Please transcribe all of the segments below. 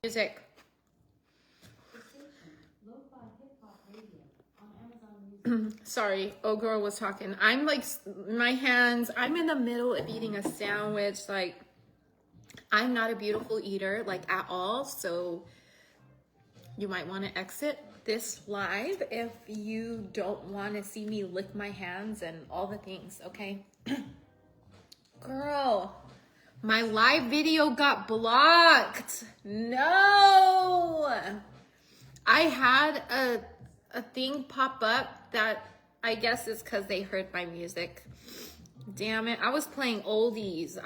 Music. Sorry, old girl was talking. I'm like, my hands, I'm in the middle of eating a sandwich. Like, I'm not a beautiful eater, like at all. So you might want to exit this live if you don't want to see me lick my hands and all the things, okay? Girl, my live video got blocked. No. I had a thing pop up that I guess is because they heard my music. Damn it. I was playing oldies.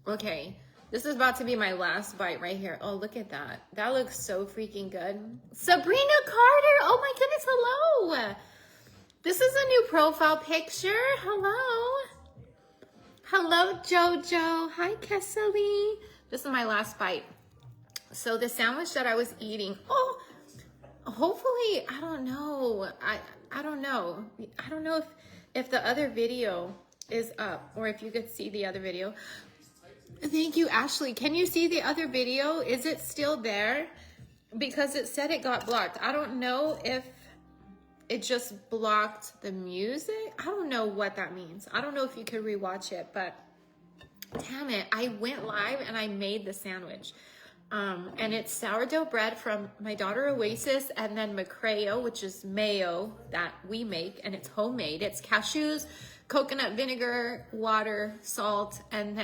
Okay. This is about to be my last bite right here. Oh, look at that. That looks so freaking good. Sabrina Carter. Oh my goodness. Hello. This is a new profile picture. Hello. Hello, Jojo. Hi, Kessely. This is my last bite. So the sandwich that I was eating, hopefully, I don't know. I don't know. I don't know if the other video is up or if you could see the other video. Thank you, Ashley. Can you see the other video? Is it still there? Because it said it got blocked. I don't know if it just blocked the music. I don't know what that means. I don't know if you could rewatch it, but damn it. I went live and I made the sandwich. And it's sourdough bread from my daughter Oasis, and then Macreo, which is mayo that we make, and it's homemade. It's cashews, coconut vinegar, water, salt, and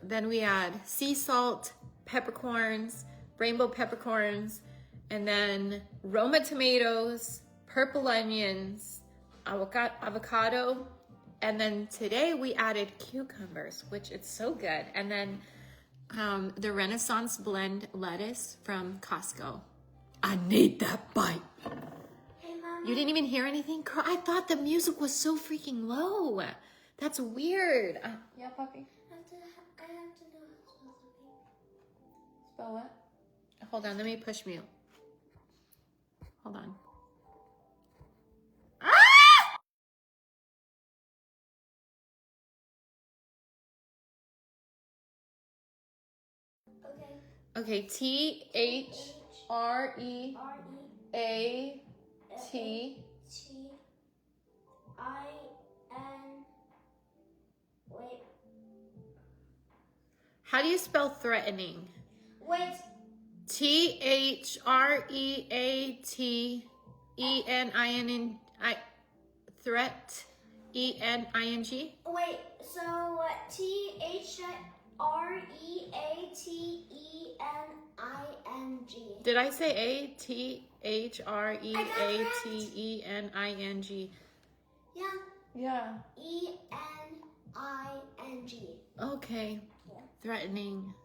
then we add sea salt, peppercorns, rainbow peppercorns, and then Roma tomatoes, purple onions, avocado, and then today we added cucumbers, which it's so good. And then the Renaissance blend lettuce from Costco. I need that bite. Hey, Mama. You didn't even hear anything? Girl, I thought the music was so freaking low. That's weird. Yeah, puppy? I have to know how it's supposed to be. Spell what? Hold on, let me push mute. Hold on. Okay, THREAT. Wait. How do you spell threatening? Wait. THREATENING. Threat. ENING. Wait. So THREATENING. Did I say ATHREATENING? Yeah. Yeah. ENING. Okay. Yeah. Threatening.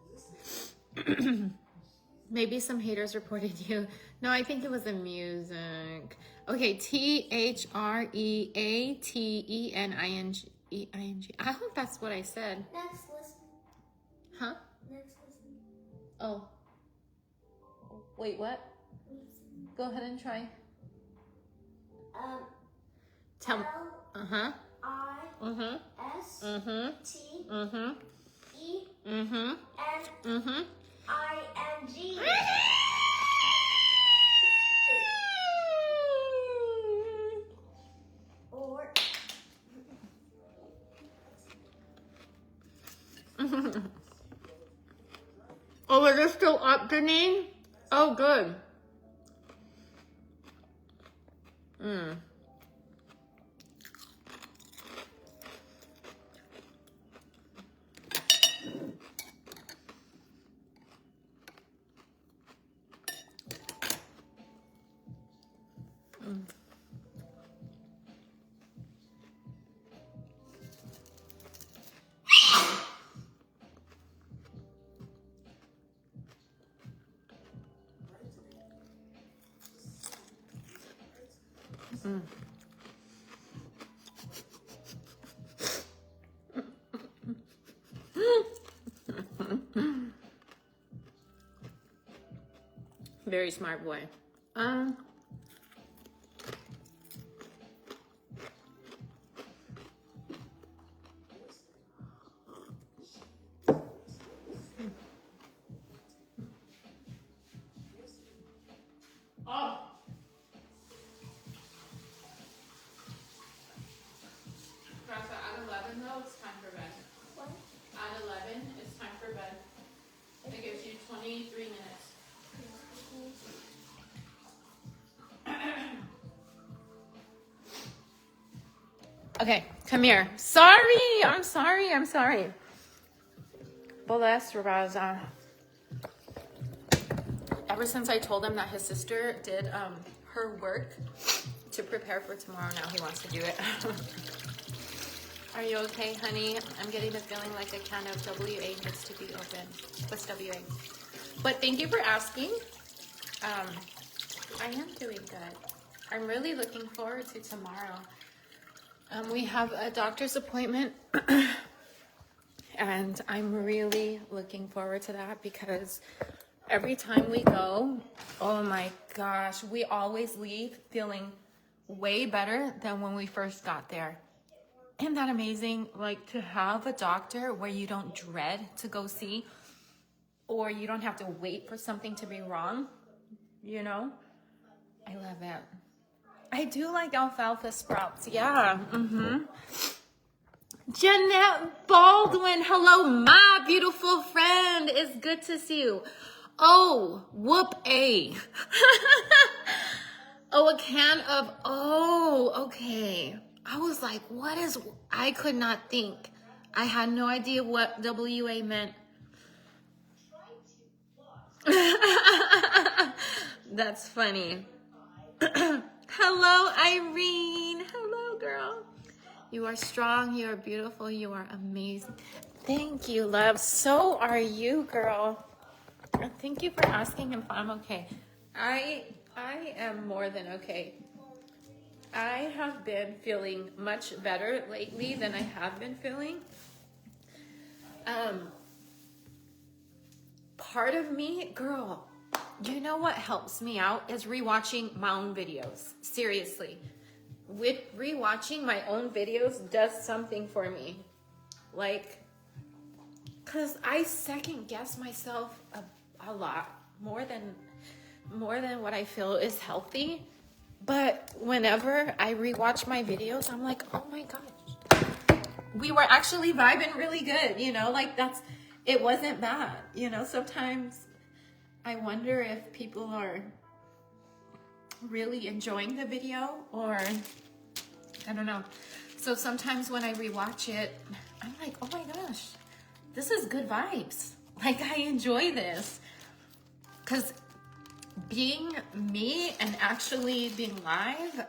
Maybe some haters reported you. No, I think it was the music. Okay, THREATENING. I hope that's what I said. Next, listen. Huh? Next, listen. Oh. Wait, what? Listen. Go ahead and try. Tell me. Uh-huh. LIST TENING. Or Oh, is it still up, Janine? Oh, good. Very smart boy. only 3 minutes. Okay, come here. I'm sorry. Bless Raza. Ever since I told him that his sister did her work to prepare for tomorrow, now he wants to do it. Are you okay, honey? I'm getting the feeling like a can of WA needs to be open. What's WA? But thank you for asking. I am doing good. I'm really looking forward to tomorrow. We have a doctor's appointment and I'm really looking forward to that because every time we go, oh my gosh, we always leave feeling way better than when we first got there. Isn't that amazing? Like to have a doctor where you don't dread to go see, or you don't have to wait for something to be wrong, you know? I love it. I do like alfalfa sprouts. Yeah. Jeanette Baldwin. Hello, my beautiful friend. It's good to see you. Oh, whoop a. Oh, a can of, oh, okay. I was like, what is, I could not think. I had no idea what WA meant. That's funny. Hello, Irene. Hello, girl. You are strong. You are beautiful. You are amazing. Thank you, love. So are you, girl. Thank you for asking if I'm okay. I am more than okay. I have been feeling much better lately than I have been feeling. Part of me, girl, you know what helps me out is rewatching my own videos. Seriously. With rewatching my own videos does something for me. Like, cause I second guess myself a lot more than what I feel is healthy. But whenever I rewatch my videos, I'm like, oh my gosh, we were actually vibing really good, you know, like it wasn't bad, you know. Sometimes I wonder if people are really enjoying the video or I don't know. So sometimes when I rewatch it, I'm like, oh my gosh, this is good vibes. Like I enjoy this. Cause being me and actually being live,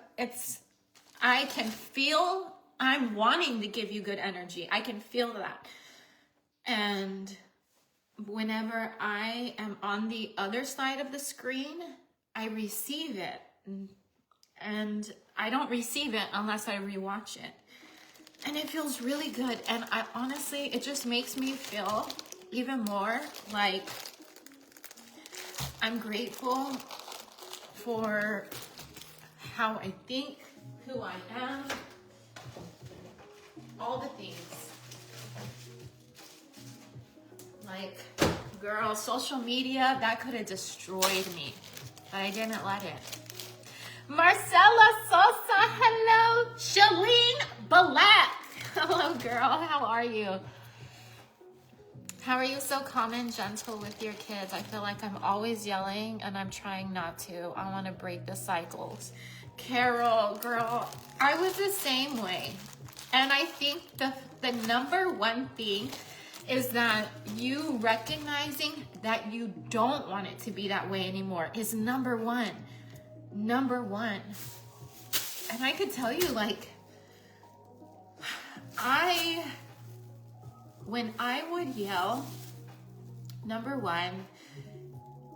I can feel I'm wanting to give you good energy. I can feel that. And whenever I am on the other side of the screen, I receive it. And I don't receive it unless I rewatch it. And it feels really good. And I honestly, it just makes me feel even more like I'm grateful for how I think, who I am, all the things. Like, girl, social media, that could have destroyed me, but I didn't let it. Marcella Sosa, hello. Shalene Black, hello, girl. How are you? How are you so calm and gentle with your kids? I feel like I'm always yelling and I'm trying not to. I want to break the cycles. Carol, girl, I was the same way. And I think the number one thing is that you recognizing that you don't want it to be that way anymore is number one. Number one. And I could tell you, like, when I would yell, number one,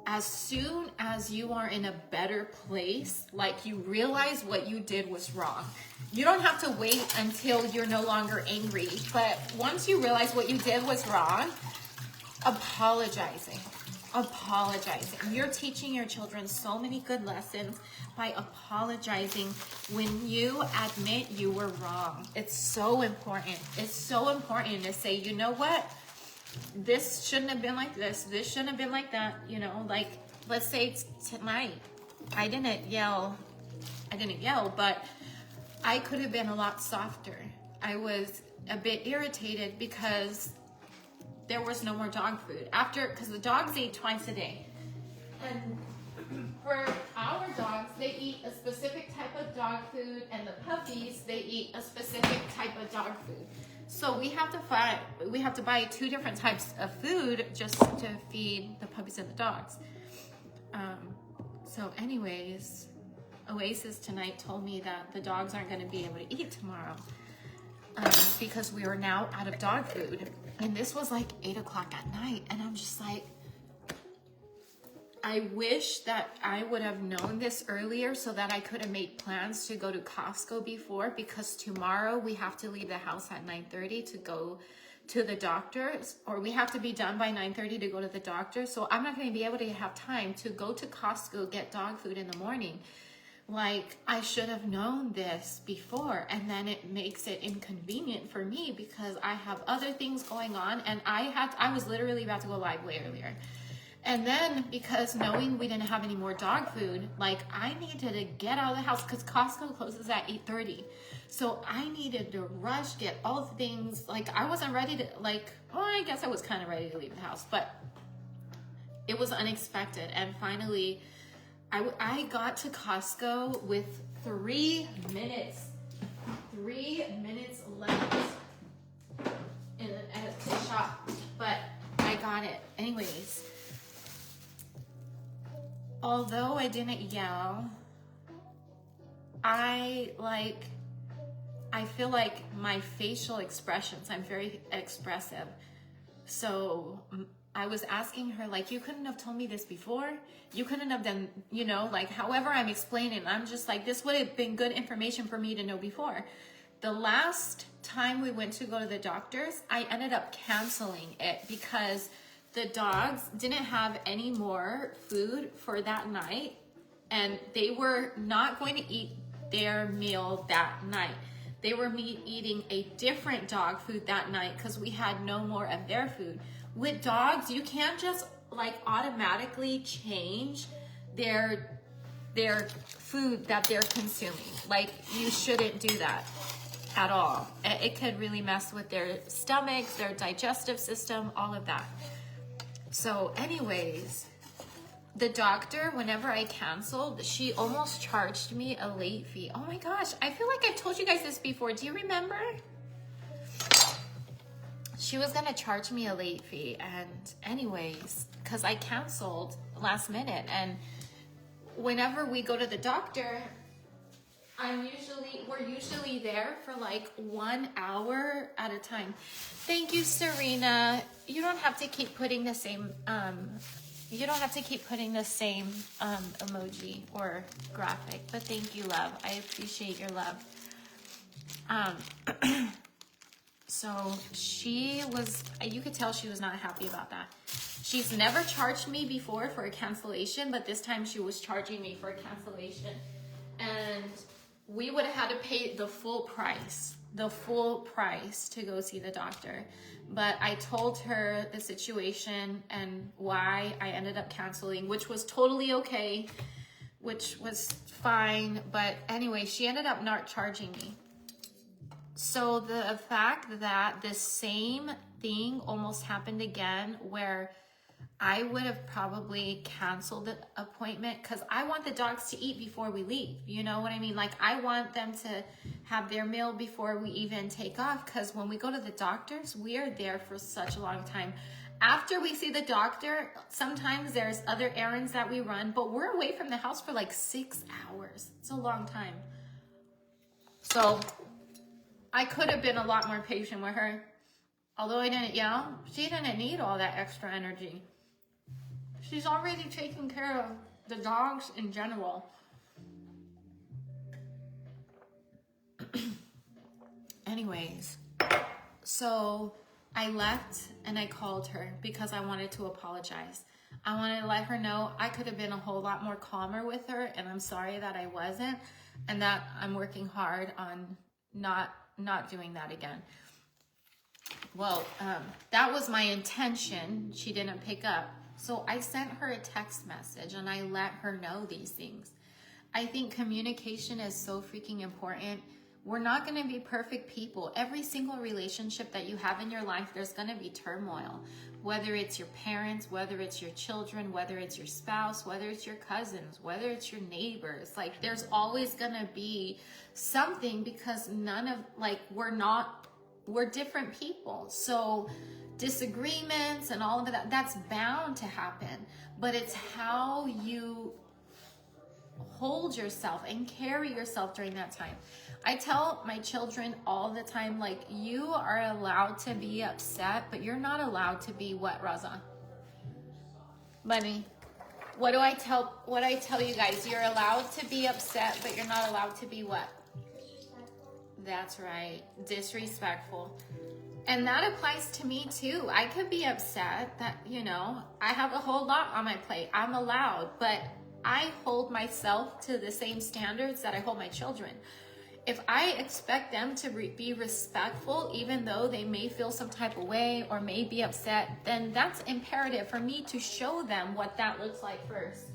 as soon as you are in a better place, like you realize what you did was wrong. You don't have to wait until you're no longer angry, but once you realize what you did was wrong, apologizing. You're teaching your children so many good lessons by apologizing when you admit you were wrong. It's so important. It's so important to say, you know what? This shouldn't have been like this. This shouldn't have been like that. You know, like, let's say tonight, I didn't yell, but I could have been a lot softer. I was a bit irritated because there was no more dog food after, because the dogs ate twice a day. And for our dogs, they eat a specific type of dog food, and the puppies, they eat a specific type of dog food. So we have to buy 2 different types of food just to feed the puppies and the dogs. So anyways, Oasis tonight told me that the dogs aren't going to be able to eat tomorrow because we are now out of dog food. And this was like 8 o'clock at night, and I'm just like, I wish that I would have known this earlier so that I could have made plans to go to Costco before, because tomorrow we have to leave the house at 9:30 to go to the doctor's, or we have to be done by 9:30 to go to the doctor. So I'm not going to be able to have time to go to Costco, get dog food in the morning. Like, I should have known this before, and then it makes it inconvenient for me because I have other things going on, and I was literally about to go live way earlier. And then, because knowing we didn't have any more dog food, like, I needed to get out of the house because Costco closes at 8:30. So I needed to rush, get all the things. Like, I wasn't ready to, like, well, I guess I was kind of ready to leave the house, but it was unexpected. And finally, I got to Costco with 3 minutes left to shop, but I got it. Anyways, although I didn't yell, I feel like my facial expressions, I'm very expressive. So I was asking her, like, you couldn't have told me this before. You couldn't have done, you know, like, however I'm explaining, I'm just like, this would have been good information for me to know before. The last time we went to go to the doctor's, I ended up canceling it because the dogs didn't have any more food for that night, and they were not going to eat their meal that night. They were eating a different dog food that night because we had no more of their food. With dogs, you can't just like automatically change their food that they're consuming. Like, you shouldn't do that at all. It could really mess with their stomachs, their digestive system, all of that. So anyways, the doctor, whenever I canceled, she almost charged me a late fee. Oh my gosh, I feel like I've told you guys this before. Do you remember? She was gonna charge me a late fee, and anyways, because I canceled last minute, and whenever we go to the doctor, we're usually there for like 1 hour at a time. Thank you, Serena. You don't have to keep putting the same emoji or graphic, but thank you, love. I appreciate your love. So you could tell she was not happy about that. She's never charged me before for a cancellation, but this time she was charging me for a cancellation. And we would have had to pay the full price to go see the doctor. But I told her the situation and why I ended up canceling, which was totally okay, which was fine. But anyway, she ended up not charging me. So the fact that the same thing almost happened again, where I would have probably canceled the appointment because I want the dogs to eat before we leave. You know what I mean? Like, I want them to have their meal before we even take off, because when we go to the doctors, we are there for such a long time. After we see the doctor, sometimes there's other errands that we run, but we're away from the house for like 6 hours. It's a long time. So I could have been a lot more patient with her. Although I didn't yell, she didn't need all that extra energy. She's already taking care of the dogs in general. Anyways, so I left and I called her because I wanted to apologize. I wanted to let her know I could have been a whole lot more calmer with her, and I'm sorry that I wasn't, and that I'm working hard on not doing that again. Well, that was my intention. She didn't pick up. So I sent her a text message and I let her know these things. I think communication is so freaking important. We're not going to be perfect people. Every single relationship that you have in your life, there's going to be turmoil. Whether it's your parents, whether it's your children, whether it's your spouse, whether it's your cousins, whether it's your neighbors. Like, there's always going to be something, because we're different people. So disagreements and all of that, that's bound to happen. But it's how you hold yourself and carry yourself during that time. I tell my children all the time, like, you are allowed to be upset, but you're not allowed to be what, Raza? Bunny, what I tell you guys? You're allowed to be upset, but you're not allowed to be what? That's right, disrespectful. And that applies to me too. I could be upset that, I have a whole lot on my plate. I'm allowed, but I hold myself to the same standards that I hold my children. If I expect them to be respectful, even though they may feel some type of way or may be upset, then that's imperative for me to show them what that looks like first.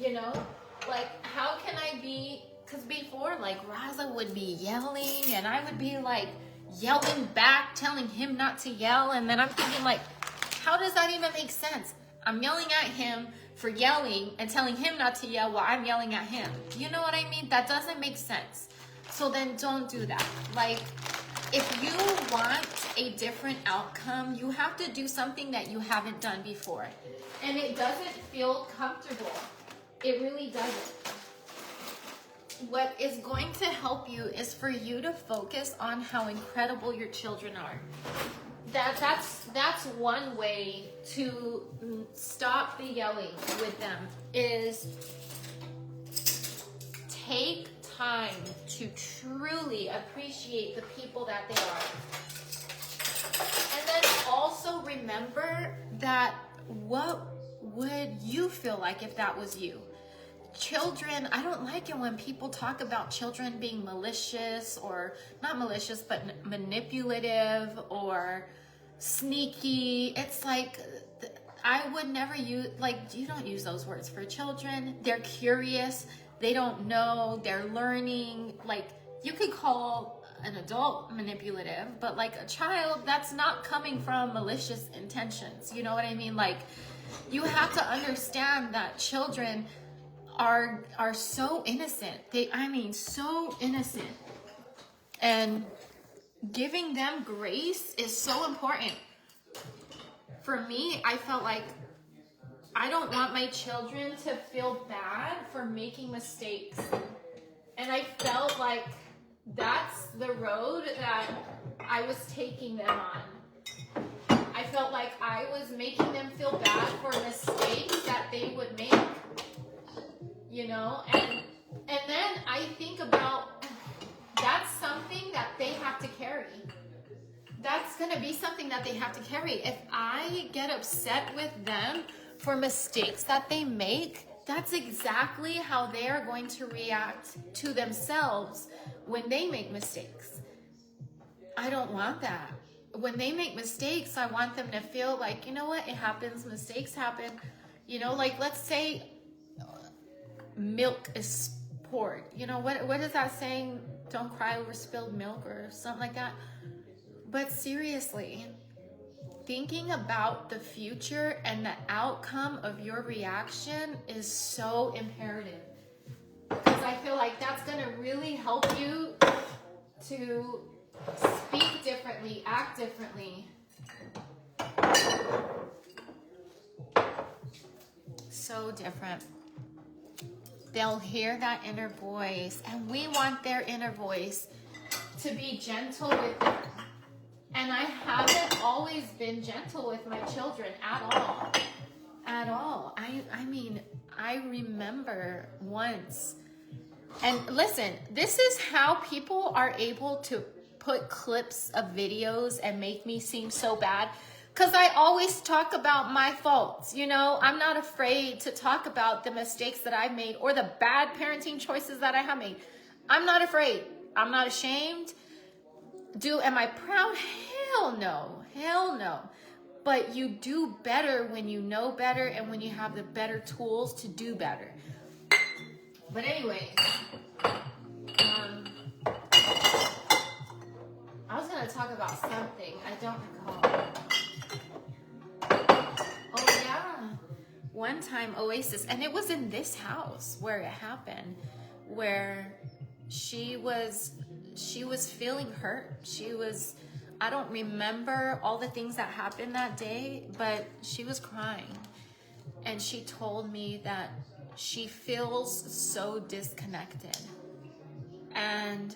Like, how can I be, because before, like, Raza would be yelling and I would be like yelling back, telling him not to yell. And then I'm thinking, like, how does that even make sense? I'm yelling at him for yelling and telling him not to yell while I'm yelling at him. Do you know what I mean? That doesn't make sense. So then don't do that. Like, if you want a different outcome, you have to do something that you haven't done before. And it doesn't feel comfortable. It really doesn't. What is going to help you is for you to focus on how incredible your children are. That's one way to stop the yelling with them, is take time to truly appreciate the people that they are. And then also remember that, what would you feel like if that was you? Children, I don't like it when people talk about children being malicious, or not malicious, but manipulative or sneaky. It's like, I would never use, like, you don't use those words for children. They're curious. They don't know. They're learning. Like, you could call an adult manipulative, but like a child, that's not coming from malicious intentions. You know what I mean? Like, you have to understand that children are so innocent. So innocent. And giving them grace is so important. For me, I felt like I don't want my children to feel bad for making mistakes. And I felt like that's the road that I was taking them on. I felt like I was making them feel bad for mistakes that they would make. And then I think about, that's something that they have to carry. That's going to be something that they have to carry. If I get upset with them for mistakes that they make, that's exactly how they are going to react to themselves when they make mistakes. I don't want that. When they make mistakes, I want them to feel like, you know what, it happens, mistakes happen. Like, let's say milk is poured. What is that saying? Don't cry over spilled milk, or something like that. But seriously, thinking about the future and the outcome of your reaction is so imperative. Because I feel like that's going to really help you to speak differently, act differently. So different. They'll hear that inner voice, and we want their inner voice to be gentle with them. And I haven't always been gentle with my children at all. At all. I remember once. And listen, this is how people are able to put clips of videos and make me seem so bad. Because I always talk about my faults. I'm not afraid to talk about the mistakes that I've made or the bad parenting choices that I have made. I'm not afraid. I'm not ashamed. Am I proud? Hell no. But you do better when you know better and when you have the better tools to do better. But anyway, going to talk about something. I don't recall. Oh, yeah. One time, Oasis, and it was in this house where it happened, where she was feeling hurt. I don't remember all the things that happened that day, but she was crying. And she told me that she feels so disconnected. And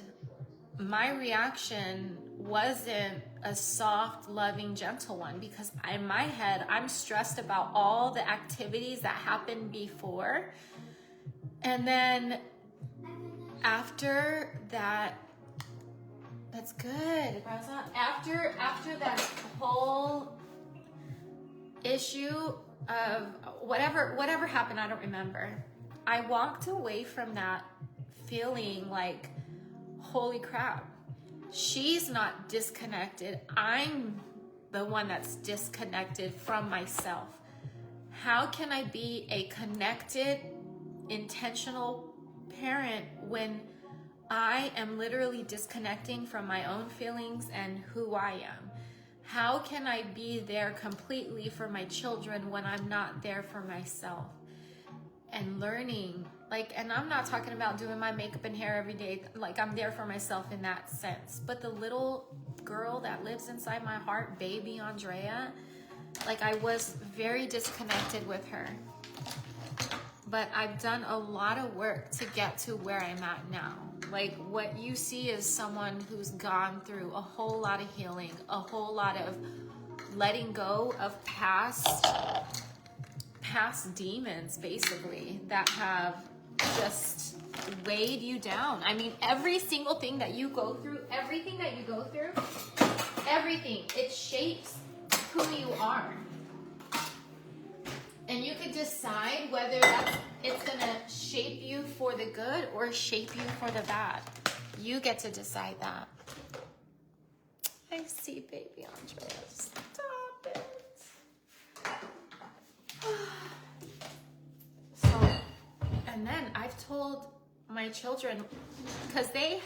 my reaction wasn't a soft, loving, gentle one, because in my head, I'm stressed about all the activities that happened before. And then after that, that's good, Raza. After that whole issue of whatever happened, I don't remember. I walked away from that feeling like, holy crap, she's not disconnected. I'm the one that's disconnected from myself. How can I be a connected, intentional parent when I am literally disconnecting from my own feelings and who I am? How can I be there completely for my children when I'm not there for myself? And learning, like, and I'm not talking about doing my makeup and hair every day, like I'm there for myself in that sense. But the little girl that lives inside my heart, baby Andrea, like I was very disconnected with her. But I've done a lot of work to get to where I'm at now. Like what you see is someone who's gone through a whole lot of healing, a whole lot of letting go of past demons, basically, that have just weighed you down. I mean, every single thing that you go through, everything, it shapes who you are. And you could decide whether it's gonna shape you for the good or shape you for the bad. You get to decide that. I see baby Andrea. Stop it. So, and then I've told my children, because they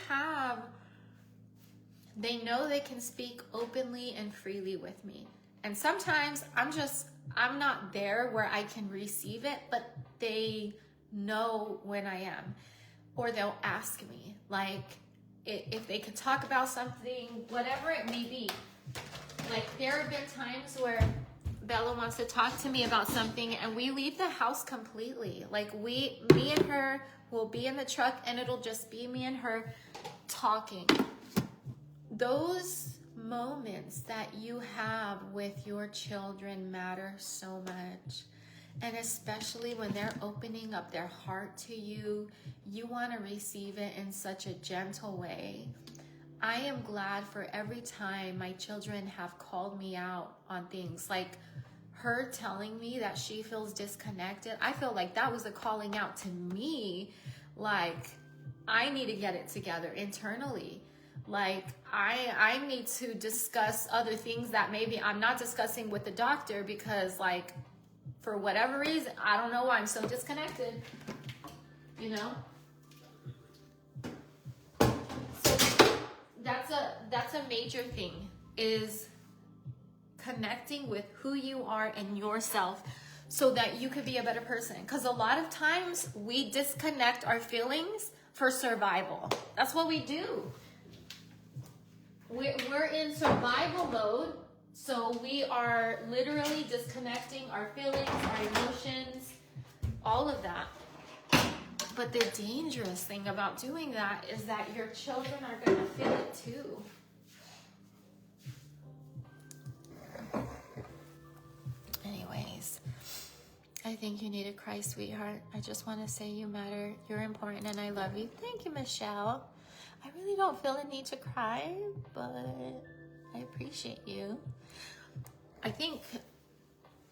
know they can speak openly and freely with me. And sometimes I'm not there where I can receive it, but they know when I am. Or they'll ask me, like, if they could talk about something, whatever it may be. Like, there have been times where Bella wants to talk to me about something and we leave the house completely. Like, me and her will be in the truck and it'll just be me and her talking. Those moments that you have with your children matter so much. And especially when they're opening up their heart to you, you want to receive it in such a gentle way. I am glad for every time my children have called me out on things, like her telling me that she feels disconnected. I feel like that was a calling out to me, like I need to get it together internally. Like I need to discuss other things that maybe I'm not discussing with the doctor because, like, for whatever reason, I don't know why I'm so disconnected, you know? So that's a major thing, is connecting with who you are and yourself so that you could be a better person. Because a lot of times we disconnect our feelings for survival. That's what we do. We're in survival mode, so we are literally disconnecting our feelings, our emotions, all of that. But the dangerous thing about doing that is that your children are going to feel it too. Anyways, I think you need to cry, sweetheart. I just want to say you matter, you're important, and I love you. Thank you, Michelle. I really don't feel the need to cry, but I appreciate you. I think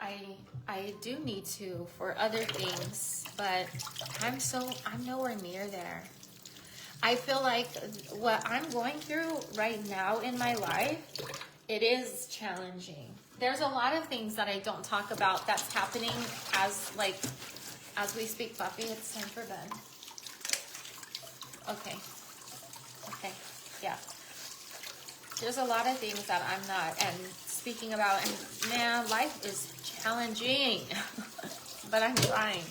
I do need to for other things, but I'm nowhere near there. I feel like what I'm going through right now in my life, it is challenging. There's a lot of things that I don't talk about that's happening as we speak. Puppy, it's time for bed. Okay, yeah. There's a lot of things that I'm not and speaking about, and man, life is challenging, but I'm trying.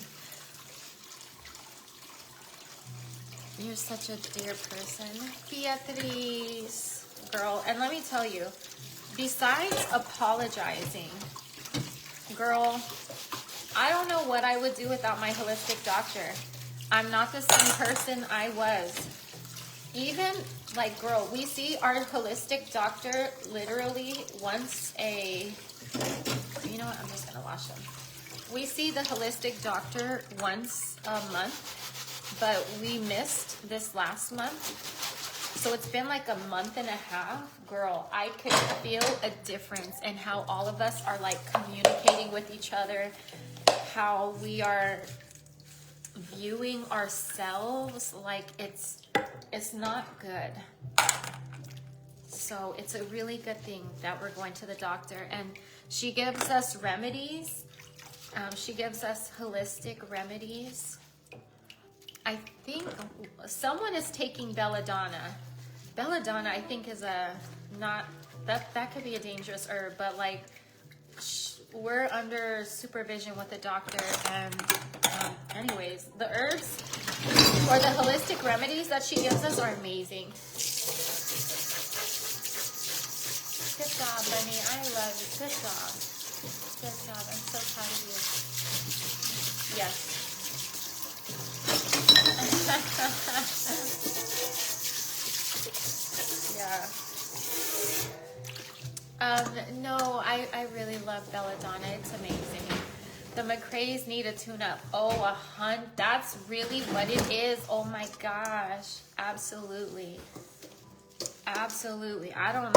You're such a dear person, Beatrice, girl. And let me tell you, besides apologizing, girl, I don't know what I would do without my holistic doctor. I'm not the same person I was. Even, like, girl, we see our holistic doctor literally once a, you know what, I'm just gonna wash them. We see the holistic doctor once a month, but we missed this last month. So it's been like a month and a half. Girl, I could feel a difference in how all of us are like communicating with each other, how we are viewing ourselves. Like it's not good. So it's a really good thing that we're going to the doctor, and she gives us remedies. She gives us holistic remedies. I think someone is taking belladonna. Belladonna, I think, is a not that could be a dangerous herb, but like we're under supervision with the doctor, and anyways, the herbs or the holistic remedies that she gives us are amazing. Good job, Bunny. I love you. Good job. Good job. I'm so proud of you. Yes. Yeah. No, I really love belladonna. It's amazing. The McRae's need a tune-up. Oh, that's really what it is. Oh my gosh. Absolutely. Absolutely. I don't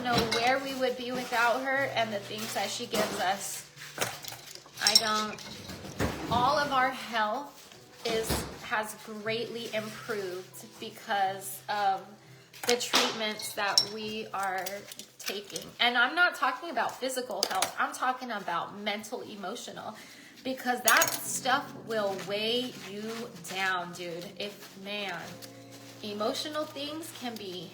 know where we would be without her and the things that she gives us. All of our health has greatly improved because of the treatments that we are taking. And I'm not talking about physical health. I'm talking about mental, emotional, because that stuff will weigh you down, dude. Emotional things can be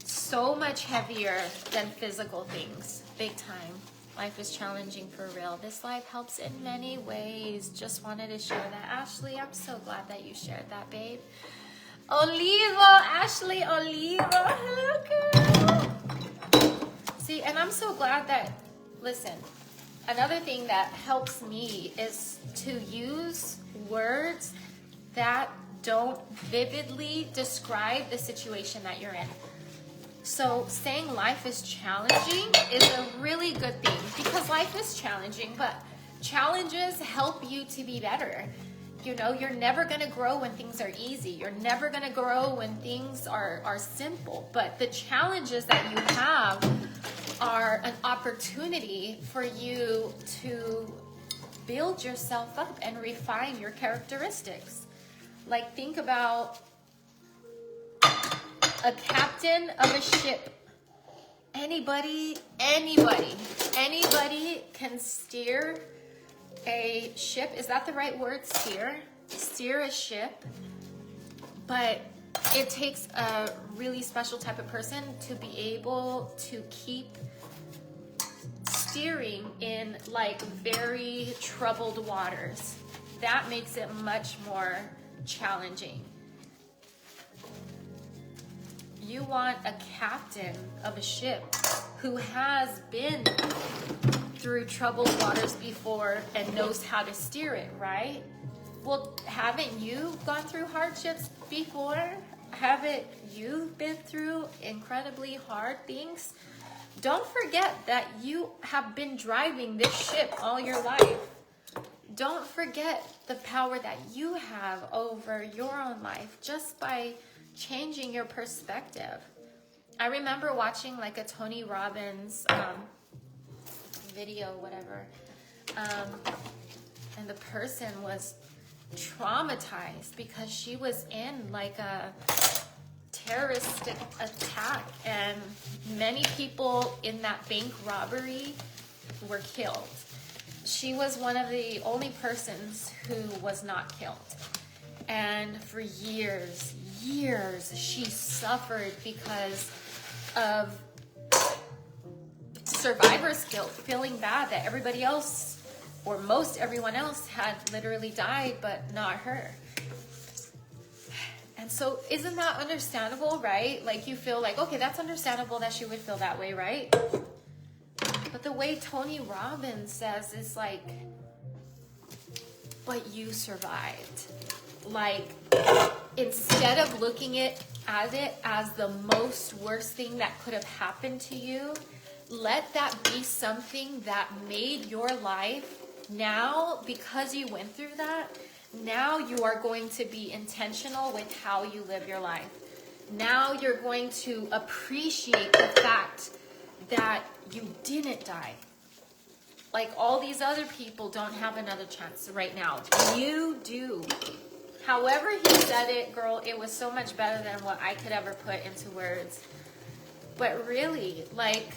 so much heavier than physical things. Big time. Life is challenging for real. This life helps in many ways. Just wanted to share that. Ashley, I'm so glad that you shared that, babe. Ashley Oliva. Hello, girl. See, and I'm so glad that, listen, another thing that helps me is to use words that don't vividly describe the situation that you're in. So saying life is challenging is a really good thing, because life is challenging, but challenges help you to be better. You know, you're never going to grow when things are easy. You're never going to grow when things are simple. But the challenges that you have are an opportunity for you to build yourself up and refine your characteristics. Like, think about a captain of a ship. Anybody can steer a ship. Is that the right word? Steer a ship. But it takes a really special type of person to be able to keep steering in like very troubled waters. That makes it much more challenging. You want a captain of a ship who has been through troubled waters before and knows how to steer it, right? Well, haven't you gone through hardships before? Haven't you been through incredibly hard things? Don't forget that you have been driving this ship all your life. Don't forget the power that you have over your own life just by changing your perspective. I remember watching like a Tony Robbins video, whatever, and the person was traumatized because she was in like a terrorist attack, and many people in that bank robbery were killed. She was one of the only persons who was not killed. And for years years she suffered because of survivor's guilt, feeling bad that everybody else, or most everyone else, had literally died, but not her. And so isn't that understandable, right? Like, you feel like, okay, that's understandable that she would feel that way, right? But the way Tony Robbins says is like, but you survived. Like, instead of looking at it as the most worst thing that could have happened to you, let that be something that made your life now, because you went through that, now you are going to be intentional with how you live your life. Now you're going to appreciate the fact that you didn't die. Like, all these other people don't have another chance right now. You do. However he said it, girl, it was so much better than what I could ever put into words. But really, like,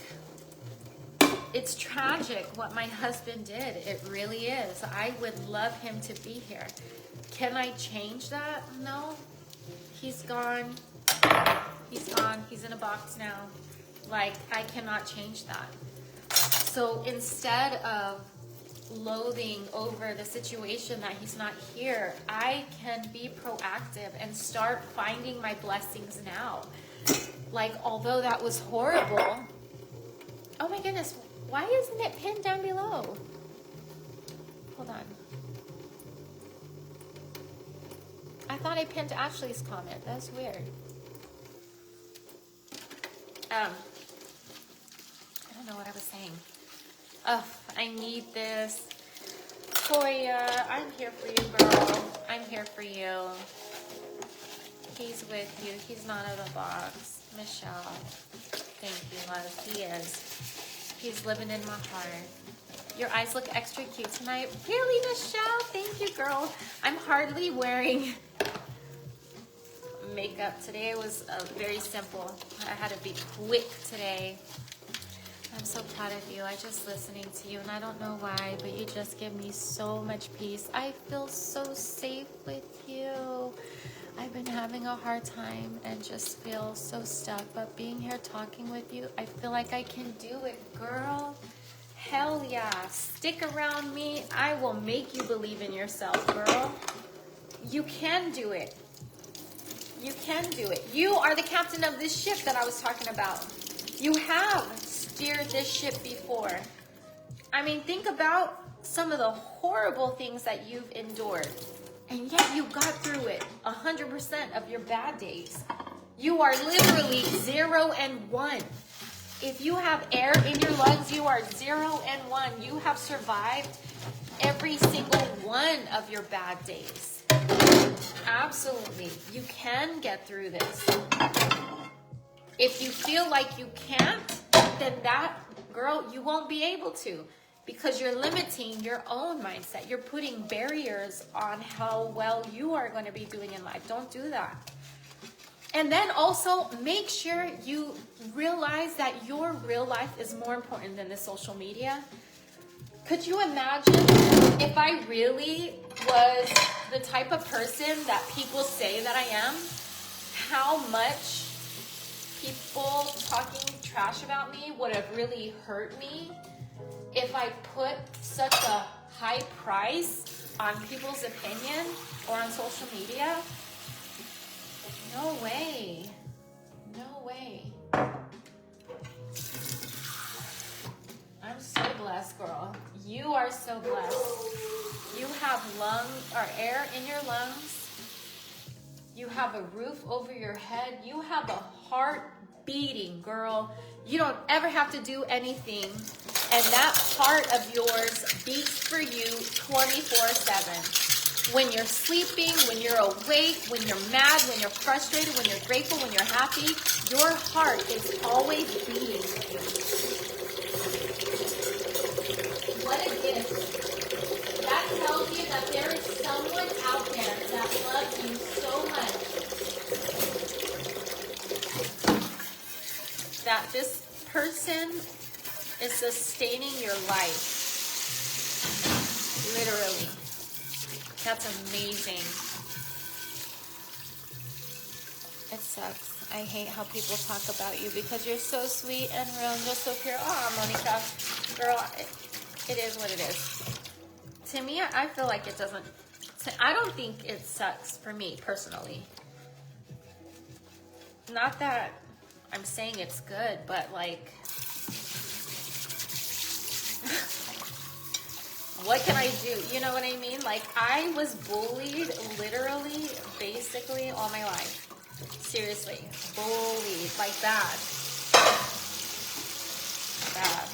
it's tragic what my husband did. It really is. I would love him to be here. Can I change that? No. He's gone. He's gone. He's in a box now. Like, I cannot change that. So instead of loathing over the situation that he's not here, I can be proactive and start finding my blessings now. Like, although that was horrible. Oh my goodness, why isn't it pinned down below? Hold on. I thought I pinned Ashley's comment. That's weird. I don't know what I was saying. Oh, I need this. Toya, I'm here for you, girl. I'm here for you. He's with you. He's not in the box. Michelle. Thank you, love. He is. He's living in my heart. Your eyes look extra cute tonight. Really, Michelle? Thank you, girl. I'm hardly wearing makeup today. It was very simple. I had to be quick today. I'm so proud of you. I just listening to you, and I don't know why, but you just give me so much peace. I feel so safe with you. I've been having a hard time and just feel so stuck, but being here talking with you, I feel like I can do it, girl. Hell yeah. Stick around me. I will make you believe in yourself, girl. You can do it. You can do it. You are the captain of this ship that I was talking about. You have steered this ship before. I mean, think about some of the horrible things that you've endured. And yet you got through it 100% of your bad days. You are literally 0 and 1. If you have air in your lungs, you are 0 and 1. You have survived every single one of your bad days. Absolutely. You can get through this. If you feel like you can't, then that, girl, you won't be able to. Because you're limiting your own mindset. You're putting barriers on how well you are going to be doing in life. Don't do that. And then also make sure you realize that your real life is more important than the social media. Could you imagine if I really was the type of person that people say that I am? How much people talking trash about me would have really hurt me if I put such a high price on people's opinion or on social media? No way. No way. I'm so blessed, girl. You are so blessed. You have lungs or air in your lungs. You have a roof over your head. You have a heart beating, girl. You don't ever have to do anything. And that heart of yours beats for you 24/7. When you're sleeping, when you're awake, when you're mad, when you're frustrated, when you're grateful, when you're happy, your heart is always beating for you. What a gift. That tells you that there is someone out there that loves you so much that this person is sustaining your life. Literally. That's amazing. It sucks. I hate how people talk about you because you're so sweet and real and just so pure. Oh, Monica, girl, it is what it is. To me, I feel like it doesn't. I don't think it sucks for me personally. Not that I'm saying it's good, but like, what can I do? You know what I mean? Like, I was bullied literally, basically all my life. Seriously, bullied, like bad. Bad.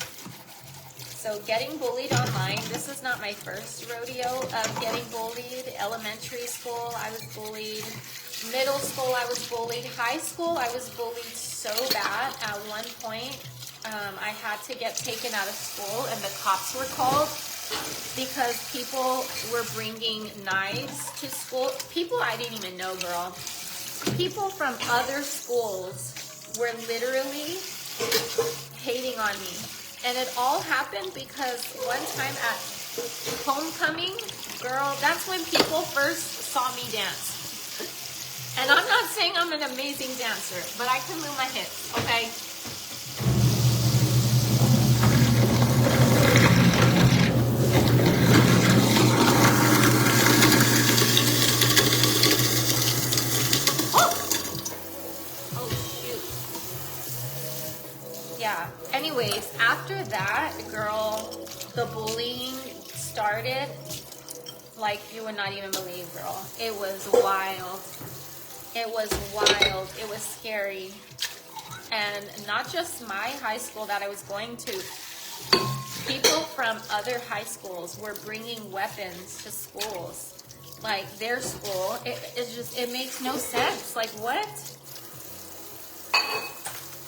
So getting bullied online, this is not my first rodeo of getting bullied. Elementary school, I was bullied. Middle school, I was bullied. High school, I was bullied so bad. At one point, I had to get taken out of school and the cops were called because people were bringing knives to school. People I didn't even know, girl. People from other schools were literally hating on me. And it all happened because one time at homecoming, girl, that's when people first saw me dance. And I'm not saying I'm an amazing dancer, but I can move my hips, okay? Yeah. Anyways, after that, girl, the bullying started like you would not even believe, girl. It was wild. It was wild. It was scary. And not just my high school that I was going to. People from other high schools were bringing weapons to schools. Like their school. It makes no sense. Like what?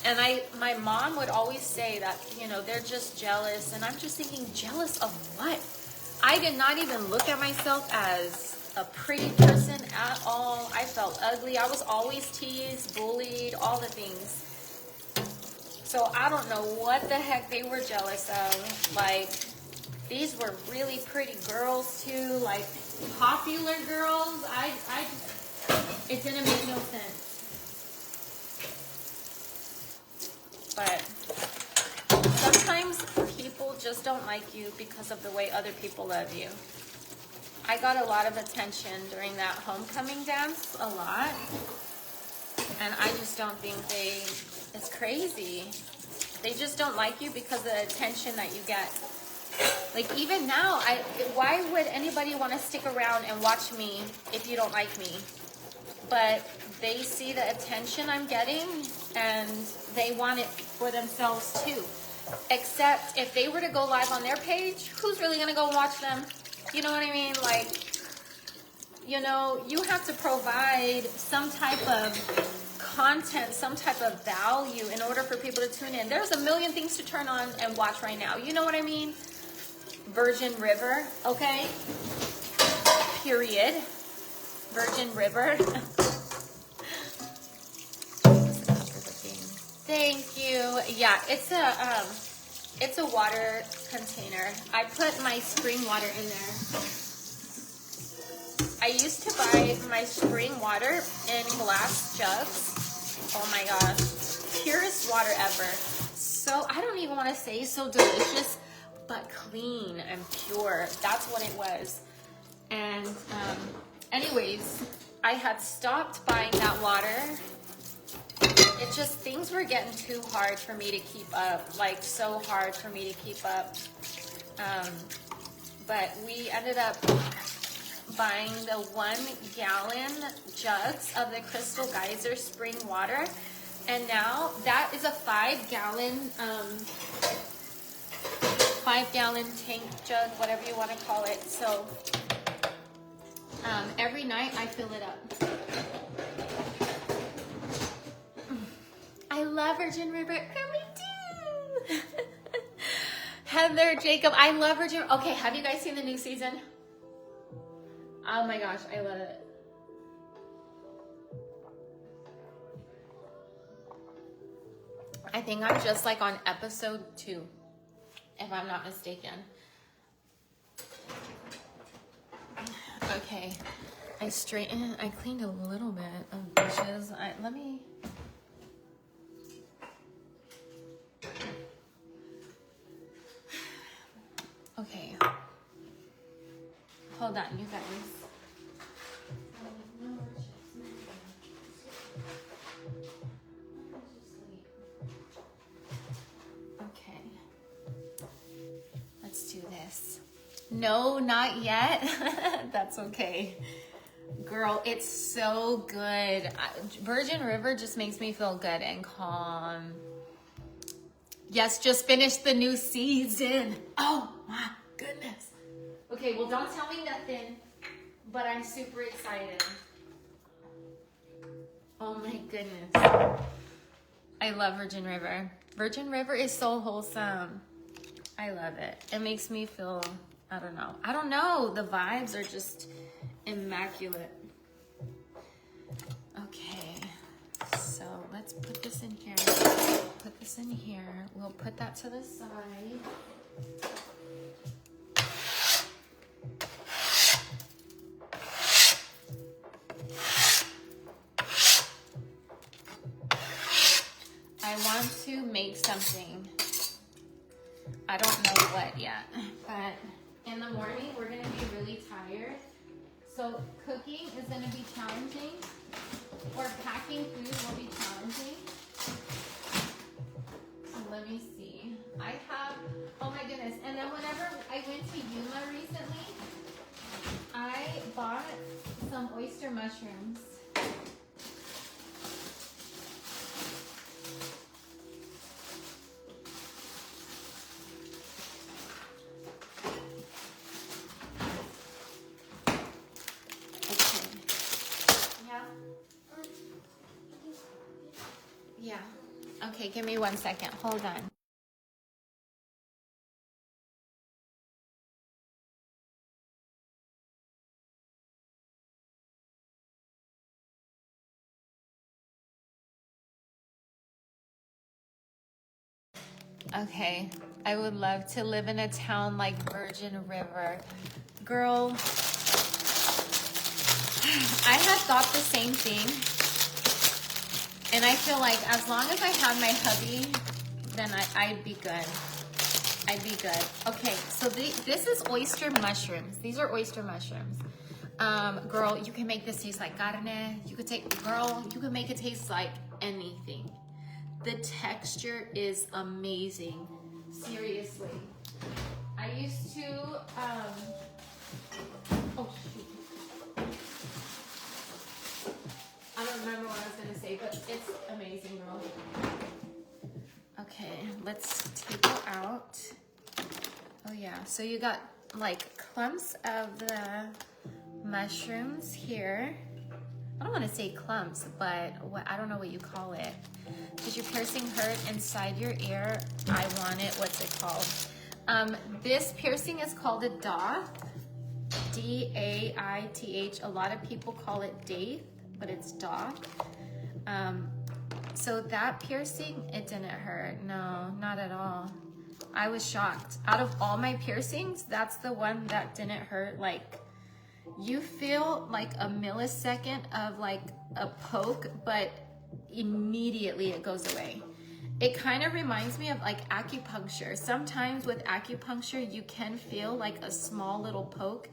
And my mom would always say that, you know, they're just jealous. And I'm just thinking, jealous of what? I did not even look at myself as a pretty person at all. I felt ugly. I was always teased, bullied, all the things. So I don't know what the heck they were jealous of. Like, these were really pretty girls too, like popular girls. It didn't make no sense. But sometimes people just don't like you because of the way other people love you. I got a lot of attention during that homecoming dance, a lot. And I just don't think it's crazy. They just don't like you because of the attention that you get. Like even now, why would anybody want to stick around and watch me if you don't like me? But they see the attention I'm getting and they want it for themselves too. Except if they were to go live on their page, who's really going to go watch them? You know what I mean? Like, you know, you have to provide some type of content, some type of value in order for people to tune in. There's a million things to turn on and watch right now. You know what I mean? Virgin River, okay? Period. Virgin River. Thank you. Yeah, it's a water container. I put my spring water in there. I used to buy my spring water in glass jugs. Oh my gosh, purest water ever. So I don't even want to say so delicious, but clean and pure. That's what it was. And anyways, I had stopped buying that water. It just, things were getting too hard for me to keep up, like so hard for me to keep up. But we ended up buying the 1 gallon jugs of the Crystal Geyser spring water. And now that is a 5 gallon tank jug, whatever you want to call it. So every night I fill it up. I love Virgin River. Me too. Heather, Jacob, I love Virgin. Okay, have you guys seen the new season? Oh my gosh, I love it. I think I'm just like on episode 2, if I'm not mistaken. Okay, I cleaned a little bit of dishes. Let me. Okay. Hold on, you guys. Okay. Let's do this. No, not yet. That's okay. Girl, it's so good. Virgin River just makes me feel good and calm. Yes, just finished the new season. Oh my goodness. Okay, well, don't tell me nothing, but I'm super excited. Oh my goodness. I love Virgin River. Virgin River is so wholesome. I love it. It makes me feel, I don't know. The vibes are just immaculate. Okay, so let's put this in here. Put this in here. We'll put that to the side. I want to make something. I don't know what yet, but in the morning we're gonna be really tired. So cooking is gonna be challenging, or packing food will be challenging. So let me see. I have, oh my goodness. And then whenever I went to Yuma recently, I bought some oyster mushrooms. Yeah. Okay, give me 1 second. Hold on. Okay, I would love to live in a town like Virgin River. Girl, I had thought the same thing. And I feel like as long as I have my hubby, then I'd be good. I'd be good. Okay, so this is oyster mushrooms. These are oyster mushrooms. Girl, you can make this taste like carne. You can make it taste like anything. The texture is amazing. Seriously. I used to, oh shoot. I don't remember what I was gonna say, but it's amazing, girl. Okay, let's take it out. Oh yeah, so you got like clumps of the mushrooms here. I don't want to say clumps, but I don't know what you call it. Does your piercing hurt inside your ear? I want it. What's it called? This piercing is called a daith. D-A-I-T-H. A lot of people call it daith, but it's daith. So that piercing, it didn't hurt. No, not at all. I was shocked. Out of all my piercings, that's the one that didn't hurt. Like, you feel like a millisecond of like a poke, but immediately it goes away. It kind of reminds me of like acupuncture. Sometimes with acupuncture, you can feel like a small little poke,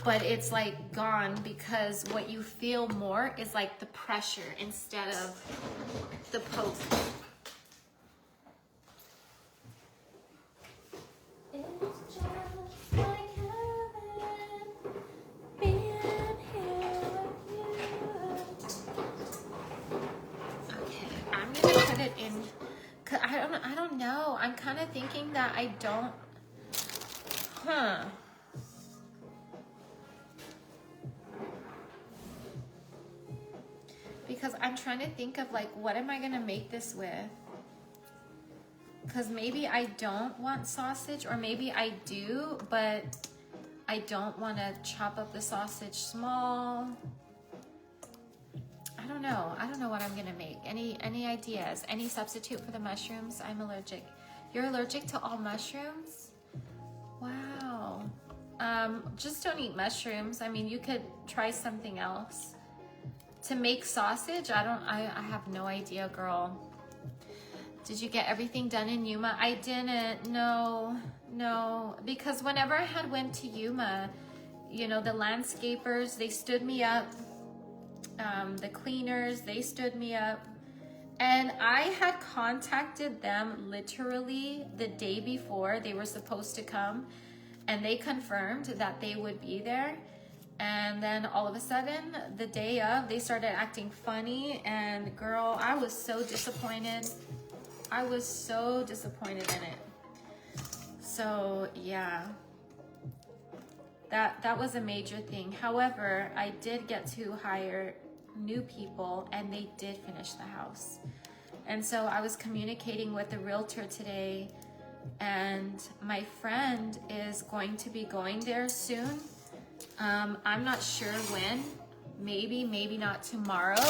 but it's like gone, because what you feel more is like the pressure instead of the poke. It's just like heaven being here with you. Okay, I'm gonna put it in. 'Cause I don't know. I'm kind of thinking that I don't. Because I'm trying to think of like, what am I gonna make this with? Because maybe I don't want sausage, or maybe I do, but I don't want to chop up the sausage small. I don't know. I don't know what I'm gonna make. Any ideas? Any substitute for the mushrooms? I'm allergic. You're allergic to all mushrooms? Wow. Just don't eat mushrooms. I mean, you could try something else. To make sausage, I have no idea, girl. Did you get everything done in Yuma? I didn't, no, because whenever I had went to Yuma, you know, the landscapers, they stood me up. The cleaners, they stood me up. And I had contacted them literally the day before they were supposed to come, and they confirmed that they would be there. And then all of a sudden, the day of, they started acting funny, and girl, I was so disappointed. I was so disappointed in it. So yeah, that was a major thing. However, I did get to hire new people, and they did finish the house. And so I was communicating with the realtor today, and my friend is going to be going there soon. I'm not sure when, maybe not tomorrow.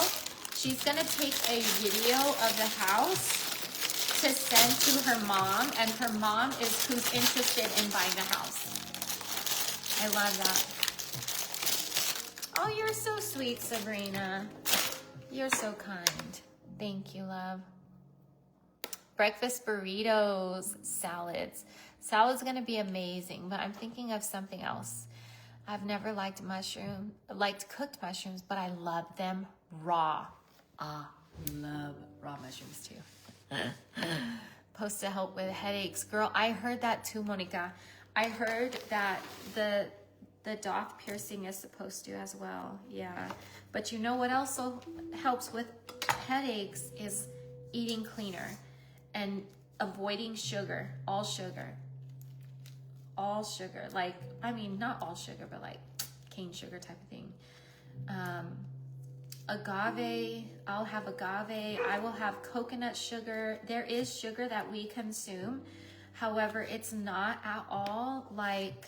She's gonna take a video of the house to send to her mom, and her mom is who's interested in buying the house. I love that. Oh, you're so sweet, Sabrina. You're so kind. Thank you, love. Breakfast burritos, salads. Salad's gonna be amazing, but I'm thinking of something else. I've never liked cooked mushrooms, but I love them raw. I love raw mushrooms too. Supposed to help with headaches. Girl, I heard that too, Monica. I heard that the doth piercing is supposed to as well. Yeah. But you know what also helps with headaches is eating cleaner and avoiding sugar, all sugar. All sugar, like, I mean, not all sugar, but like cane sugar type of thing. Agave, I'll have agave. I will have coconut sugar. There is sugar that we consume. However, it's not at all like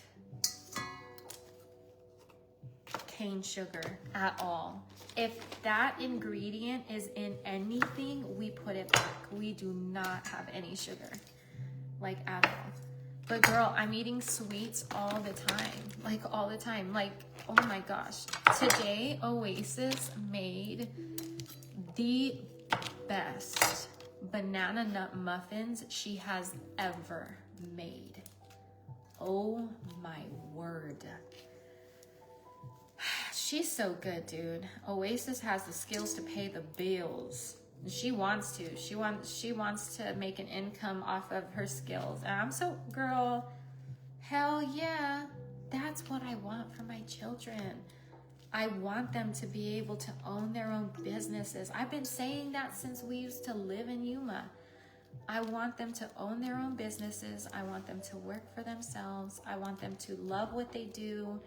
cane sugar at all. If that ingredient is in anything, we put it back. We do not have any sugar, like at all. But girl, I'm eating sweets all the time. Like all the time. Like, oh my gosh. Today, Oasis made the best banana nut muffins she has ever made. Oh my word. She's so good, dude. Oasis has the skills to pay the bills. She wants to. She wants to make an income off of her skills. And I'm so, girl, hell yeah. That's what I want for my children. I want them to be able to own their own businesses. I've been saying that since we used to live in Yuma. I want them to own their own businesses. I want them to work for themselves. I want them to love what they do.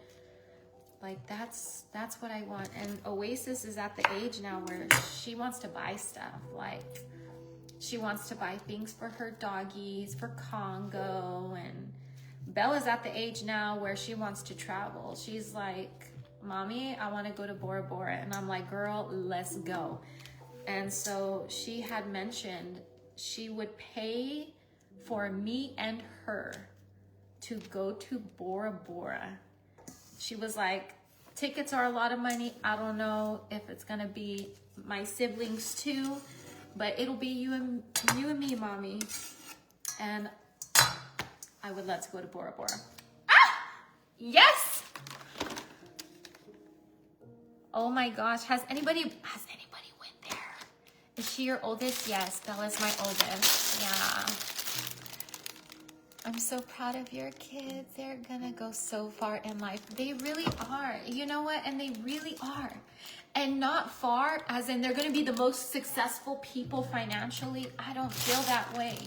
Like that's what I want. And Oasis is at the age now where she wants to buy stuff. Like she wants to buy things for her doggies, for Congo. And Bella's at the age now where she wants to travel. She's like, Mommy, I want to go to Bora Bora. And I'm like, girl, let's go. And so she had mentioned she would pay for me and her to go to Bora Bora. She was like, tickets are a lot of money. I don't know if it's gonna be my siblings too, but it'll be you and me, Mommy. And I would love to go to Bora Bora. Ah! Yes! Oh my gosh, has anybody went there? Is she your oldest? Yes, Bella's my oldest. Yeah. I'm so proud of your kids. They're gonna go so far in life. They really are. You know what? And they really are. And not far, as in they're gonna be the most successful people financially. I don't feel that way.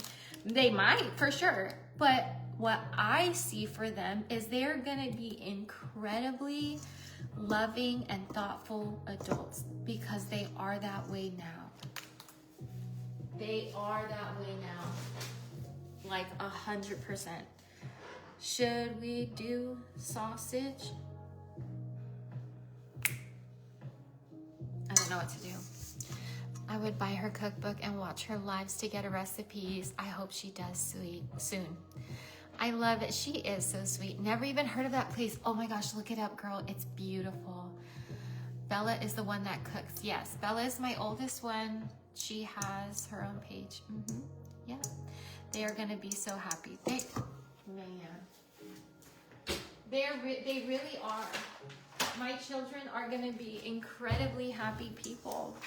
They might, for sure. But what I see for them is they're gonna be incredibly loving and thoughtful adults because they are that way now. They are that way now. Like 100%. Should we do sausage? I don't know what to do. I would buy her cookbook and watch her lives to get her recipes. I hope she does soon. I love it. She is so sweet. Never even heard of that place. Oh my gosh, look it up, girl. It's beautiful. Bella is the one that cooks. Yes, Bella is my oldest one. She has her own page. Yeah, they are gonna be so happy. They really are. My children are gonna be incredibly happy people.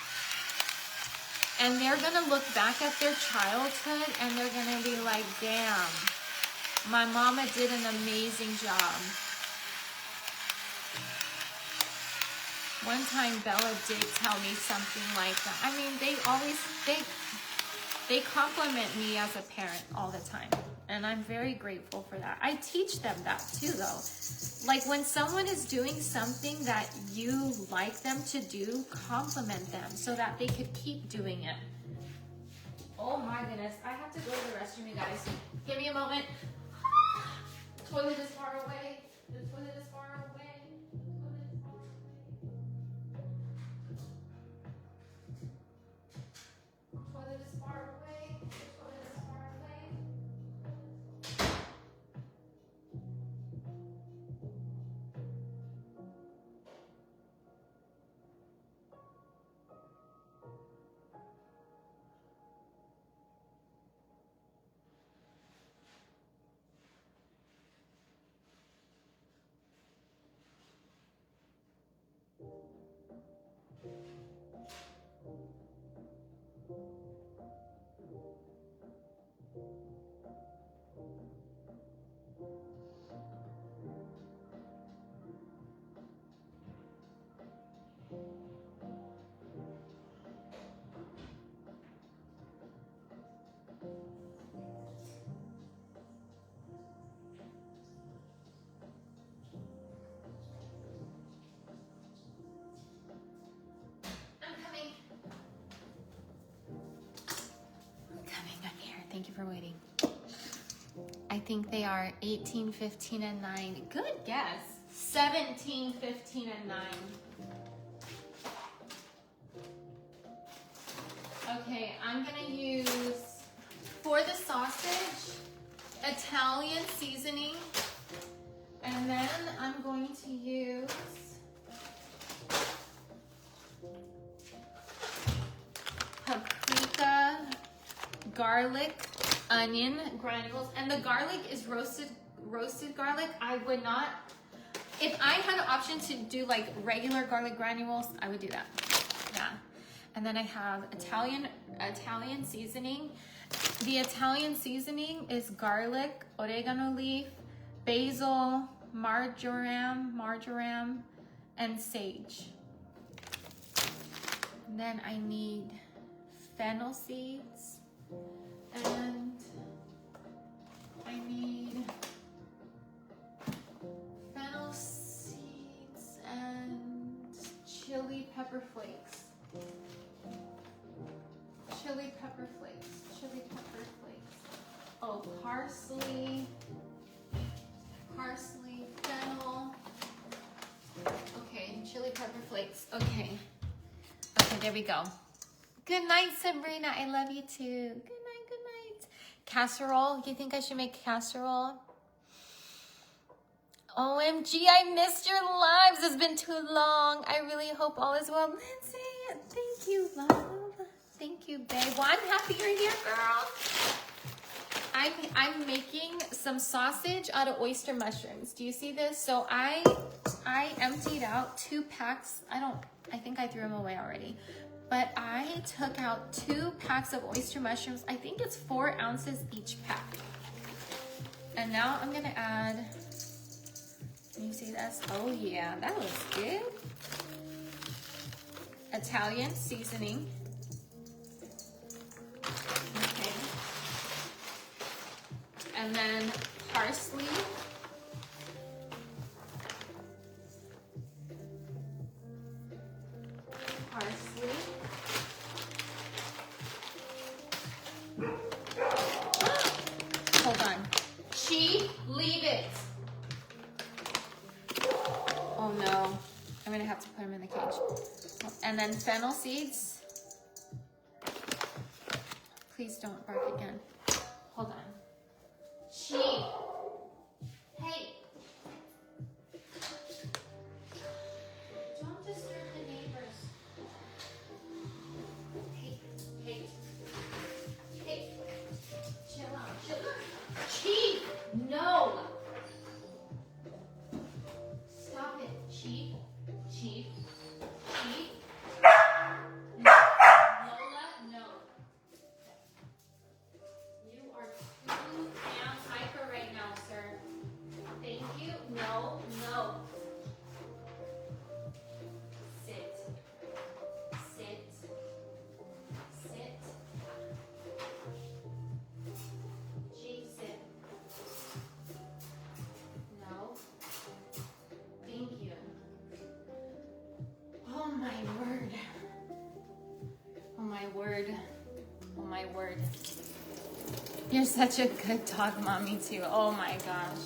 And they're gonna look back at their childhood and they're gonna be like, damn, my mama did an amazing job. One time Bella did tell me something like that. I mean, they compliment me as a parent all the time. And I'm very grateful for that. I teach them that too though. Like when someone is doing something that you like them to do, compliment them so that they could keep doing it. Oh my goodness, I have to go to the restroom, you guys. Give me a moment. Toilet is far away. The toilet is far away. The toilet is far away. The toilet is far away. Thank you for waiting. I think they are 18, 15, and 9. Good guess. 17, 15, and 9. Okay, I'm gonna use, for the sausage, Italian seasoning. And then I'm going to use paprika, garlic, onion granules, and the garlic is roasted garlic. I would not, if I had an option to do like regular garlic granules, I would do that. Yeah. And then I have Italian seasoning. The Italian seasoning is garlic, oregano leaf, basil, marjoram, and sage. And then I need fennel seeds. And I need fennel seeds and chili pepper flakes. Oh, parsley, fennel. Okay, chili pepper flakes. Okay, there we go. Good night, Sabrina. I love you too. Good night. Casserole. Do you think I should make casserole? OMG, I missed your lives. It's been too long. I really hope all is well. Lindsay, thank you, love. Thank you, babe. Well, I'm happy you're here, girl. I'm making some sausage out of oyster mushrooms. Do you see this? So I emptied out 2 packs. I think I threw them away already. But I took out 2 packs of oyster mushrooms. I think it's 4 ounces each pack. And now I'm gonna add, can you see this? Oh yeah, that looks good. Italian seasoning. Okay. And then parsley. Hold on. Leave it. Oh no. I'm gonna have to put him in the cage. And then fennel seeds. Please don't bark again. Hold on. Oh my word. Oh my word. Oh my word. You're such a good dog mommy too. Oh my gosh.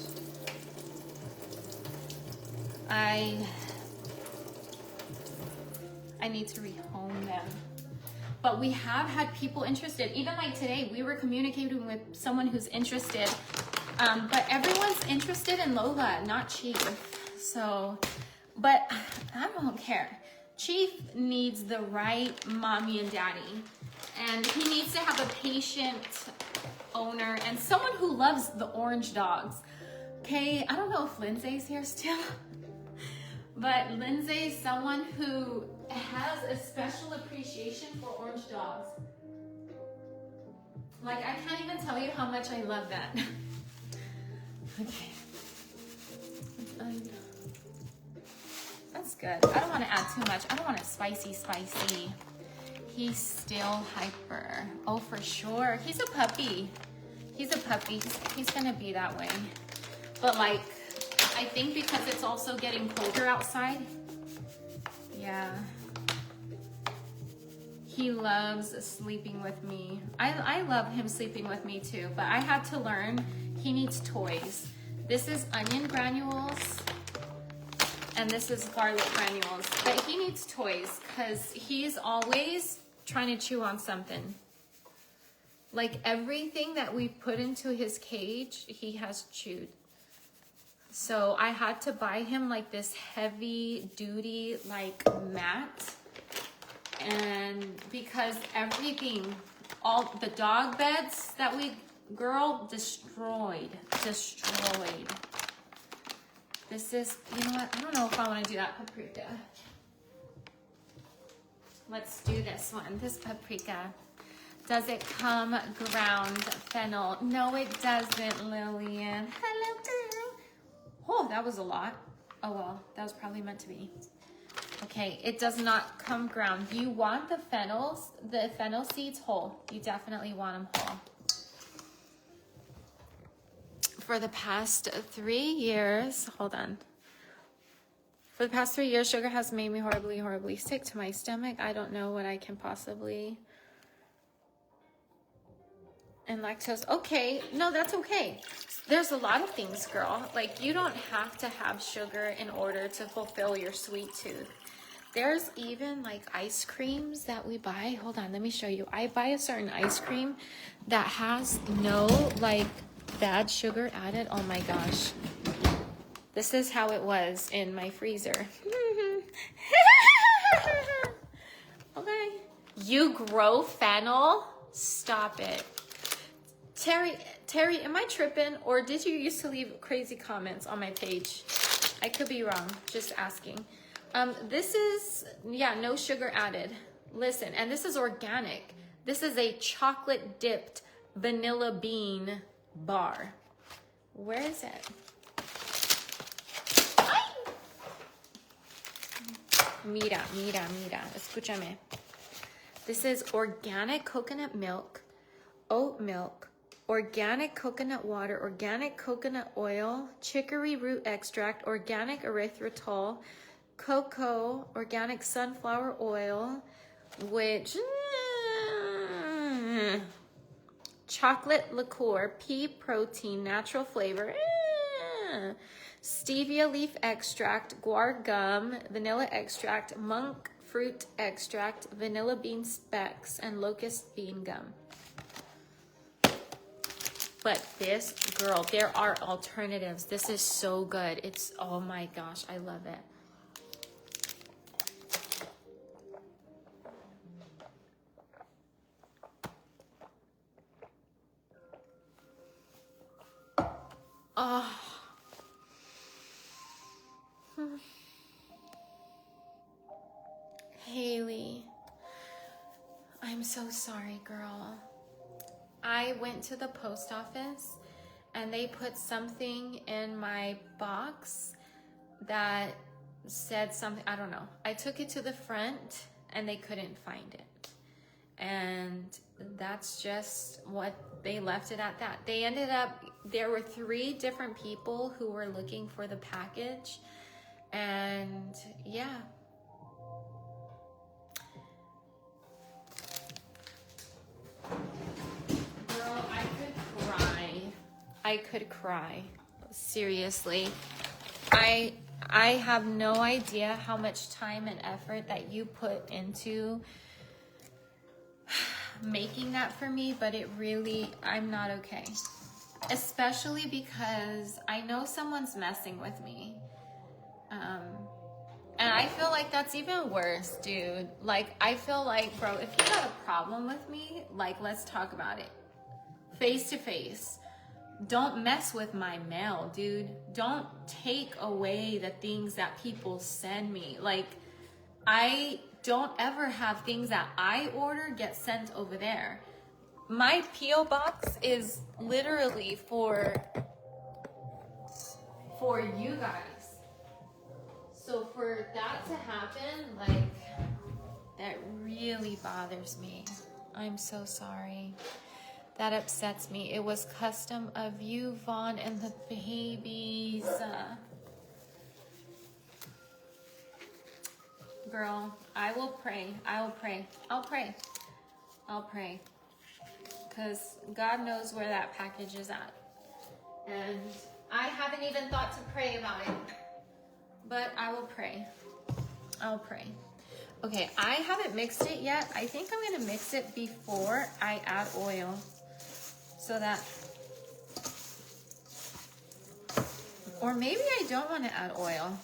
I need to rehome them. But we have had people interested. Even like today, we were communicating with someone who's interested. But everyone's interested in Lola, not Chief. So, but I don't care. Chief needs the right mommy and daddy. And he needs to have a patient owner and someone who loves the orange dogs. Okay, I don't know if Lindsay's here still. But Lindsay's someone who has a special appreciation for orange dogs. Like, I can't even tell you how much I love that. Okay. That's good. I don't want to add too much. I don't want it spicy. He's still hyper. Oh, for sure. He's a puppy. He's gonna be that way. But like, I think because it's also getting colder outside. Yeah. He loves sleeping with me. I love him sleeping with me too, but I had to learn he needs toys. This is onion granules and this is garlic granules, but he needs toys because he's always trying to chew on something. Like everything that we put into his cage, he has chewed. So I had to buy him like this heavy duty like mat. And because everything, all the dog beds that we, girl, destroyed. This is, you know what? I don't know if I want to do that paprika. Let's do this one, this paprika. Does it come ground fennel? No, it doesn't, Lillian. Hello, girl. Oh, that was a lot. Oh, well, that was probably meant to be. Okay, it does not come ground. You want the fennel seeds whole. You definitely want them whole. For the past 3 years, hold on. For the past 3 years, sugar has made me horribly sick to my stomach. I don't know what I can possibly... And lactose. Okay, no, that's okay. There's a lot of things, girl. Like, you don't have to have sugar in order to fulfill your sweet tooth. There's even like ice creams that we buy. Hold on, let me show you. I buy a certain ice cream that has no like bad sugar added. Oh my gosh. This is how it was in my freezer. Okay. You grow fennel? Stop it. Terry, am I tripping? Or did you used to leave crazy comments on my page? I could be wrong, just asking. This is, yeah, no sugar added. Listen, and this is organic. This is a chocolate dipped vanilla bean bar. Where is it? Ay! Mira, escúchame. This is organic coconut milk, oat milk, organic coconut water, organic coconut oil, chicory root extract, organic erythritol, cocoa, organic sunflower oil, which chocolate liqueur, pea protein, natural flavor, stevia leaf extract, guar gum, vanilla extract, monk fruit extract, vanilla bean specks, and locust bean gum. But this, girl, there are alternatives. This is so good. It's, oh my gosh, I love it. Oh. Haley, I'm so sorry, girl. I went to the post office and they put something in my box that said something, I don't know. I took it to the front and they couldn't find it. And that's just what they left it at that. They ended up, there were 3 different people who were looking for the package. And yeah. I could cry. Seriously. I have no idea how much time and effort that you put into making that for me, but it really, I'm not okay. Especially because I know someone's messing with me. And I feel like that's even worse, dude. Like, I feel like, bro, if you got a problem with me, like, let's talk about it. Face to face. Don't mess with my mail, dude. Don't take away the things that people send me. Like, I don't ever have things that I order get sent over there. My P.O. box is literally for you guys. So for that to happen, like, that really bothers me. I'm so sorry. That upsets me. It was custom of you, Vaughn, and the babies. Girl, I will pray. I will pray. I'll pray. I'll pray. Because God knows where that package is at. And I haven't even thought to pray about it. But I will pray. I'll pray. Okay, I haven't mixed it yet. I think I'm going to mix it before I add oil. So that... Or maybe I don't want to add oil.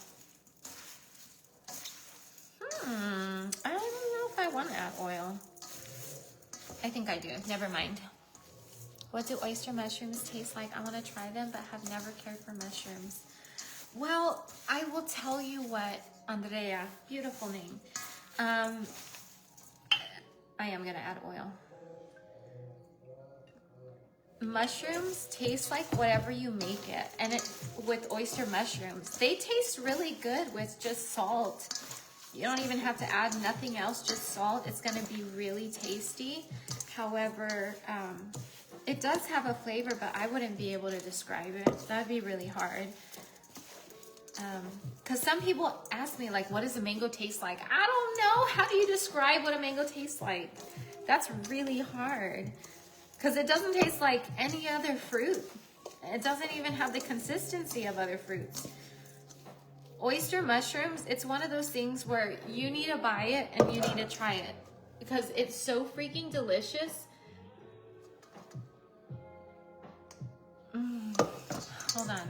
I don't know if I want to add oil. I think I do. Never mind. What do oyster mushrooms taste like? I want to try them, but have never cared for mushrooms. Well, I will tell you what, Andrea, beautiful name. I am going to add oil. Mushrooms taste like whatever you make it. And with oyster mushrooms, they taste really good with just salt. You don't even have to add nothing else, just salt. It's going to be really tasty. However, it does have a flavor, but I wouldn't be able to describe it. That'd be really hard. Because some people ask me, like, what does a mango taste like? I don't know. How do you describe what a mango tastes like? That's really hard. Because it doesn't taste like any other fruit. It doesn't even have the consistency of other fruits. Oyster mushrooms, it's one of those things where you need to buy it and you need to try it. Because it's so freaking delicious. Hold on.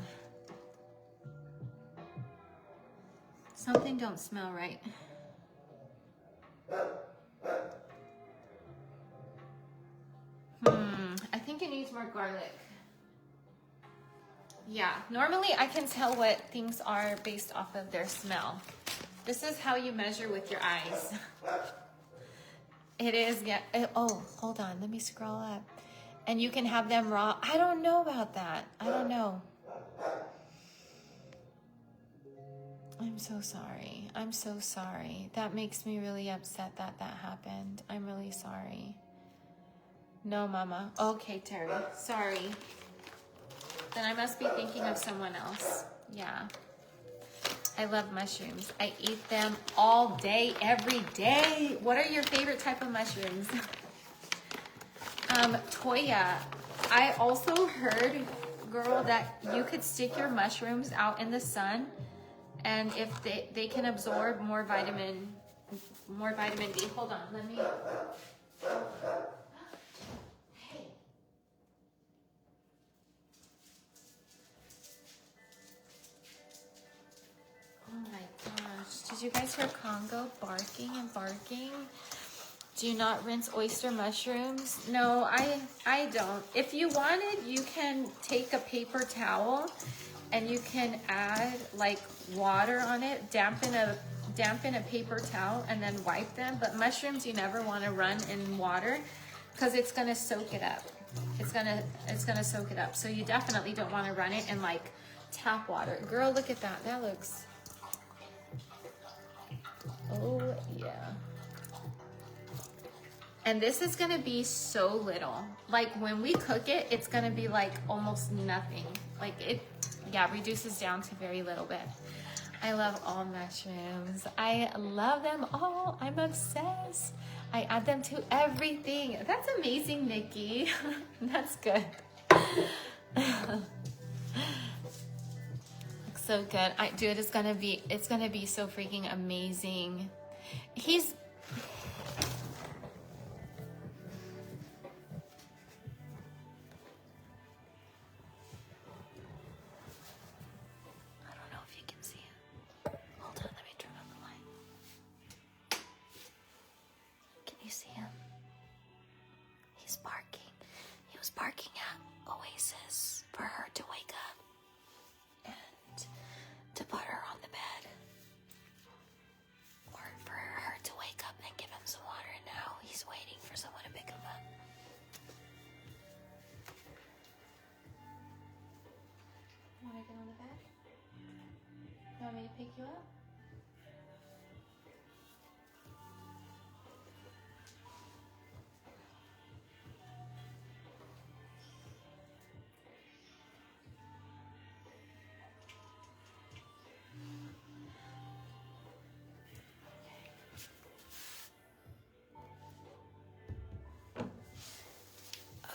Something don't smell right. I think it needs more garlic. Yeah, normally I can tell what things are based off of their smell. This is how you measure with your eyes. It is, yeah. Oh, hold on, let me scroll up. And you can have them raw. I don't know about that. I don't know. I'm so sorry. I'm so sorry. That makes me really upset that that happened. I'm really sorry. No, Mama. Okay, Terry. Sorry. Then I must be thinking of someone else. Yeah. I love mushrooms. I eat them all day, every day. What are your favorite type of mushrooms? Toya, I also heard, girl, that you could stick your mushrooms out in the sun, and if they can absorb more vitamin D. Hold on, let me. Hey. Oh my gosh! Did you guys hear Congo barking and barking? Do you not rinse oyster mushrooms? No, I don't. If you wanted, you can take a paper towel and you can add like water on it, dampen a paper towel and then wipe them. But mushrooms you never want to run in water because it's gonna soak it up. It's gonna soak it up. So you definitely don't want to run it in like tap water. Girl, look at that. That looks. Oh yeah. And this is gonna be so little. Like when we cook it, it's gonna be like almost nothing. Like it, yeah, reduces down to very little bit. I love all mushrooms. I love them all. I'm obsessed. I add them to everything. That's amazing, Nikki. That's good. Looks so good. Dude, it's gonna be so freaking amazing. He's I don't know if you can see it. Hold on, let me turn on the light. Can you see him? He's barking. He was barking at Oasis for her to wake up and to put her on the bed. Or for her to wake up and give him some water, and now he's waiting for someone to pick him up. You want to get on the bed? You want me to pick you up?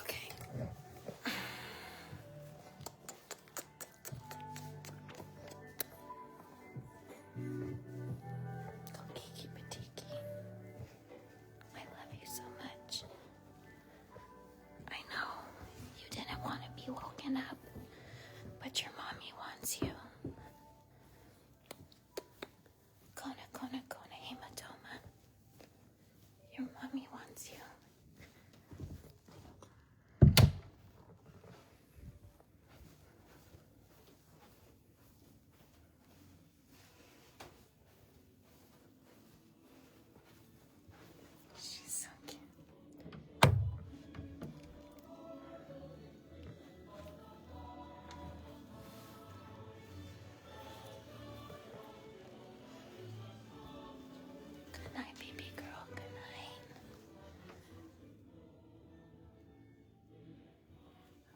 Okay. Kiki Patiki, I love you so much. I know you didn't want to be woken up, but your mommy wants you. Kona, Kona, Kona, hematoma. Your mommy wants you. She's so cute. Good night, baby girl. Good night.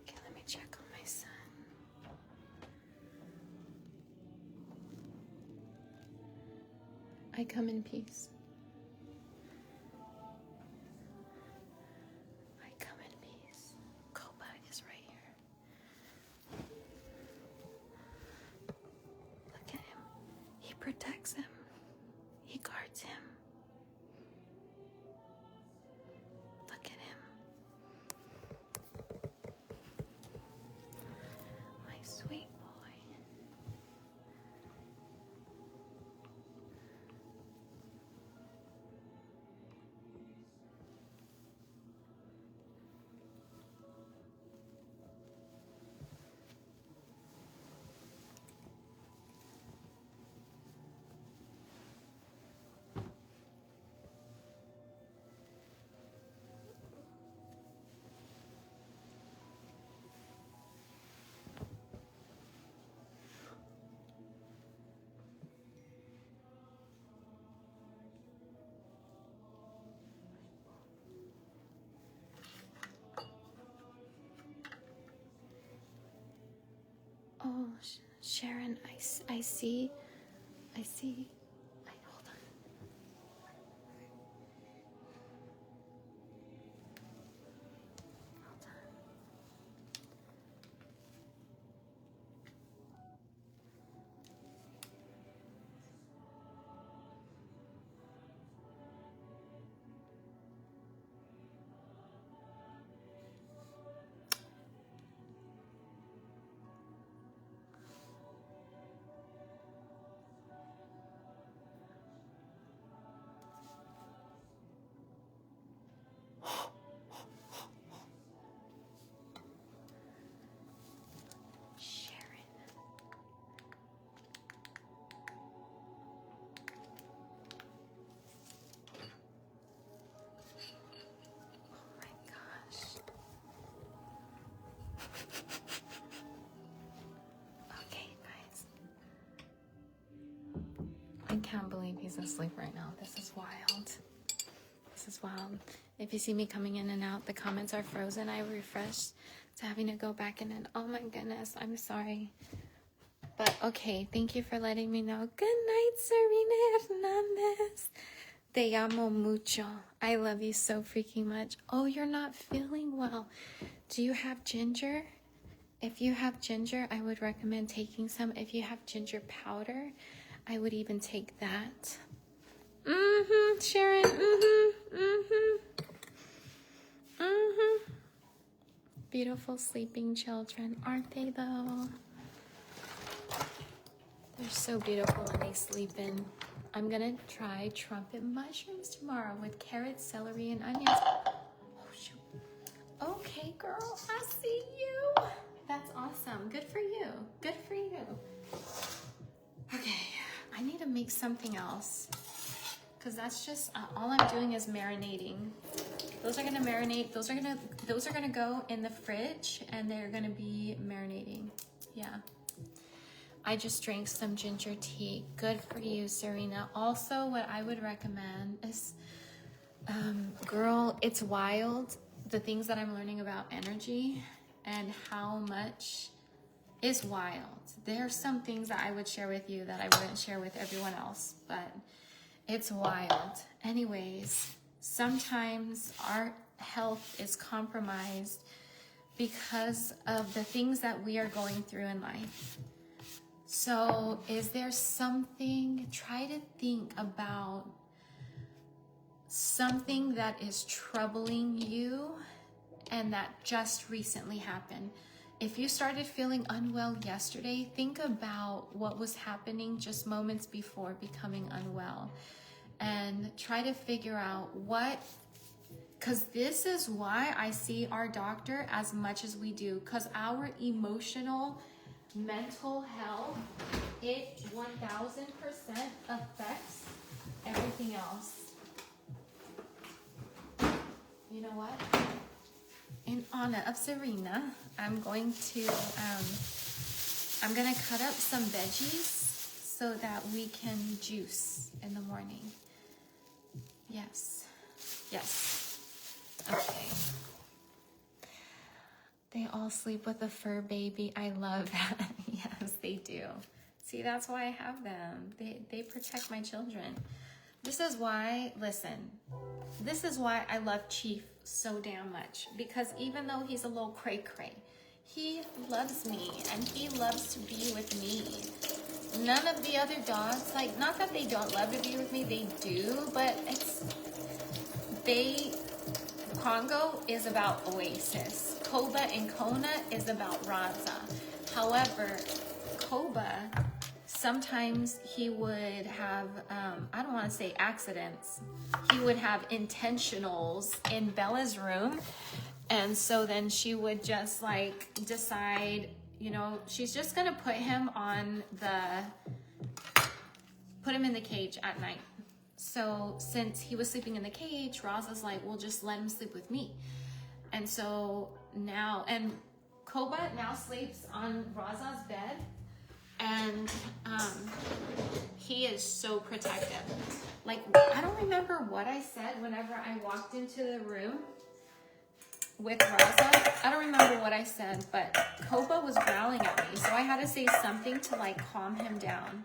Okay, let me check on my son. I come in peace. I come in peace. Koba is right here. Look at him. He protects him. He guards him. Look at him. My sweet boy. Oh, Sharon, I see. Hold on. Hold on. Sharon. Oh my gosh. Okay, guys. I can't believe he's asleep right now. This is wild. This is wild. If you see me coming in and out, the comments are frozen. I refreshed. So having to go back in and oh my goodness, I'm sorry. But okay, thank you for letting me know. Good night, Serena Hernandez. Te amo mucho. I love you so freaking much. Oh, you're not feeling well. Do you have ginger? If you have ginger, I would recommend taking some. If you have ginger powder, I would even take that. Sharon. Beautiful sleeping children, aren't they though? They're so beautiful when they sleep in. I'm gonna try trumpet mushrooms tomorrow with carrots, celery, and onions. Oh, shoot. Okay, girl, I see you. That's awesome. Good for you. Good for you. Okay, I need to make something else because that's just all I'm doing is marinating. Those are gonna marinate. Those are gonna go in the fridge, and they're gonna be marinating. Yeah. I just drank some ginger tea. Good for you, Serena. Also, what I would recommend is, girl, it's wild. The things that I'm learning about energy and how much is wild. There are some things that I would share with you that I wouldn't share with everyone else, but it's wild. Anyways, sometimes our health is compromised because of the things that we are going through in life. So is there something, try to think about something that is troubling you and that just recently happened. If you started feeling unwell yesterday, think about what was happening just moments before becoming unwell and try to figure out what, because this is why I see our doctor as much as we do, because our emotional, mental health, it 1000% affects everything else. You know what? In honor of Serena, I'm gonna cut up some veggies so that we can juice in the morning. Yes. Okay. They all sleep with a fur baby. I love that. Yes, they do. See, that's why I have them. They protect my children. This is why, listen, this is why I love Chief so damn much. Because even though he's a little cray-cray, he loves me and he loves to be with me. None of the other dogs, like, not that they don't love to be with me, they do, but Congo is about Oasis. Koba and Kona is about Raza. However, Koba, sometimes he would have, I don't want to say accidents, he would have intentionals in Bella's room. And so then she would just like decide, you know, she's just going to put him in the cage at night. So since he was sleeping in the cage, Raza's like, well, just let him sleep with me. And so now, and Koba now sleeps on Raza's bed, and he is so protective. Like, I don't remember what I said whenever I walked into the room with Raza. I don't remember what I said, but Koba was growling at me, so I had to say something to like calm him down.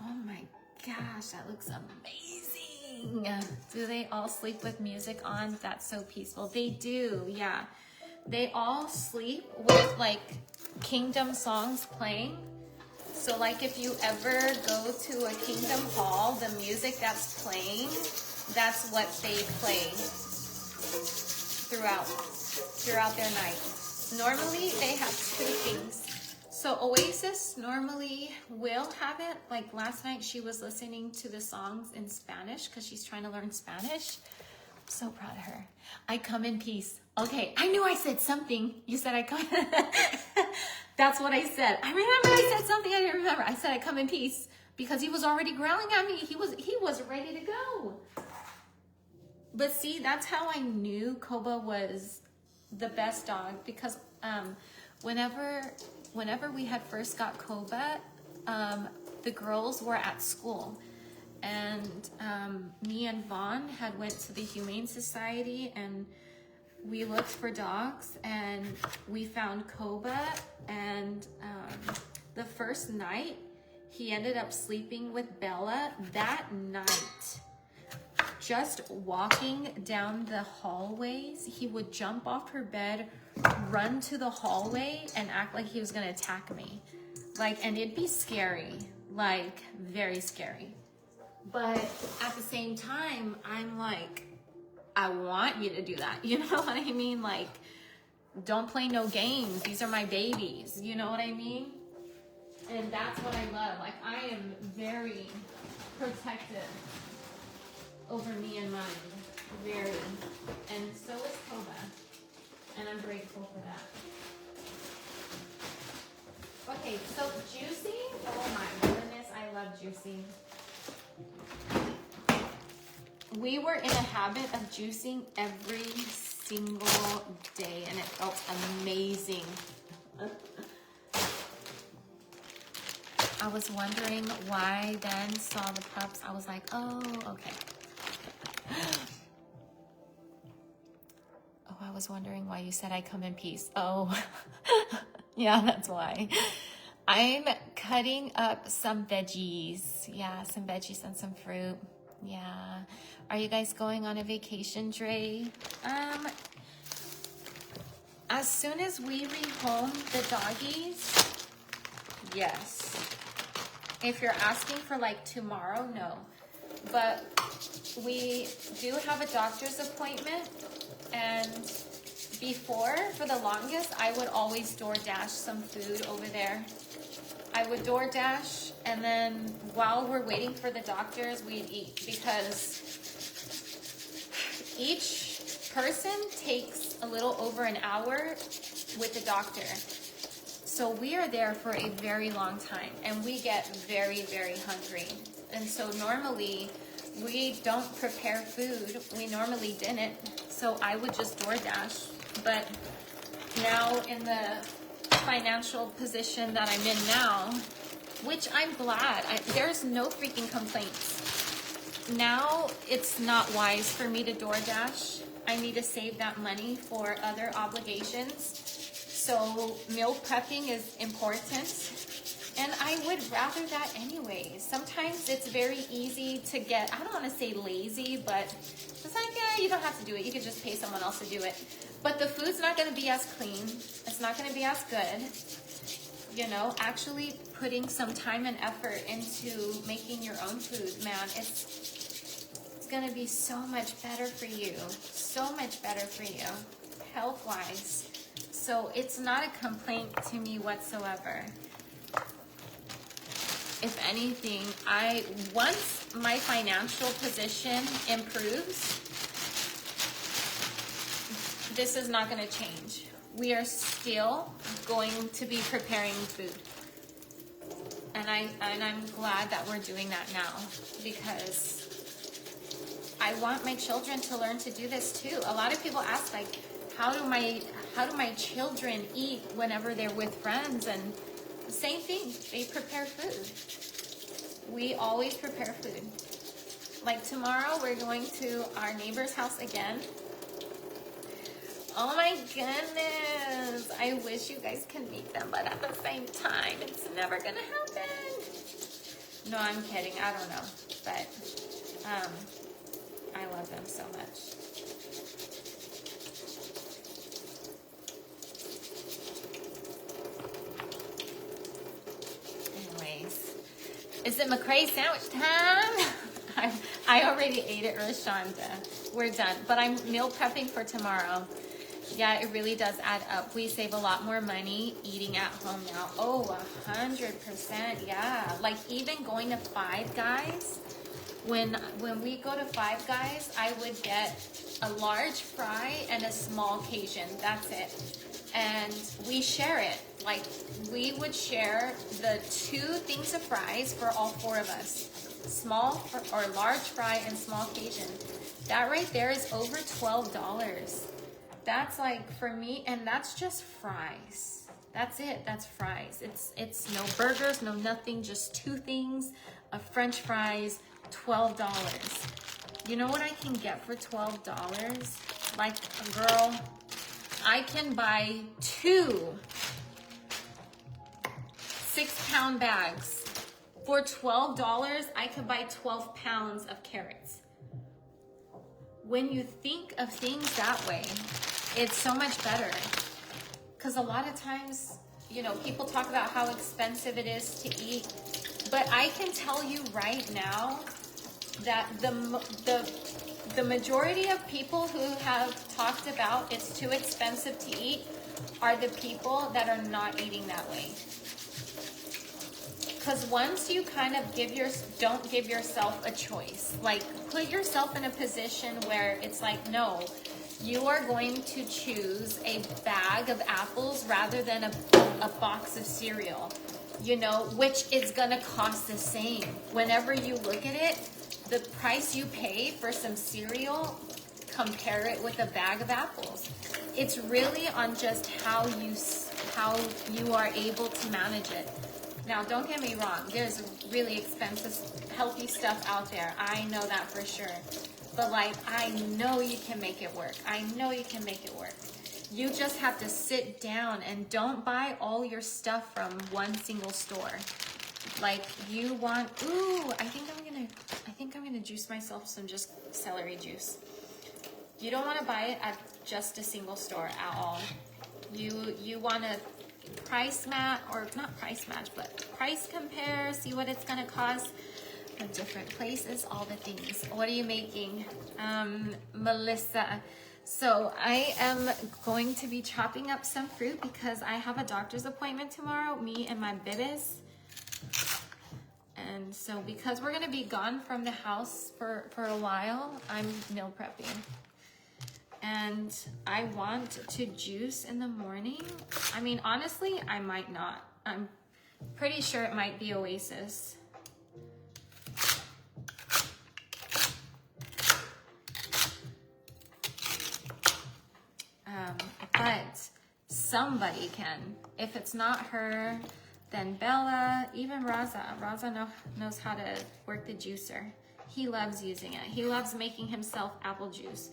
Oh my gosh, that looks amazing. Do they all sleep with music on? That's so peaceful. They do, yeah. They all sleep with like kingdom songs playing. So like if you ever go to a kingdom hall, the music that's playing, that's what they play throughout their night. Normally they have two things. So Oasis normally will have it. Like last night she was listening to the songs in Spanish because she's trying to learn Spanish. I'm so proud of her. I come in peace. Okay, I knew I said something. You said I come. That's what I said. I remember I said something I didn't remember. I said I come in peace because he was already growling at me. He was ready to go. But see, that's how I knew Koba was the best dog, because whenever we had first got Koba, the girls were at school, and me and Vaughn had went to the Humane Society and we looked for dogs, and we found Koba, and the first night he ended up sleeping with Bella that night. just walking down the hallways, he would jump off her bed, run to the hallway, and act like he was gonna attack me. Like, and it'd be scary, like very scary. But at the same time, I'm like, I want you to do that. You know what I mean? Like, don't play no games. These are my babies. You know what I mean? And that's what I love. Like, I am very protective over me and mine. Very. And so is Koba. And I'm grateful for that. Okay, so Juicy. Oh my goodness, I love Juicy. We were in a habit of juicing every single day, and it felt amazing. I was wondering why then saw the pups. I was like, oh, okay. Oh, I was wondering why you said I come in peace. Oh, yeah, that's why. I'm cutting up some veggies. Yeah, some veggies and some fruit. Yeah. Are you guys going on a vacation, Dre? As soon as we rehome the doggies, yes. If you're asking for like tomorrow, no. But we do have a doctor's appointment, and before, for the longest, I would always DoorDash some food over there. I would DoorDash, and then while we're waiting for the doctors, we'd eat, because each person takes a little over an hour with the doctor. So we are there for a very long time, and we get very, very hungry. And so normally we don't prepare food. We normally didn't. So I would just DoorDash. But now in the financial position that I'm in now, which I'm glad, there's no freaking complaints. Now it's not wise for me to DoorDash. I need to save that money for other obligations. So meal prepping is important, and I would rather that anyways. Sometimes it's very easy to get, I don't want to say lazy, but it's like, yeah, you don't have to do it. You can just pay someone else to do it. But the food's not going to be as clean. It's not going to be as good. You know, actually putting some time and effort into making your own food, man, it's going to be so much better for you. So much better for you, health-wise. So it's not a complaint to me whatsoever. If anything, once my financial position improves, this is not going to change. We are still going to be preparing food. And I'm glad that we're doing that now, because I want my children to learn to do this too. A lot of people ask, like, how do my children eat whenever they're with friends? And the same thing, they prepare food. We always prepare food. Like tomorrow, we're going to our neighbor's house again. Oh my goodness. I wish you guys can meet them, but at the same time, it's never gonna happen. No, I'm kidding. I don't know. But I love them so much. Anyways, is it McCrae sandwich time? I already ate it, Rashonda. We're done. But I'm meal prepping for tomorrow. Yeah, it really does add up. We save a lot more money eating at home now. Oh, 100%. Yeah. Like even going to Five Guys. When we go to Five Guys, I would get a large fry and a small Cajun. That's it. And we share it. Like we would share the 2 things of fries for all 4 of us. Small or large fry and small Cajun. That right there is over $12. That's like for me, and that's just fries. That's it. That's fries. It's no burgers, no nothing, just 2 things of French fries, $12. You know what I can get for $12? Like, girl, I can buy 2 6-pound bags. For $12, I could buy 12 pounds of carrots. when you think of things that way, it's so much better. Because a lot of times, you know, people talk about how expensive it is to eat, but I can tell you right now that the majority of people who have talked about it's too expensive to eat are the people that are not eating that way. Because once you kind of don't give yourself a choice, like put yourself in a position where it's like, no, you are going to choose a bag of apples rather than a box of cereal, you know, which is going to cost the same. Whenever you look at it, the price you pay for some cereal, compare it with a bag of apples. It's really on just how you are able to manage it. Now, don't get me wrong. There's really expensive, healthy stuff out there. I know that for sure. But like, I know you can make it work. I know you can make it work. You just have to sit down and don't buy all your stuff from one single store. Like you want, ooh, I think I'm gonna juice myself some just celery juice. You don't want to buy it at just a single store at all. You want to price match, or not price match, but price compare, see what it's gonna cost at different places, all the things. What are you making? Melissa. So I am going to be chopping up some fruit because I have a doctor's appointment tomorrow, me and my bibis. And so because we're gonna be gone from the house for a while, I'm meal prepping. And I want to juice in the morning. I mean, honestly, I might not. I'm pretty sure it might be Oasis. But somebody can. If it's not her, then Bella, even Raza. Raza knows how to work the juicer. He loves using it. He loves making himself apple juice.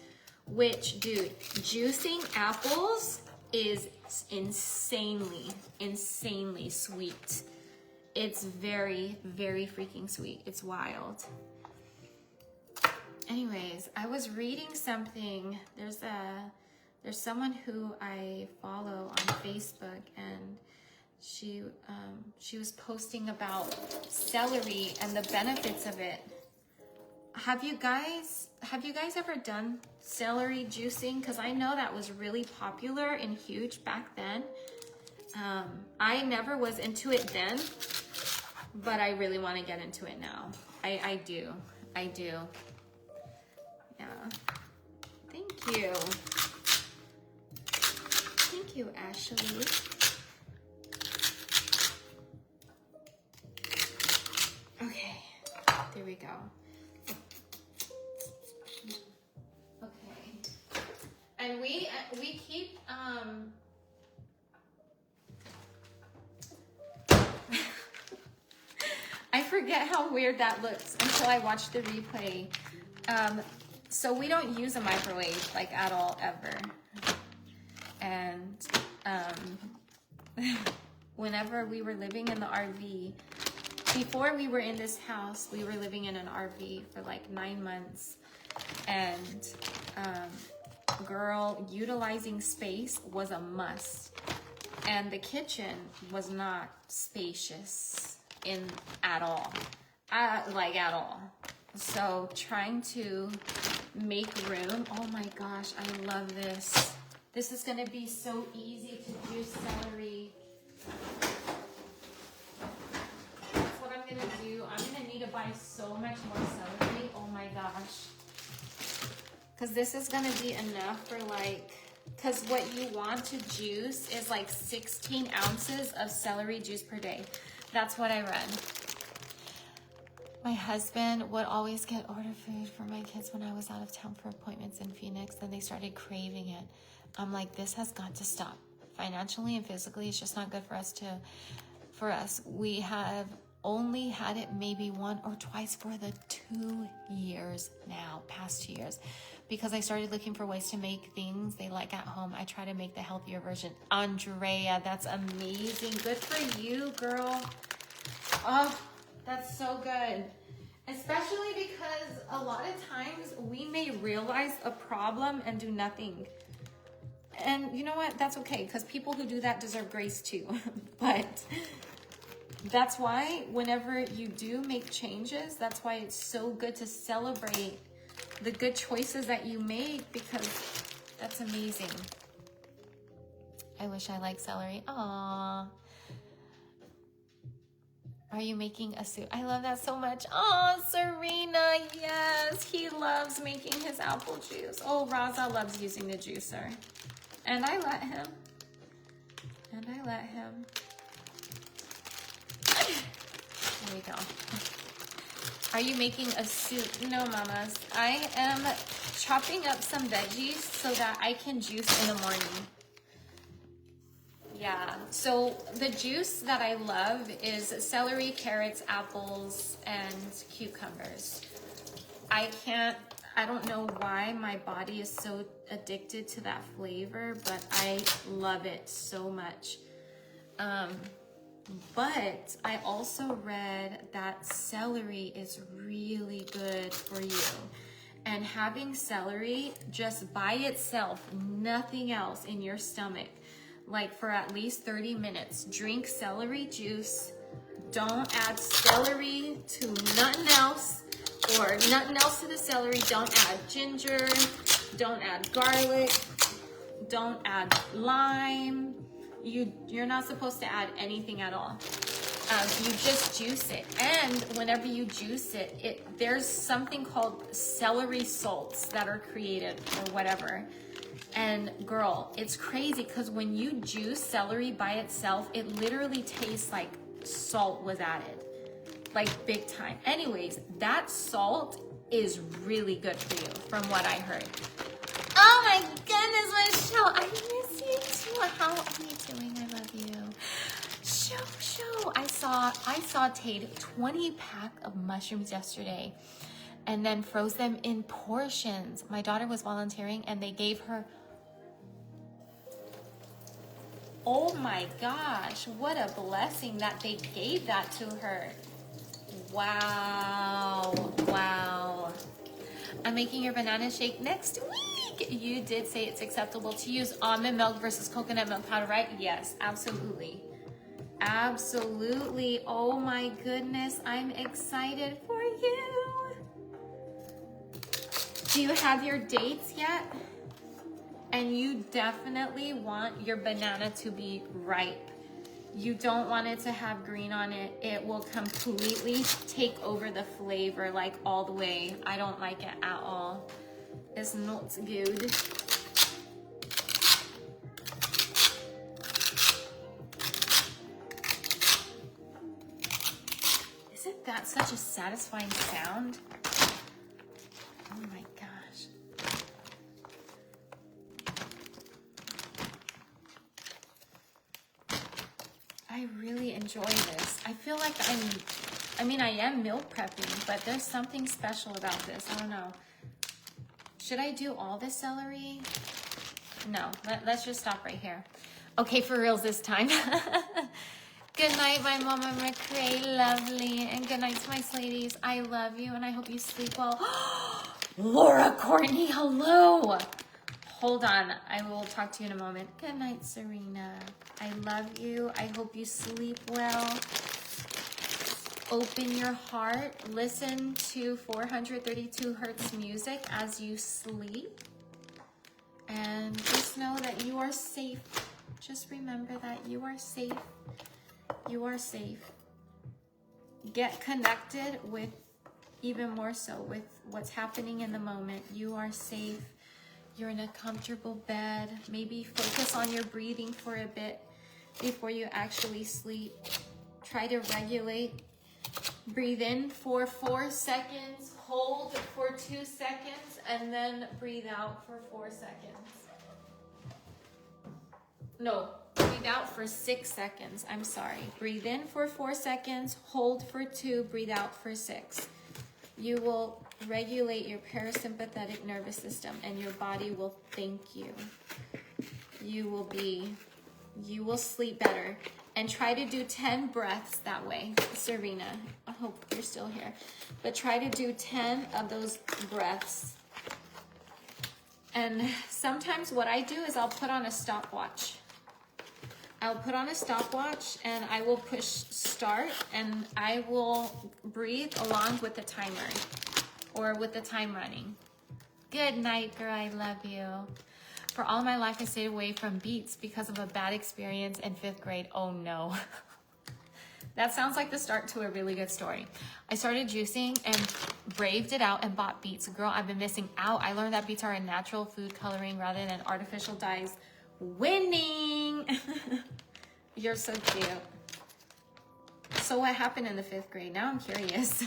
Which, dude, juicing apples is insanely sweet. It's very, very freaking sweet. It's wild. Anyways, I was reading something. There's someone who I follow on Facebook, and she was posting about celery and the benefits of it. Have you guys ever done celery juicing? Because I know that was really popular and huge back then. I never was into it then, but I really want to get into it now. I do. Yeah. Thank you. Thank you, Ashley. Okay, there we go. And we keep I forget how weird that looks until I watch the replay. So we don't use a microwave like at all ever. And whenever we were living in the RV, before we were in this house, we were living in an RV for like 9 months, and girl, utilizing space was a must, and the kitchen was not spacious at all. So trying to make room, oh my gosh, I love this. This is gonna be so easy to juice celery. That's what I'm gonna do. I'm gonna need to buy so much more celery, oh my gosh. Because this is gonna be enough for because what you want to juice is like 16 ounces of celery juice per day. That's what I read. My husband would always get order food for my kids when I was out of town for appointments in Phoenix, and they started craving it. I'm like, this has got to stop. Financially and physically, it's just not good for us. We have only had it maybe one or twice for the 2 years now, past 2 years. Because I started looking for ways to make things they like at home. I try to make the healthier version. Andrea, that's amazing. Good for you, girl. Oh, that's so good. Especially because a lot of times we may realize a problem and do nothing. And you know what? That's okay, because people who do that deserve grace too. But that's why whenever you do make changes, that's why it's so good to celebrate the good choices that you make, because that's amazing. I wish I liked celery. Aww. Are you making a soup? I love that so much. Oh, Serena, yes. He loves making his apple juice. Oh, Raza loves using the juicer. And I let him. And I let him. There we go. Are you making a soup? No, mamas. I am chopping up some veggies so that I can juice in the morning. Yeah, so the juice that I love is celery, carrots, apples, and cucumbers. I don't know why my body is so addicted to that flavor, but I love it so much. But I also read that celery is really good for you. And having celery just by itself, nothing else in your stomach, like for at least 30 minutes. Drink celery juice. Don't add celery to nothing else, or nothing else to the celery. Don't add ginger. Don't add garlic. Don't add lime. You're not supposed to add anything at all. You just juice it. And whenever you juice it, there's something called celery salts that are created or whatever. And girl, it's crazy because when you juice celery by itself, it literally tastes like salt was added, like big time. Anyways, that salt is really good for you from what I heard. Oh my goodness, Michelle, I miss you too. How are you doing? I love you. Show. I sauteed 20 pack of mushrooms yesterday and then froze them in portions. My daughter was volunteering and they gave her, oh my gosh, what a blessing that they gave that to her. Wow. I'm making your banana shake next week. You did say it's acceptable to use almond milk versus coconut milk powder, right? Yes, absolutely. Absolutely. Oh my goodness, I'm excited for you. Do you have your dates yet? And you definitely want your banana to be ripe. You don't want it to have green on it. It will completely take over the flavor, like all the way. I don't like it at all. It's not good. Isn't that such a satisfying sound? Oh my gosh. I really enjoy this. I feel like I am meal prepping, but there's something special about this. I don't know. Should I do all the celery? No, let's just stop right here. Okay, for reals this time. Good night, my mama McCray, lovely. And good night to my ladies. I love you and I hope you sleep well. Laura Courtney, hello. Hold on, I will talk to you in a moment. Good night, Serena. I love you. I hope you sleep well. Open your heart. Listen to 432 hertz music as you sleep. And just know that you are safe. Just remember that you are safe. You are safe. Get connected with, even more so, with what's happening in the moment. You are safe. You're in a comfortable bed. Maybe focus on your breathing for a bit before you actually sleep. Try to regulate. Breathe in for 4 seconds, hold for 2 seconds, and then breathe out for 4 seconds. No, breathe out for 6 seconds. I'm sorry. Breathe in for 4 seconds, hold for 2, breathe out for 6. You will regulate your parasympathetic nervous system and your body will thank you. You will be You will sleep better. And try to do 10 breaths that way. Serena, I hope you're still here. But try to do 10 of those breaths. And sometimes what I do is I'll put on a stopwatch. I'll put on a stopwatch and I will push start and I will breathe along with the timer or with the time running. Good night, girl. I love you. For all my life, I stayed away from beets because of a bad experience in 5th grade. Oh no. That sounds like the start to a really good story. I started juicing and braved it out and bought beets. Girl, I've been missing out. I learned that beets are a natural food coloring rather than artificial dyes. Winning. You're so cute. So what happened in the 5th grade? Now I'm curious.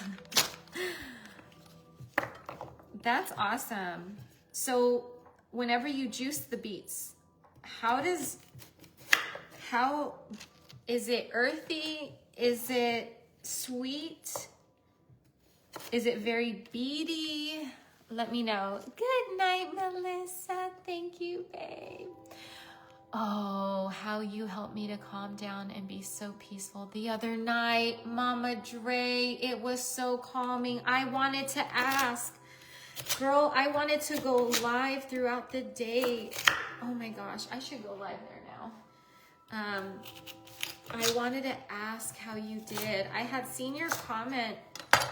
That's awesome. So whenever you juice the beets, how is it earthy? Is it sweet? Is it very beady? Let me know. Good night, Melissa. Thank you, babe. Oh, how you helped me to calm down and be so peaceful the other night, Mama Dre. It was so calming. I wanted to ask. Girl, I wanted to go live throughout the day. Oh my gosh, I should go live there now. I wanted to ask how you did. I had seen your comment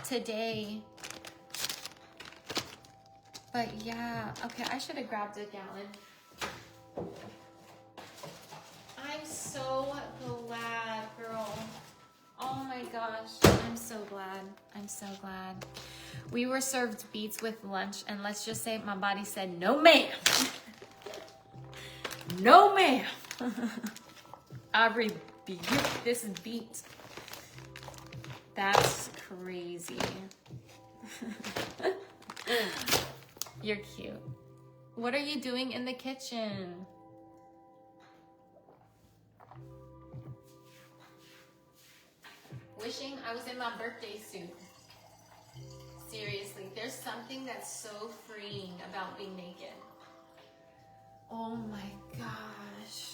today. But yeah, okay, I should have grabbed a gallon. I'm so glad, girl. Oh my gosh, I'm so glad. I'm so glad. We were served beets with lunch, and let's just say my body said, no ma'am. No ma'am. I rebuke this beet. That's crazy. You're cute. What are you doing in the kitchen? Wishing I was in my birthday suit. Seriously, there's something that's so freeing about being naked. Oh my gosh.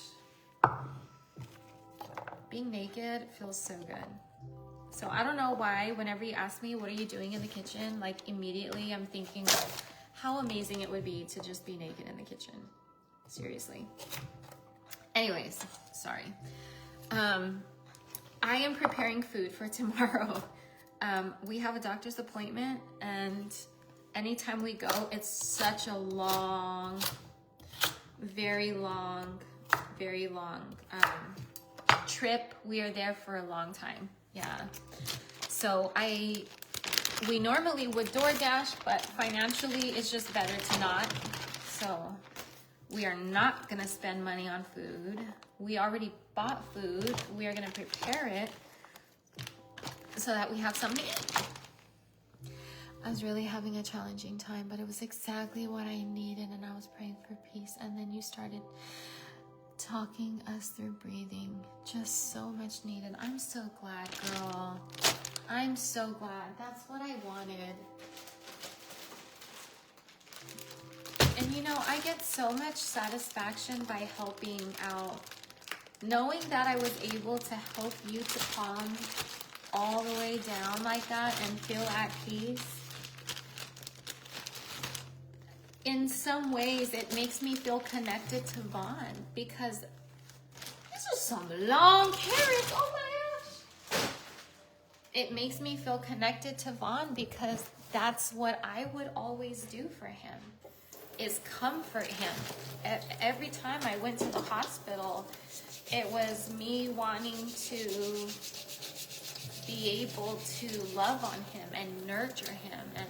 Being naked feels so good. So I don't know why whenever you ask me, what are you doing in the kitchen? Like immediately I'm thinking how amazing it would be to just be naked in the kitchen. Seriously. Anyways, sorry. I am preparing food for tomorrow. We have a doctor's appointment, and anytime we go, it's such a long, very long trip. We are there for a long time. Yeah. So we normally would DoorDash, but financially it's just better to not. So we are not gonna spend money on food. We already bought food. We are gonna prepare it so that we have something. I was really having a challenging time, but it was exactly what I needed, and I was praying for peace. And then you started talking us through breathing. Just so much needed. I'm so glad, girl. I'm so glad. That's what I wanted. And you know, I get so much satisfaction by helping out. Knowing that I was able to help you to calm all the way down like that and feel at peace. In some ways, it makes me feel connected to Vaughn because this is some long carrots. Oh my gosh. It makes me feel connected to Vaughn because that's what I would always do for him, is comfort him. Every time I went to the hospital, it was me wanting to be able to love on him and nurture him, and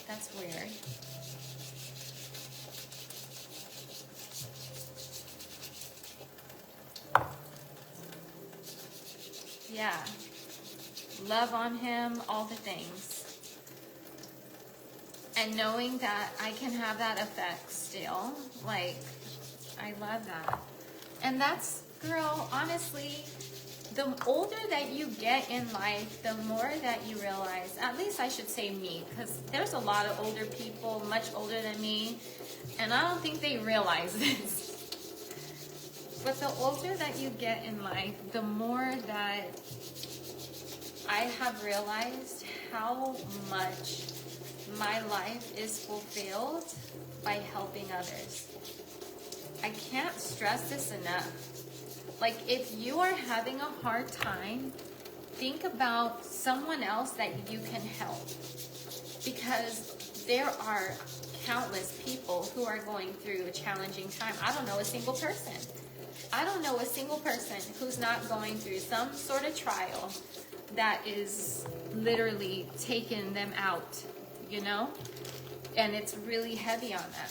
that's weird. Yeah. Love on him, all the things. And knowing that I can have that effect still, like, I love that. And that's, girl, honestly, the older that you get in life, the more that you realize, at least I should say me, because there's a lot of older people, much older than me, and I don't think they realize this. But the older that you get in life, the more that I have realized how much my life is fulfilled by helping others. I can't stress this enough. Like, if you are having a hard time, think about someone else that you can help. Because there are countless people who are going through a challenging time. I don't know a single person. I don't know a single person who's not going through some sort of trial that is literally taking them out, you know? And it's really heavy on them.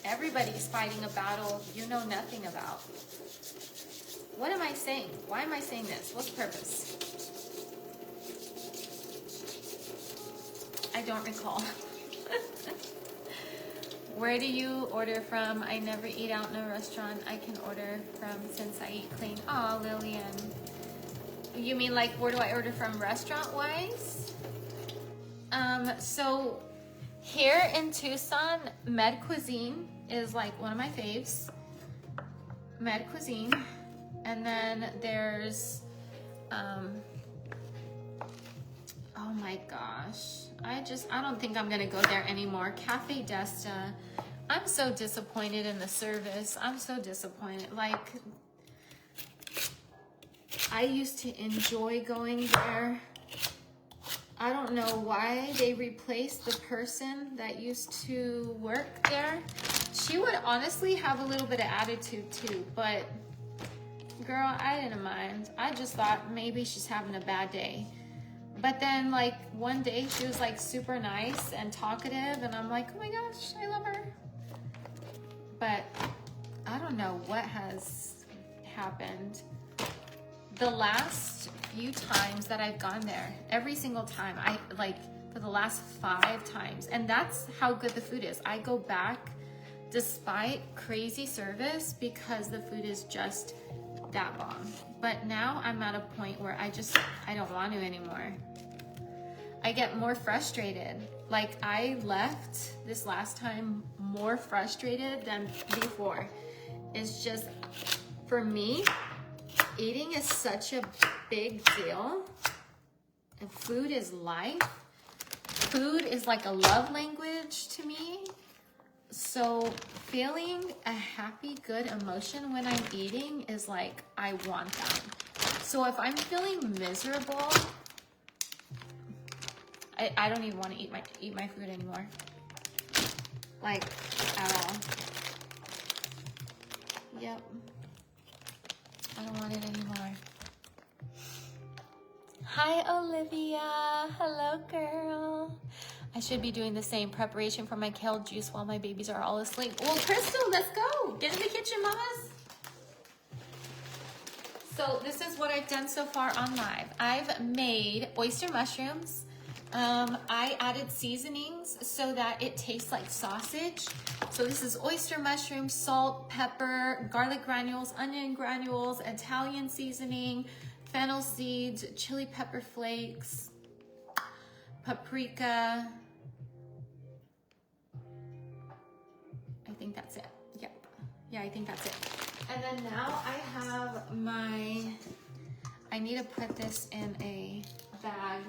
Everybody's fighting a battle you know nothing about. What am I saying? Why am I saying this? What's the purpose? I don't recall. Where do you order from? I never eat out in a restaurant. I can order from since I eat clean. Aw, Lillian. You mean like where do I order from restaurant-wise? So here in Tucson, Med Cuisine is like one of my faves. Med Cuisine. And then there's, oh my gosh. I don't think I'm gonna go there anymore. Cafe Desta. I'm so disappointed in the service. I'm so disappointed. Like, I used to enjoy going there. I don't know why they replaced the person that used to work there. She would honestly have a little bit of attitude too, but girl, I didn't mind. I just thought maybe she's having a bad day. But then like one day she was like super nice and talkative and I'm like, oh my gosh, I love her. But I don't know what has happened. The last few times that I've gone there, every single time, I like for the last 5 times, and that's how good the food is. I go back despite crazy service because the food is just that bomb. But now I'm at a point where I don't want to anymore. I get more frustrated. Like, I left this last time more frustrated than before. It's just, for me, eating is such a big deal. And food is life. Food is like a love language to me. So feeling a happy, good emotion when I'm eating is like, I want that. So if I'm feeling miserable, I don't even want to eat my food anymore. Like, at all. Yep. I don't want it anymore. Hi, Olivia. Hello, girl. I should be doing the same preparation for my kale juice while my babies are all asleep. Well, Crystal, let's go. Get in the kitchen, mamas. So this is what I've done so far on live. I've made oyster mushrooms. I added seasonings so that it tastes like sausage. So this is oyster mushrooms, salt, pepper, garlic granules, onion granules, Italian seasoning, fennel seeds, chili pepper flakes, paprika. I think that's it. Yep. Yeah, I think that's it. And then now I have I need to put this in a bag,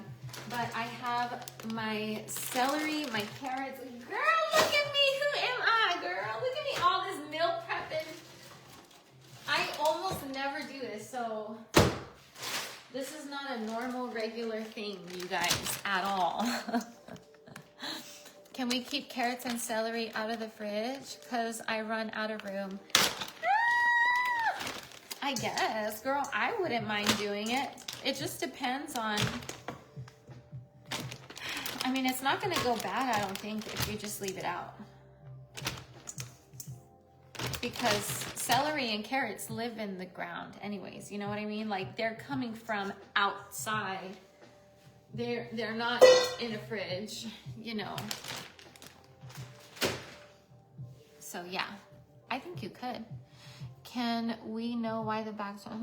but I have my celery, my carrots. Girl, look at me. Who am I, girl? Look at me, all this meal prepping. I almost never do this, so this is not a normal, regular thing, you guys, at all. Can we keep carrots and celery out of the fridge? Because I run out of room. I guess, girl, I wouldn't mind doing it. It just depends on, I mean, it's not gonna go bad, I don't think, if you just leave it out. Because celery and carrots live in the ground anyways, you know what I mean? Like, they're coming from outside. They're not in a fridge, you know. So yeah, I think you could. Can we know why the bags are...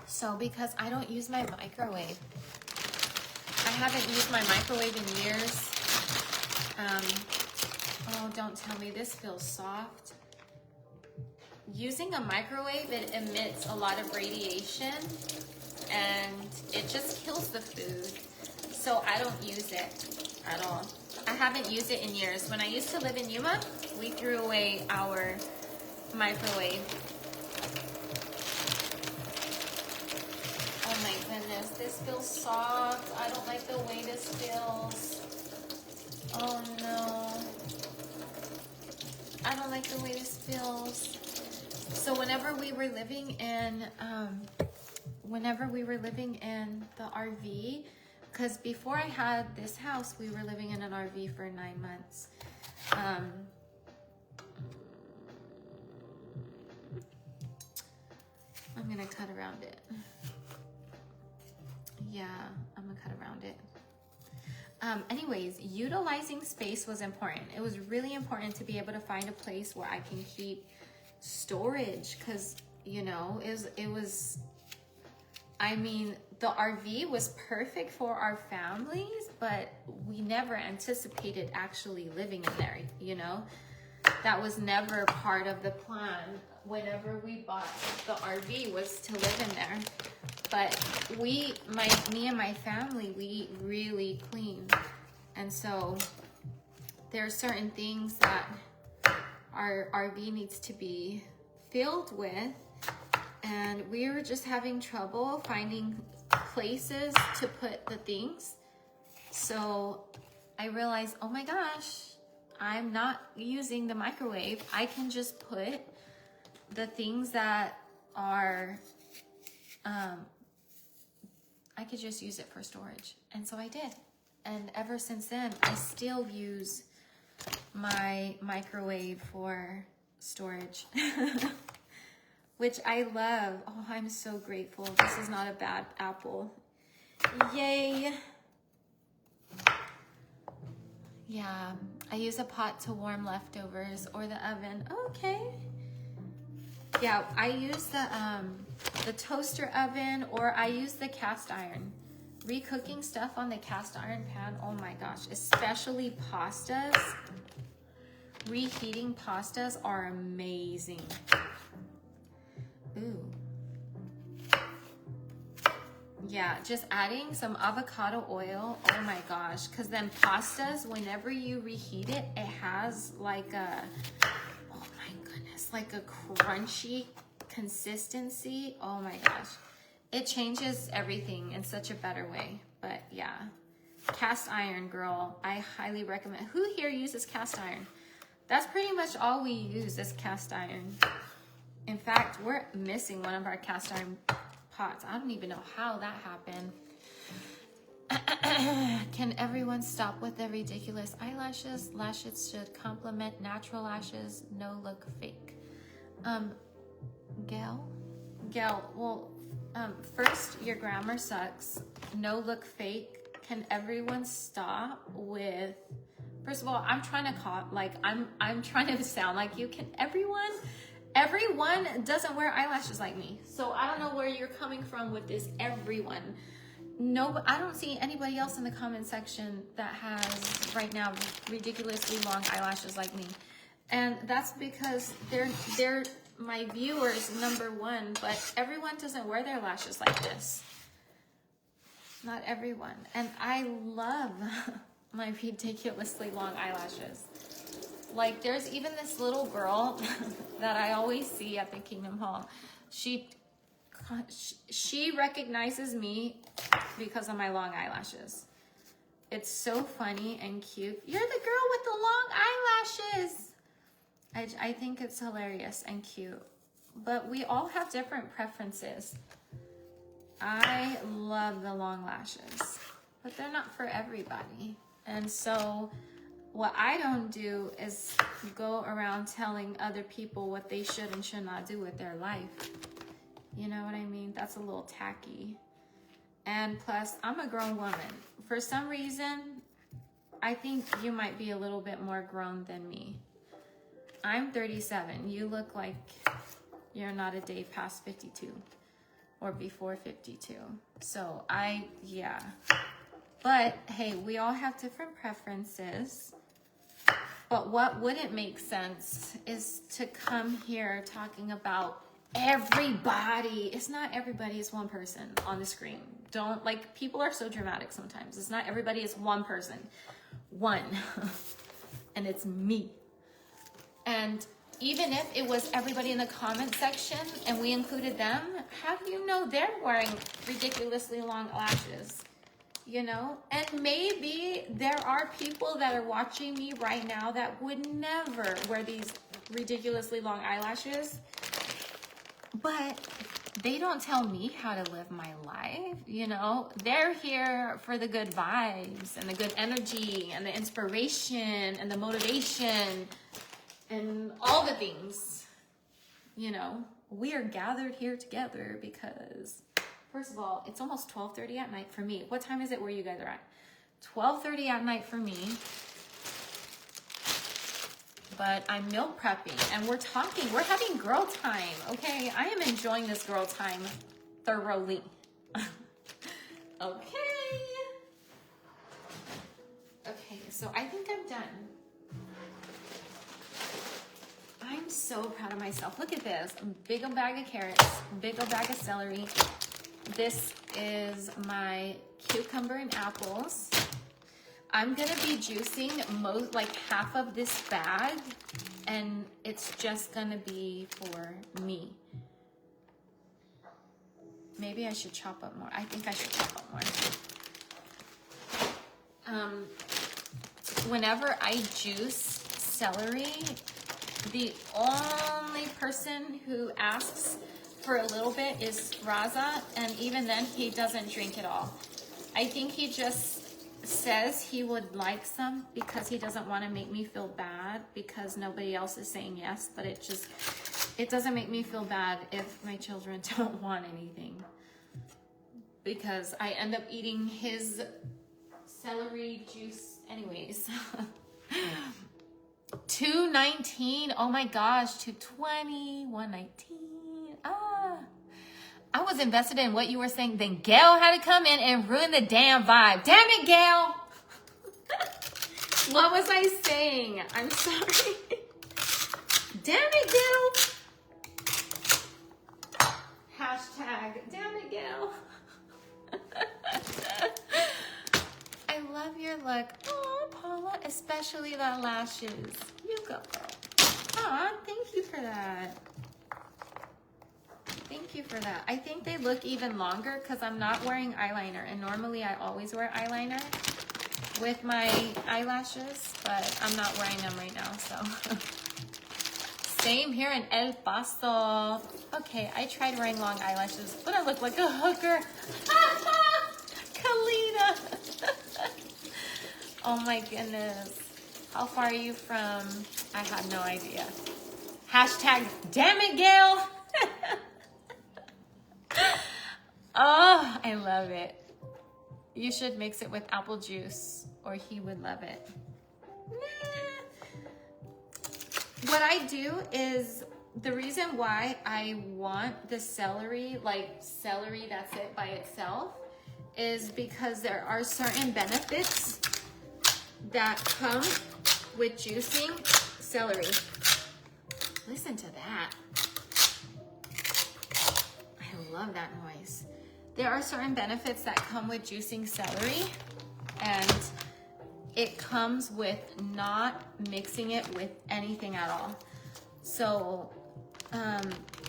So because I don't use my microwave. I haven't used my microwave in years. Oh, don't tell me this feels soft. Using a microwave, it emits a lot of radiation and it just kills the food. So I don't use it at all. I haven't used it in years. When I used to live in Yuma, we threw away our microwave. Oh my goodness, this feels soft. I don't like the way this feels. Oh no. I don't like the way this feels. So whenever we were living in the RV, because before I had this house, we were living in an RV for 9 months. I'm gonna cut around it. Yeah, I'm gonna cut around it. Anyways, utilizing space was important. It was really important to be able to find a place where I can keep storage, because, you know, I mean, the RV was perfect for our families, but we never anticipated actually living in there, you know? That was never part of the plan. Whenever we bought the RV was to live in there. But me and my family, we eat really clean. And so there are certain things that our RV needs to be filled with. And we were just having trouble finding places to put the things. So I realized, oh my gosh, I'm not using the microwave. I can just put the things that are, I could just use it for storage. And so I did. And ever since then, I still use my microwave for storage, which I love. Oh, I'm so grateful. This is not a bad apple. Yay. Yeah, I use a pot to warm leftovers or the oven. Okay. Yeah, I use the toaster oven, or I use the cast iron. Recooking stuff on the cast iron pan, oh my gosh, especially pastas. Reheating pastas are amazing. Ooh. Yeah, just adding some avocado oil, oh my gosh, because then pastas, whenever you reheat it, it has like a, oh my goodness, like a crunchy consistency. Oh my gosh. It changes everything in such a better way. But yeah, cast iron, girl, I highly recommend. Who here uses cast iron? That's pretty much all we use is cast iron. In fact, we're missing one of our cast iron pots. I don't even know how that happened. Can everyone stop with the ridiculous eyelashes? Lashes should complement natural lashes, no look fake. Gail, well, first, your grammar sucks. No look fake. Can everyone stop with, first of all, I'm trying to I'm trying to sound like you. Can everyone doesn't wear eyelashes like me. So I don't know where you're coming from with this everyone. No, I don't see anybody else in the comment section that has right now ridiculously long eyelashes like me. And that's because they're my viewers, number one, but everyone doesn't wear their lashes like this. Not everyone. And I love my ridiculously long eyelashes. Like, there's even this little girl that I always see at the Kingdom Hall. She recognizes me because of my long eyelashes. It's so funny and cute. You're the girl with the long eyelashes. I think it's hilarious and cute. But we all have different preferences. I love the long lashes, but they're not for everybody. And so what I don't do is go around telling other people what they should and should not do with their life. You know what I mean? That's a little tacky. And plus, I'm a grown woman. For some reason, I think you might be a little bit more grown than me. I'm 37. You look like you're not a day past 52 or before 52. So yeah. But hey, we all have different preferences. But what wouldn't make sense is to come here talking about everybody. It's not everybody, it's one person on the screen. Don't, like, people are so dramatic sometimes. It's not everybody, it's one person. One. And it's me. And even if it was everybody in the comment section and we included them, how do you know they're wearing ridiculously long lashes? You know? And maybe there are people that are watching me right now that would never wear these ridiculously long eyelashes. But they don't tell me how to live my life, you know? They're here for the good vibes and the good energy and the inspiration and the motivation and all the things, you know? We are gathered here together because, first of all, it's almost 12:30 at night for me. What time is it where you guys are at? 12:30 at night for me. But I'm meal prepping and we're having girl time, okay? I am enjoying this girl time thoroughly. Okay, so I think I'm done. I'm so proud of myself. Look at this, big old bag of carrots, big old bag of celery. This is my cucumber and apples. I'm gonna be juicing like half of this bag, and it's just gonna be for me. Maybe I should chop up more. I think I should chop up more. Whenever I juice celery, the only person who asks for a little bit is Raza, and even then he doesn't drink it all. I think he just says he would like some because he doesn't want to make me feel bad because nobody else is saying yes, but it doesn't make me feel bad if my children don't want anything, because I end up eating his celery juice anyways. $2.19. Oh my gosh, $2.20, $1.19. I was invested in what you were saying. Then Gail had to come in and ruin the damn vibe. Damn it, Gail. What was I saying? I'm sorry. Damn it, Gail. Hashtag, damn it, Gail. I love your look. Oh, Paula, especially the lashes. You go. Aw, thank you for that. Thank you for that. I think they look even longer because I'm not wearing eyeliner. And normally I always wear eyeliner with my eyelashes, but I'm not wearing them right now, so. Same here in El Paso. Okay, I tried wearing long eyelashes, but I look like a hooker. Kalina. Oh my goodness. How far are you from? I have no idea. Hashtag, damn it, Gail. Oh, I love it. You should mix it with apple juice or he would love it. Nah. What I do is, the reason why I want the celery, like celery that's it by itself, is because there are certain benefits that come with juicing celery. Listen to that. I love that noise. There are certain benefits that come with juicing celery, and it comes with not mixing it with anything at all. So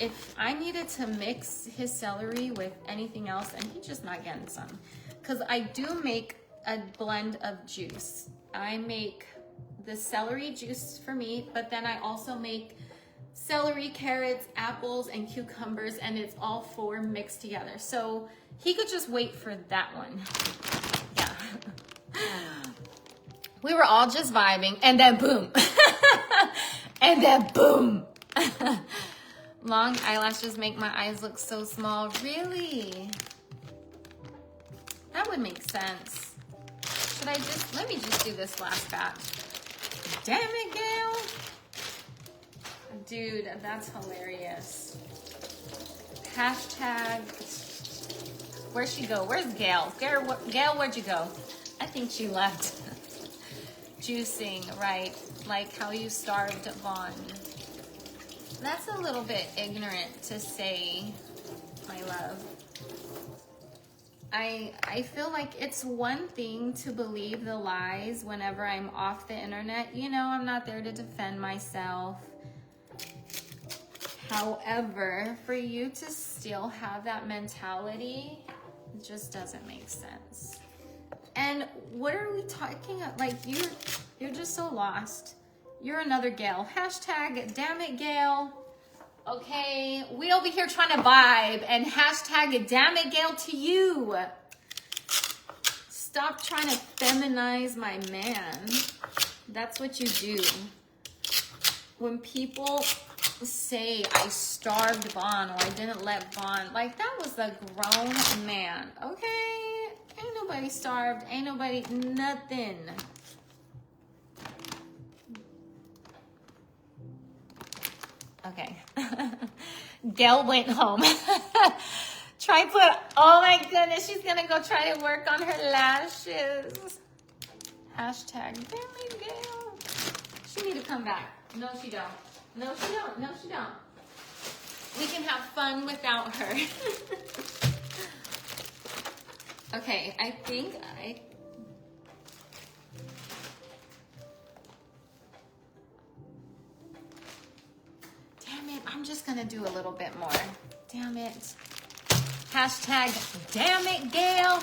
if I needed to mix his celery with anything else, and he's just not getting some, because I do make a blend of juice. I make the celery juice for me, but then I also make celery, carrots, apples, and cucumbers, and it's all four mixed together. So he could just wait for that one. Yeah. We were all just vibing, and then boom. And then boom. Long eyelashes make my eyes look so small. Really? That would make sense. Should I just, let me just do this last batch. Damn it, Gail. Dude, that's hilarious. Hashtag, where'd she go? Where's Gail? Gail, where'd you go? think she left. Juicing, right? Like how you starved Vaughn. That's a little bit ignorant to say, my love. I feel like it's one thing to believe the lies whenever I'm off the internet. You know, I'm not there to defend myself. However, for you to still have that mentality, it just doesn't make sense. And what are we talking about? Like, you're just so lost. You're another Gail. Hashtag damn it, Gail. Okay, we over here trying to vibe, and hashtag damn it, Gail to you. Stop trying to feminize my man. That's what you do. When people say I starved Vaughn or I didn't let Vaughn, like that was a grown man, okay? Ain't nobody starved, ain't nobody, nothing. Okay. Gail went home. Oh my goodness, she's gonna go try to work on her lashes. Hashtag, damn it, Gail. She need to come back. No, she don't. No, she don't. No, she don't. We can have fun without her. Okay, I think damn it, I'm just gonna do a little bit more. Damn it. Hashtag, damn it, Gail.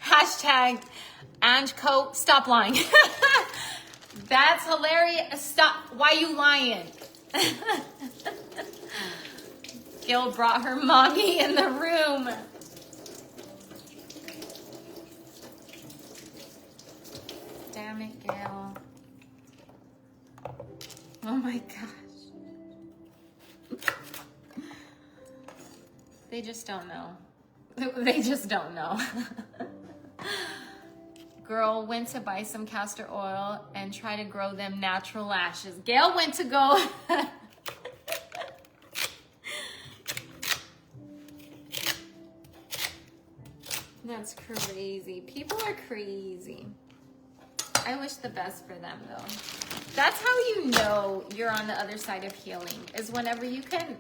Hashtag, Angeco, stop lying. That's hilarious. Stop. Why you lying? Gail brought her mommy in the room. Damn it, Gail. Oh my gosh. They just don't know. They just don't know. Girl went to buy some castor oil and try to grow them natural lashes. Gail went to go. That's crazy. People are crazy. I wish the best for them though. That's how you know you're on the other side of healing, is whenever you can,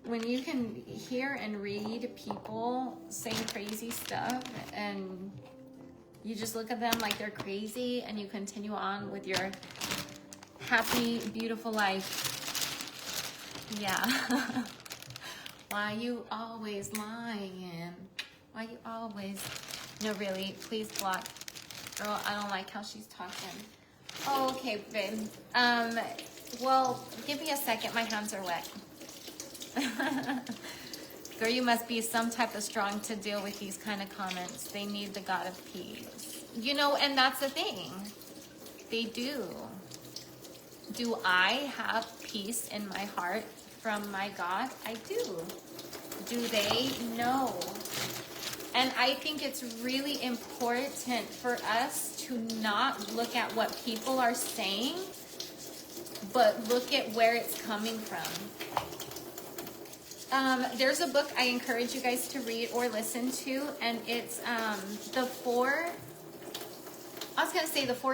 when you can hear and read people saying crazy stuff and you just look at them like they're crazy and you continue on with your happy, beautiful life. Yeah. Why you always lying? Why you always... No, really, please block. Girl, I don't like how she's talking. Oh, okay, babe. Well, give me a second. My hands are wet. Girl, you must be some type of strong to deal with these kind of comments. They need the God of peace. You know, and that's the thing. They do. Do I have peace in my heart from my God? I do. Do they? No. And I think it's really important for us to not look at what people are saying, but look at where it's coming from. There's a book I encourage you guys to read or listen to, and it's the Four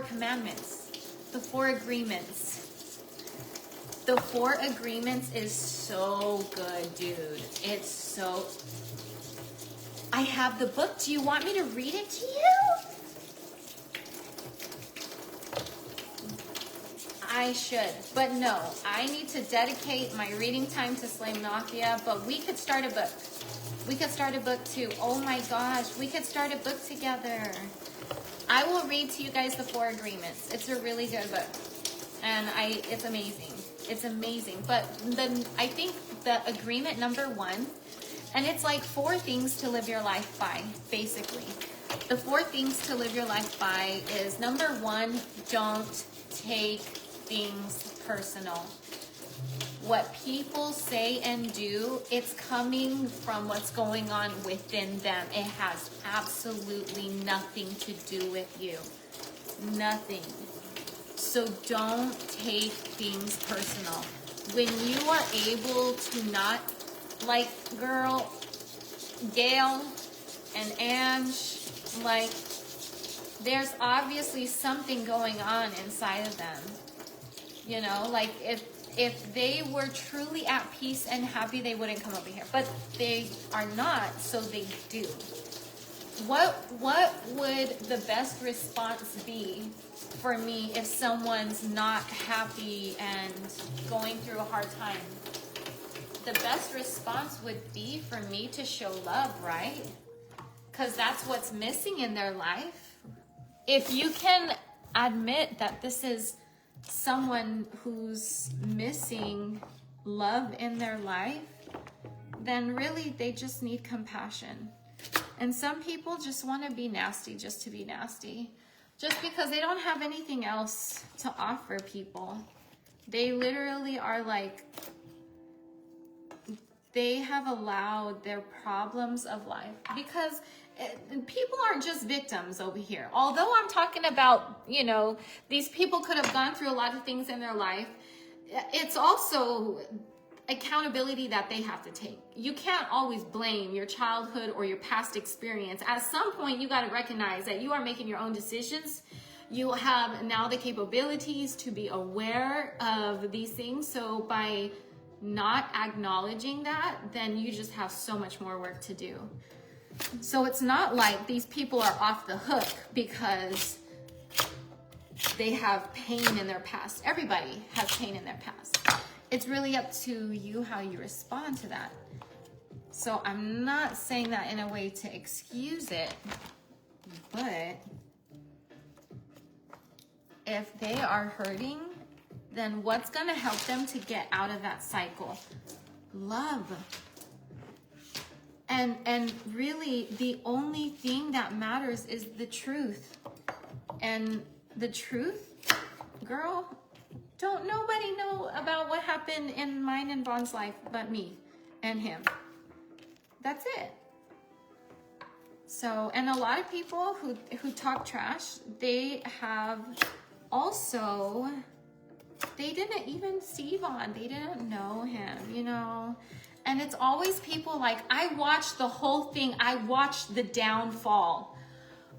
Commandments, the Four Agreements. The Four Agreements is so good, dude. It's so... I have the book. Do you want me to read it to you? I should, but no. I need to dedicate my reading time to Slay Mafia, but we could start a book. We could start a book too. Oh my gosh, we could start a book together. I will read to you guys the Four Agreements. It's a really good book, and it's amazing. It's amazing. But I think the agreement number 1, and it's like 4 things to live your life by, basically. The 4 things to live your life by is, number 1, don't take things personal. What people say and do, it's coming from what's going on within them. It has absolutely nothing to do with you. Nothing. So don't take things personal. When you are able to not, like, girl, Gail, and Ange, like, there's obviously something going on inside of them. You know, like if they were truly at peace and happy, they wouldn't come over here. But they are not, so they do. What would the best response be for me if someone's not happy and going through a hard time? The best response would be for me to show love, right? Because that's what's missing in their life. If you can admit that this is someone who's missing love in their life, then really they just need compassion. And some people just want to be nasty just to be nasty, just because they don't have anything else to offer people. They literally are like, they have allowed their problems of life, because people aren't just victims over here. Although I'm talking about, you know, these people could have gone through a lot of things in their life, it's also accountability that they have to take. You can't always blame your childhood or your past experience. At some point, you got to recognize that you are making your own decisions. You have now the capabilities to be aware of these things. So by not acknowledging that, then you just have so much more work to do. So it's not like these people are off the hook because they have pain in their past. Everybody has pain in their past. It's really up to you how you respond to that. So I'm not saying that in a way to excuse it, but if they are hurting, then what's going to help them to get out of that cycle? Love. And really, the only thing that matters is the truth. And the truth, girl, don't nobody know about what happened in mine and Vaughn's life but me and him. That's it. So, and a lot of people who talk trash, they have also, they didn't even see Vaughn. They didn't know him, you know. And it's always people like, I watched the whole thing. I watched the downfall.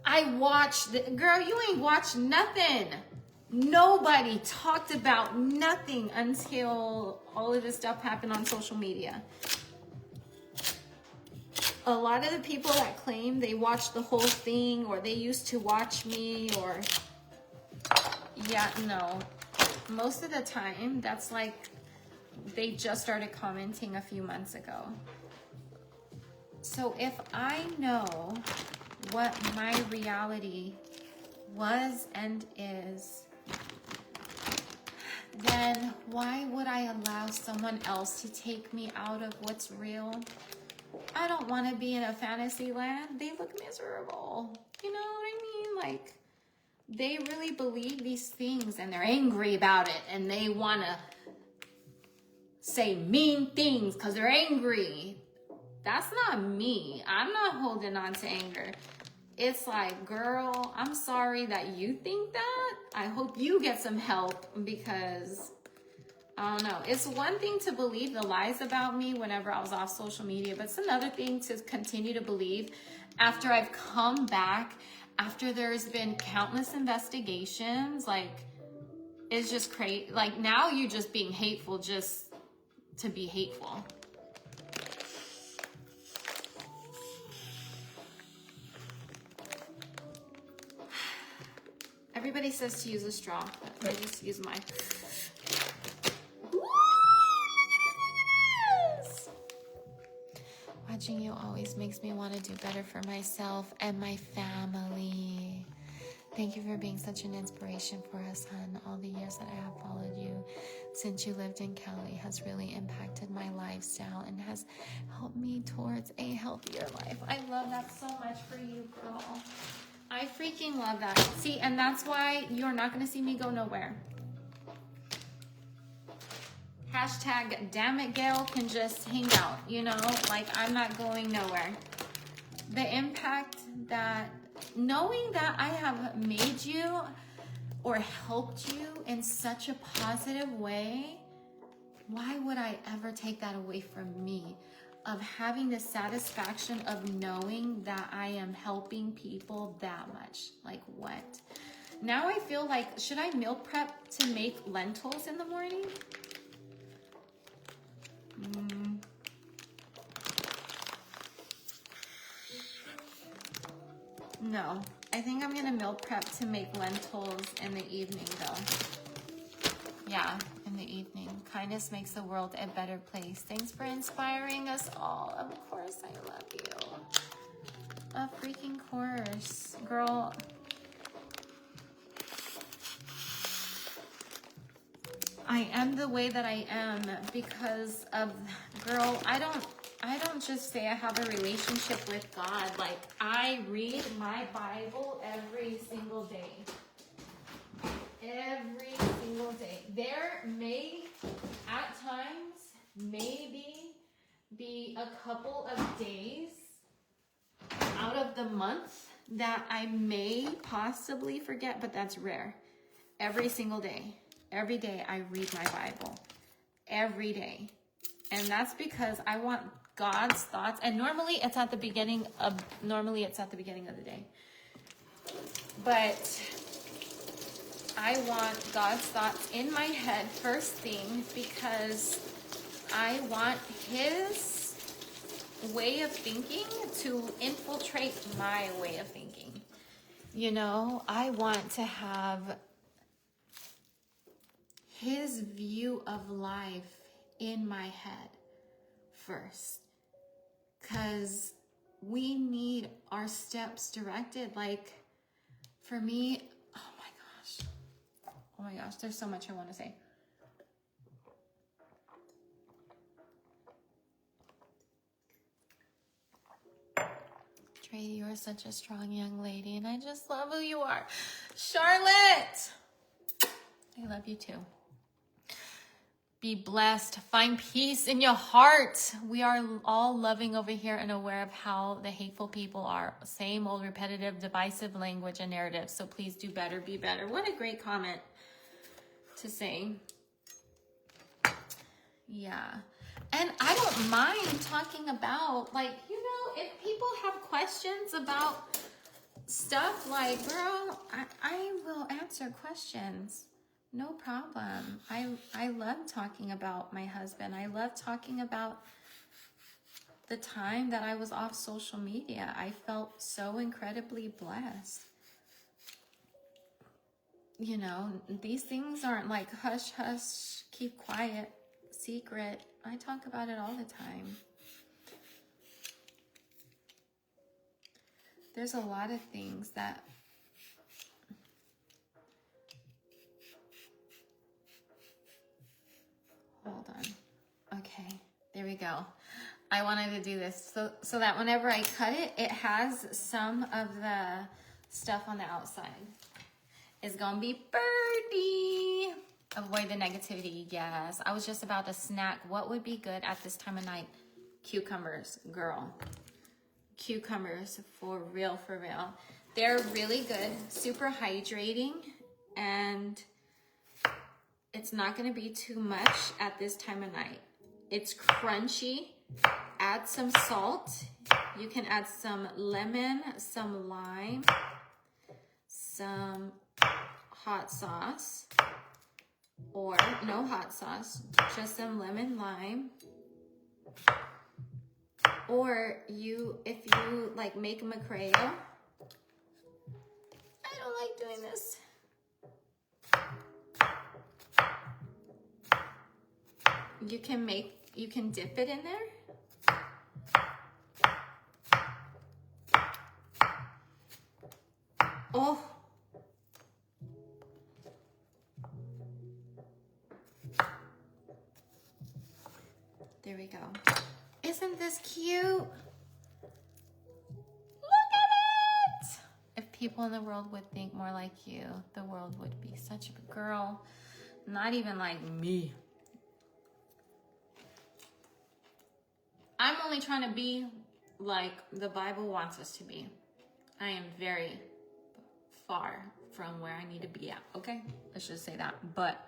I watched the, girl, you ain't watched nothing. Nobody talked about nothing until all of this stuff happened on social media. A lot of the people that claim they watched the whole thing, or they used to watch me, or, yeah, no. Most of the time, that's like, they just started commenting a few months ago. So if I know what my reality was and is, then why would I allow someone else to take me out of what's real? I don't want to be in a fantasy land. They look miserable. You know what I mean? Like, they really believe these things and they're angry about it, and they want to say mean things because they're angry. That's not me. I'm not holding on to anger. It's like, girl, I'm sorry that you think that. I hope you get some help, because I don't know. It's one thing to believe the lies about me whenever I was off social media, but it's another thing to continue to believe after I've come back, after there's been countless investigations. Like, it's just crazy. Like, now you're just being hateful just to be hateful. Everybody says to use a straw, but I just use mine. Yes! Watching you always makes me want to do better for myself and my family. Thank you for being such an inspiration for us, hon. All the years that I have followed you since you lived in Cali has really impacted my lifestyle and has helped me towards a healthier life. I love that so much for you, girl. I freaking love that. See, and that's why you're not going to see me go nowhere. Hashtag damn it, Gail can just hang out, you know? Like, I'm not going nowhere. The impact that, knowing that I have made you or helped you in such a positive way, why would I ever take that away from me? of having the satisfaction of knowing that I am helping people that much. Like what? Now I feel like, should I meal prep to make lentils in the morning? No, I think I'm gonna meal prep to make lentils in the evening though. Yeah, in the evening. Kindness makes the world a better place. Thanks for inspiring us all. Of course, I love you. Of freaking course. Girl. I am the way that I am because of, girl, I don't just say I have a relationship with God. Like, I read my Bible every single day. Every single day. There may, at times, maybe be a couple of days out of the month that I may possibly forget, but that's rare. Every single day. Every day I read my Bible. Every day. And that's because I want God's thoughts. And normally it's at the beginning of the day. But I want God's thoughts in my head first thing because I want his way of thinking to infiltrate my way of thinking. You know, I want to have his view of life in my head first. Because we need our steps directed. Like, for me, oh my gosh, there's so much I want to say. Trey, you are such a strong young lady, and I just love who you are. Charlotte! I love you too. Be blessed. Find peace in your heart. We are all loving over here and aware of how the hateful people are. Same old repetitive, divisive language and narrative. So please do better, be better. What a great comment to say. Yeah. And I don't mind talking about, like, you know, if people have questions about stuff, like, girl, I will answer questions. No problem. I love talking about my husband. I love talking about the time that I was off social media. I felt so incredibly blessed. You know, these things aren't like hush, hush, keep quiet, secret. I talk about it all the time. There's a lot of things that hold on. Okay, there we go. I wanted to do this so that whenever I cut it, it has some of the stuff on the outside. It's gonna be birdie. Avoid the negativity. Yes, I was just about to snack. What would be good at this time of night? Cucumbers, girl. Cucumbers, for real, for real. They're really good, super hydrating, and it's not gonna be too much at this time of night. It's crunchy. Add some salt. You can add some lemon, some lime, some hot sauce, or no hot sauce, just some lemon, lime. Or if you like make macreo. I don't like doing this. You can dip it in there. Oh. There we go. Isn't this cute? Look at it! If people in the world would think more like you, the world would be such a girl. Not even like me. I'm only trying to be like the Bible wants us to be. I am very far from where I need to be at, okay? Let's just say that. But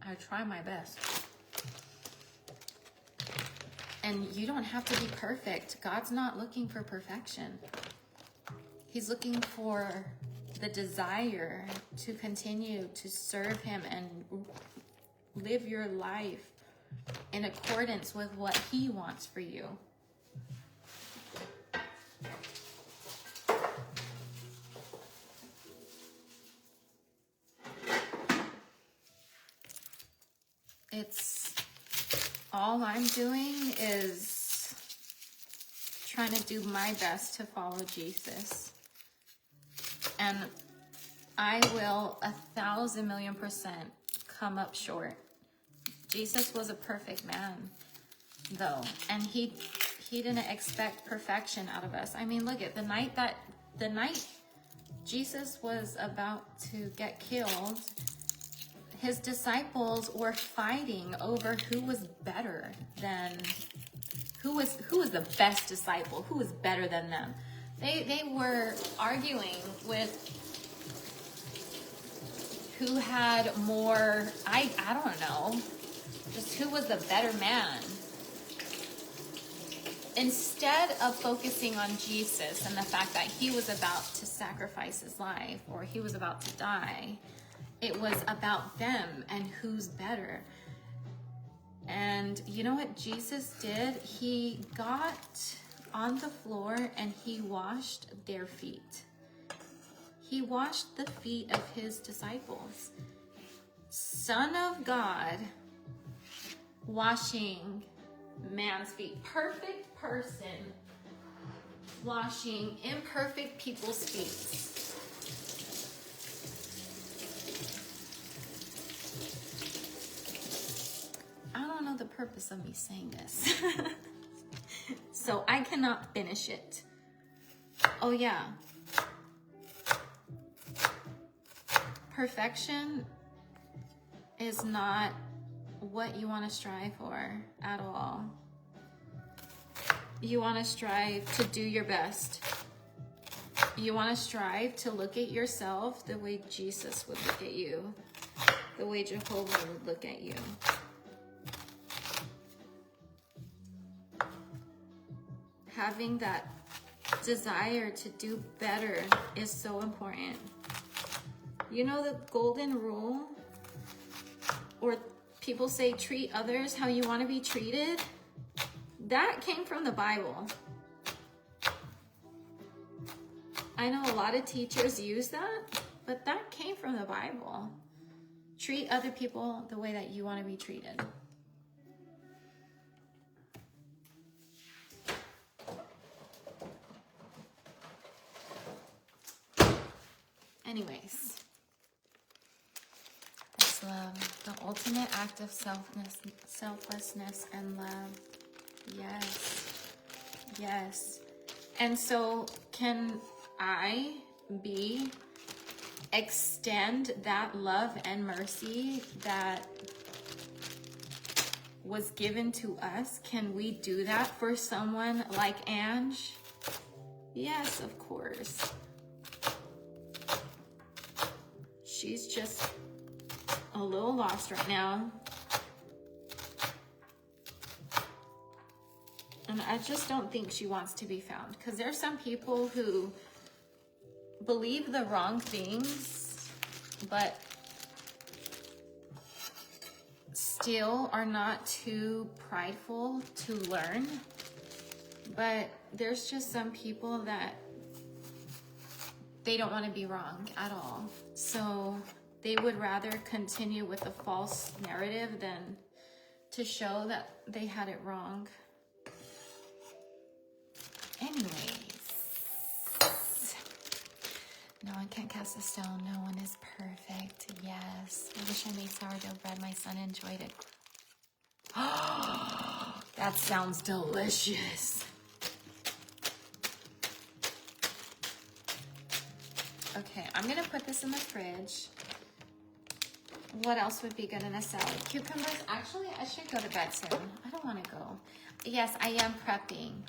I try my best. And you don't have to be perfect. God's not looking for perfection. He's looking for the desire to continue to serve him and live your life in accordance with what he wants for you. It's all I'm doing is trying to do my best to follow Jesus. And I will 1,000,000,000% come up short. Jesus was a perfect man, though, and he didn't expect perfection out of us. I mean, look at the night Jesus was about to get killed, his disciples were fighting over who was better than, who was the best disciple, who was better than them. They were arguing with who had more, I don't know, just who was the better man. Instead of focusing on Jesus and the fact that he was about to sacrifice his life or he was about to die, it was about them and who's better. And you know what Jesus did? He got on the floor and he washed their feet. He washed the feet of his disciples. Son of God washing man's feet. Perfect person washing imperfect people's feet. I don't know the purpose of me saying this. So I cannot finish it. Oh yeah. Perfection is not what you want to strive for at all. You want to strive to do your best. You want to strive to look at yourself the way Jesus would look at you, the way Jehovah would look at you. Having that desire to do better is so important. You know the golden rule? Or people say treat others how you want to be treated? That came from the Bible. I know a lot of teachers use that, but that came from the Bible. Treat other people the way that you want to be treated. Anyways, that's love, the ultimate act of selflessness and love. Yes, yes. And so can I extend that love and mercy that was given to us? Can we do that for someone like Ange? Yes, of course. She's just a little lost right now. And I just don't think she wants to be found. Because there's some people who believe the wrong things, but still are not too prideful to learn. But there's just some people that they don't want to be wrong at all. So they would rather continue with a false narrative than to show that they had it wrong. Anyways, no one can cast a stone. No one is perfect. Yes. I wish I made sourdough bread. My son enjoyed it. Oh, that sounds delicious. Okay, I'm gonna put this in the fridge. What else would be good in a salad? Cucumbers. Actually, I should go to bed soon. I don't want to go. Yes, I am prepping.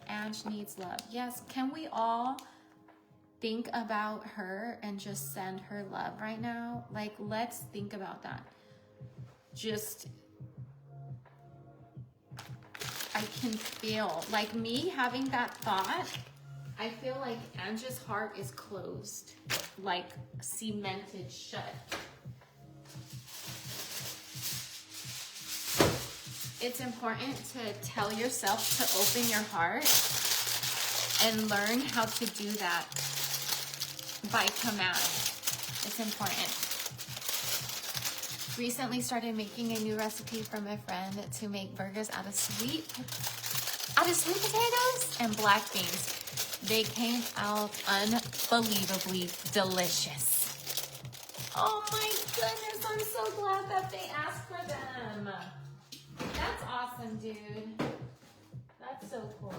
Ange needs love. Yes, can we all think about her and just send her love right now? Like, let's think about that. Just I can feel, like me having that thought, I feel like Angie's heart is closed, like cemented shut. It's important to tell yourself to open your heart and learn how to do that by command. It's important. Recently started making a new recipe for my friend to make burgers out of sweet potatoes and black beans. They came out unbelievably delicious. Oh my goodness, I'm so glad that they asked for them. That's awesome, dude. That's so cool.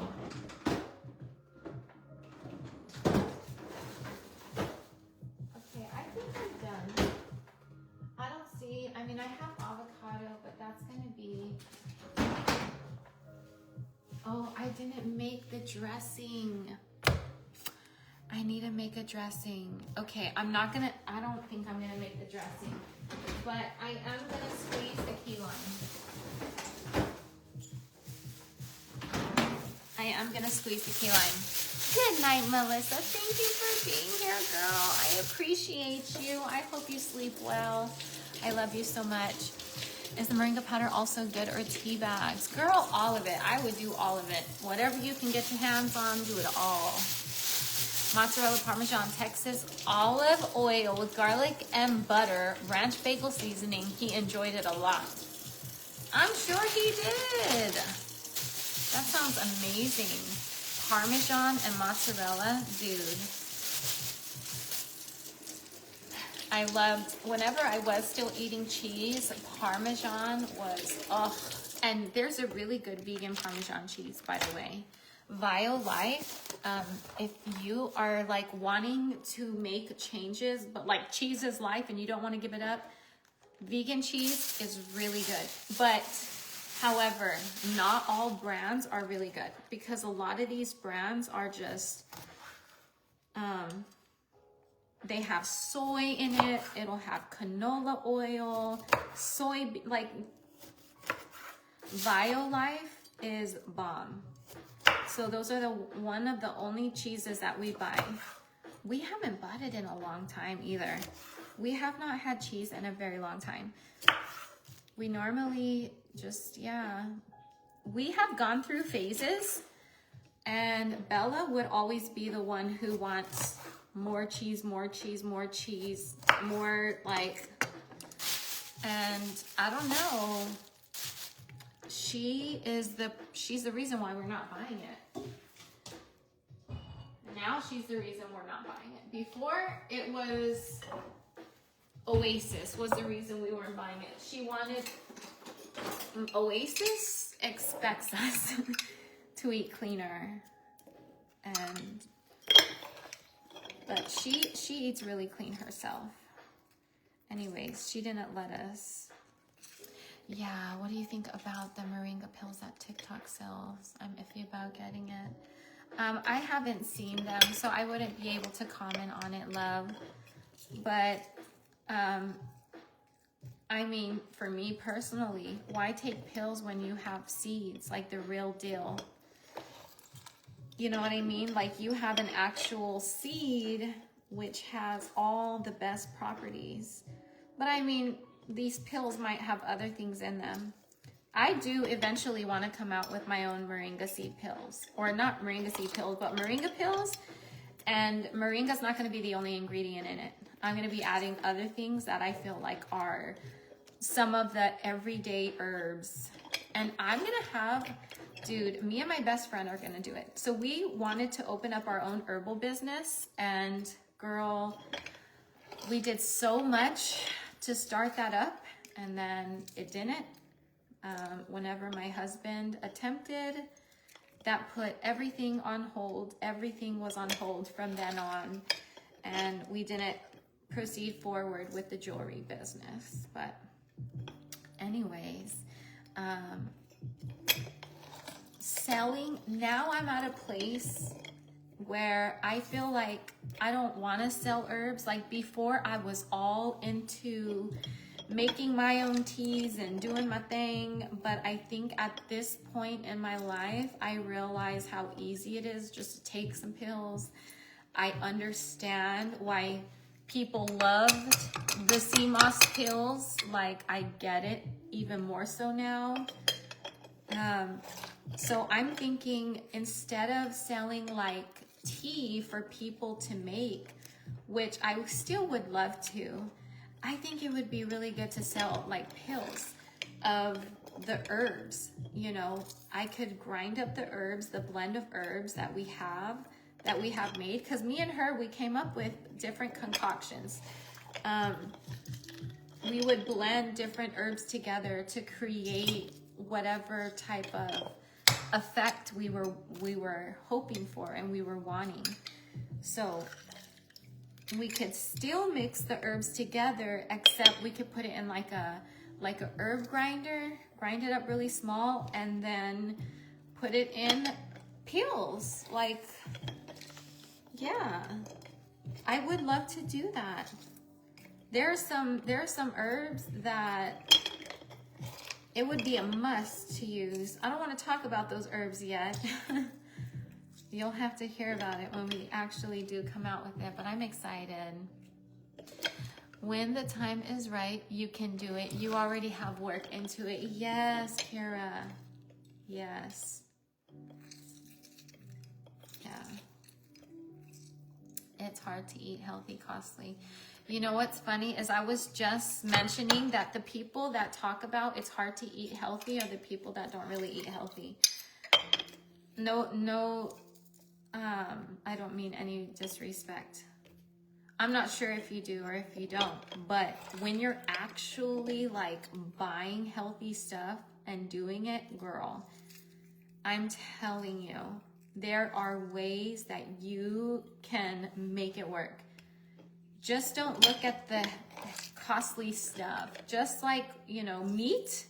Okay, I think I'm done. I don't see, I mean, I have avocado, but that's gonna be, oh, I didn't make the dressing. I need to make a dressing. Okay, I don't think I'm gonna make the dressing, but I am gonna squeeze the key lime. I am gonna squeeze the key lime. Good night, Melissa. Thank you for being here, girl. I appreciate you. I hope you sleep well. I love you so much. Is the moringa powder also good, or tea bags? Girl, all of it. I would do all of it. Whatever you can get your hands on, do it all. Mozzarella Parmesan, Texas olive oil with garlic and butter, ranch bagel seasoning. He enjoyed it a lot. I'm sure he did. That sounds amazing. Parmesan and mozzarella, dude. I loved, whenever I was still eating cheese, Parmesan was, and there's a really good vegan Parmesan cheese, by the way. Violife, if you are like wanting to make changes, but like cheese is life and you don't want to give it up, vegan cheese is really good. But however, not all brands are really good, because a lot of these brands are just, they have soy in it. It'll have canola oil, like Violife is bomb. So those are one of the only cheeses that we buy. We haven't bought it in a long time either. We have not had cheese in a very long time. We normally just, we have gone through phases, and Bella would always be the one who wants more cheese, more cheese, more cheese, more like, and I don't know. She's the reason why we're not buying it. Now she's the reason we're not buying it. Before, it was Oasis was the reason we weren't buying it. She wanted, Oasis expects us to eat cleaner, but she eats really clean herself. Anyways, she didn't let us. Yeah, what do you think about the moringa pills that TikTok sells? I'm iffy about getting it. I haven't seen them, so I wouldn't be able to comment on it, love. But, I mean, for me personally, why take pills when you have seeds, like the real deal? You know what I mean? Like, you have an actual seed which has all the best properties. But I mean, these pills might have other things in them. I do eventually want to come out with my own moringa seed pills. Or not moringa seed pills, but moringa pills. And moringa's not going to be the only ingredient in it. I'm going to be adding other things that I feel like are some of the everyday herbs. And I'm going to have, dude, me and my best friend are going to do it. So we wanted to open up our own herbal business. And girl, we did so much to start that up, and then it didn't. Whenever my husband attempted, that put everything on hold. Everything was on hold from then on, and we didn't proceed forward with the jewelry business. But anyways, selling, now I'm at a place where I feel like I don't want to sell herbs. Like before, I was all into making my own teas and doing my thing. But I think at this point in my life, I realize how easy it is just to take some pills. I understand why people loved the sea moss pills. Like, I get it even more so now. So I'm thinking, instead of selling like tea for people to make, which I still would love to, I think it would be really good to sell like pills of the herbs. You know, I could grind up the herbs, the blend of herbs that we have made, because me and her, we came up with different concoctions. We would blend different herbs together to create whatever type of effect we were hoping for and we were wanting. So we could still mix the herbs together, except we could put it in like a herb grinder, grind it up really small, and then put it in pills. Like, yeah, I would love to do that. There are some herbs that it would be a must to use. I don't want to talk about those herbs yet. You'll have to hear about it when we actually do come out with it, but I'm excited. When the time is right, you can do it. You already have work into it. Yes, Kara. Yes. Yeah. It's hard to eat healthy, costly. You know what's funny is I was just mentioning that the people that talk about it's hard to eat healthy are the people that don't really eat healthy. No, I don't mean any disrespect. I'm not sure if you do or if you don't, but when you're actually like buying healthy stuff and doing it, girl, I'm telling you, there are ways that you can make it work. Just don't look at the costly stuff. Just like, you know, meat,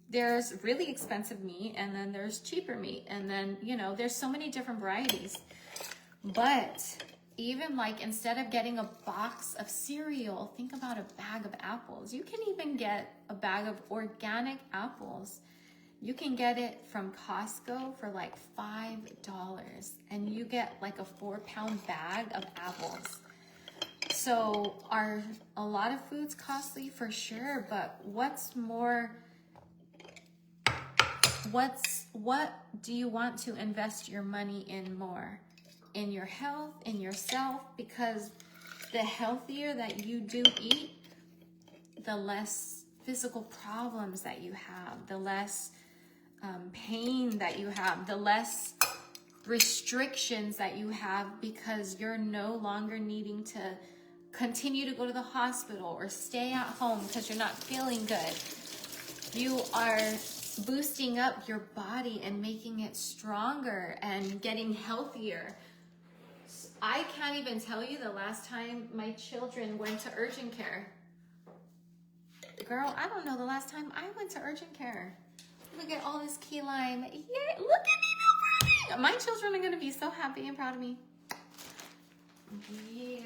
there's really expensive meat, and then there's cheaper meat, and then, you know, there's so many different varieties. But even like, instead of getting a box of cereal, think about a bag of apples. You can even get a bag of organic apples. You can get it from Costco for like $5, and you get like a 4-pound bag of apples. So are a lot of foods costly? For sure, but what do you want to invest your money in more? In your health, in yourself? Because the healthier that you do eat, the less physical problems that you have, the less pain that you have, the less restrictions that you have, because you're no longer needing to continue to go to the hospital or stay at home because you're not feeling good. You are boosting up your body and making it stronger and getting healthier. I can't even tell you the last time my children went to urgent care. Girl, I don't know the last time I went to urgent care. Look at all this key lime. Yeah, look at me now, Brownie. My children are going to be so happy and proud of me. Yeah.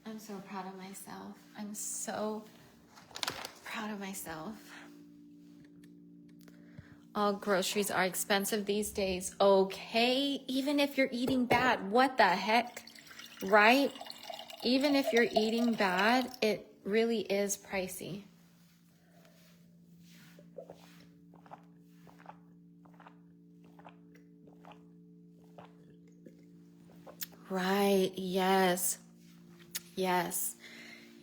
I'm so proud of myself. I'm so proud of myself. All groceries are expensive these days. Okay, even if you're eating bad, what the heck, right? Even if you're eating bad, it really is pricey. Right, yes. Yes.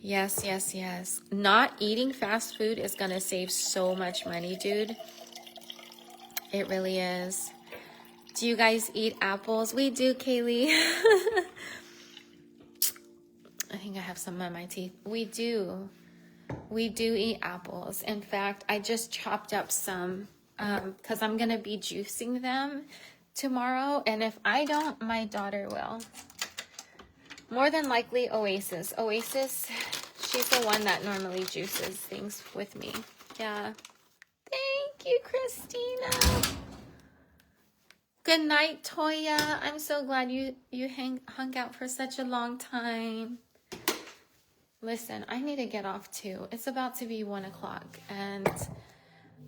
Yes, yes, yes. Not eating fast food is going to save so much money, dude. It really is. Do you guys eat apples? We do, Kaylee. I think I have some on my teeth. We do. We do eat apples. In fact, I just chopped up some because I'm going to be juicing them tomorrow. And if I don't, my daughter will. More than likely, Oasis. Oasis, she's the one that normally juices things with me. Yeah. Thank you, Christina. Good night, Toya. I'm so glad you hung out for such a long time. Listen, I need to get off too. It's about to be 1 o'clock and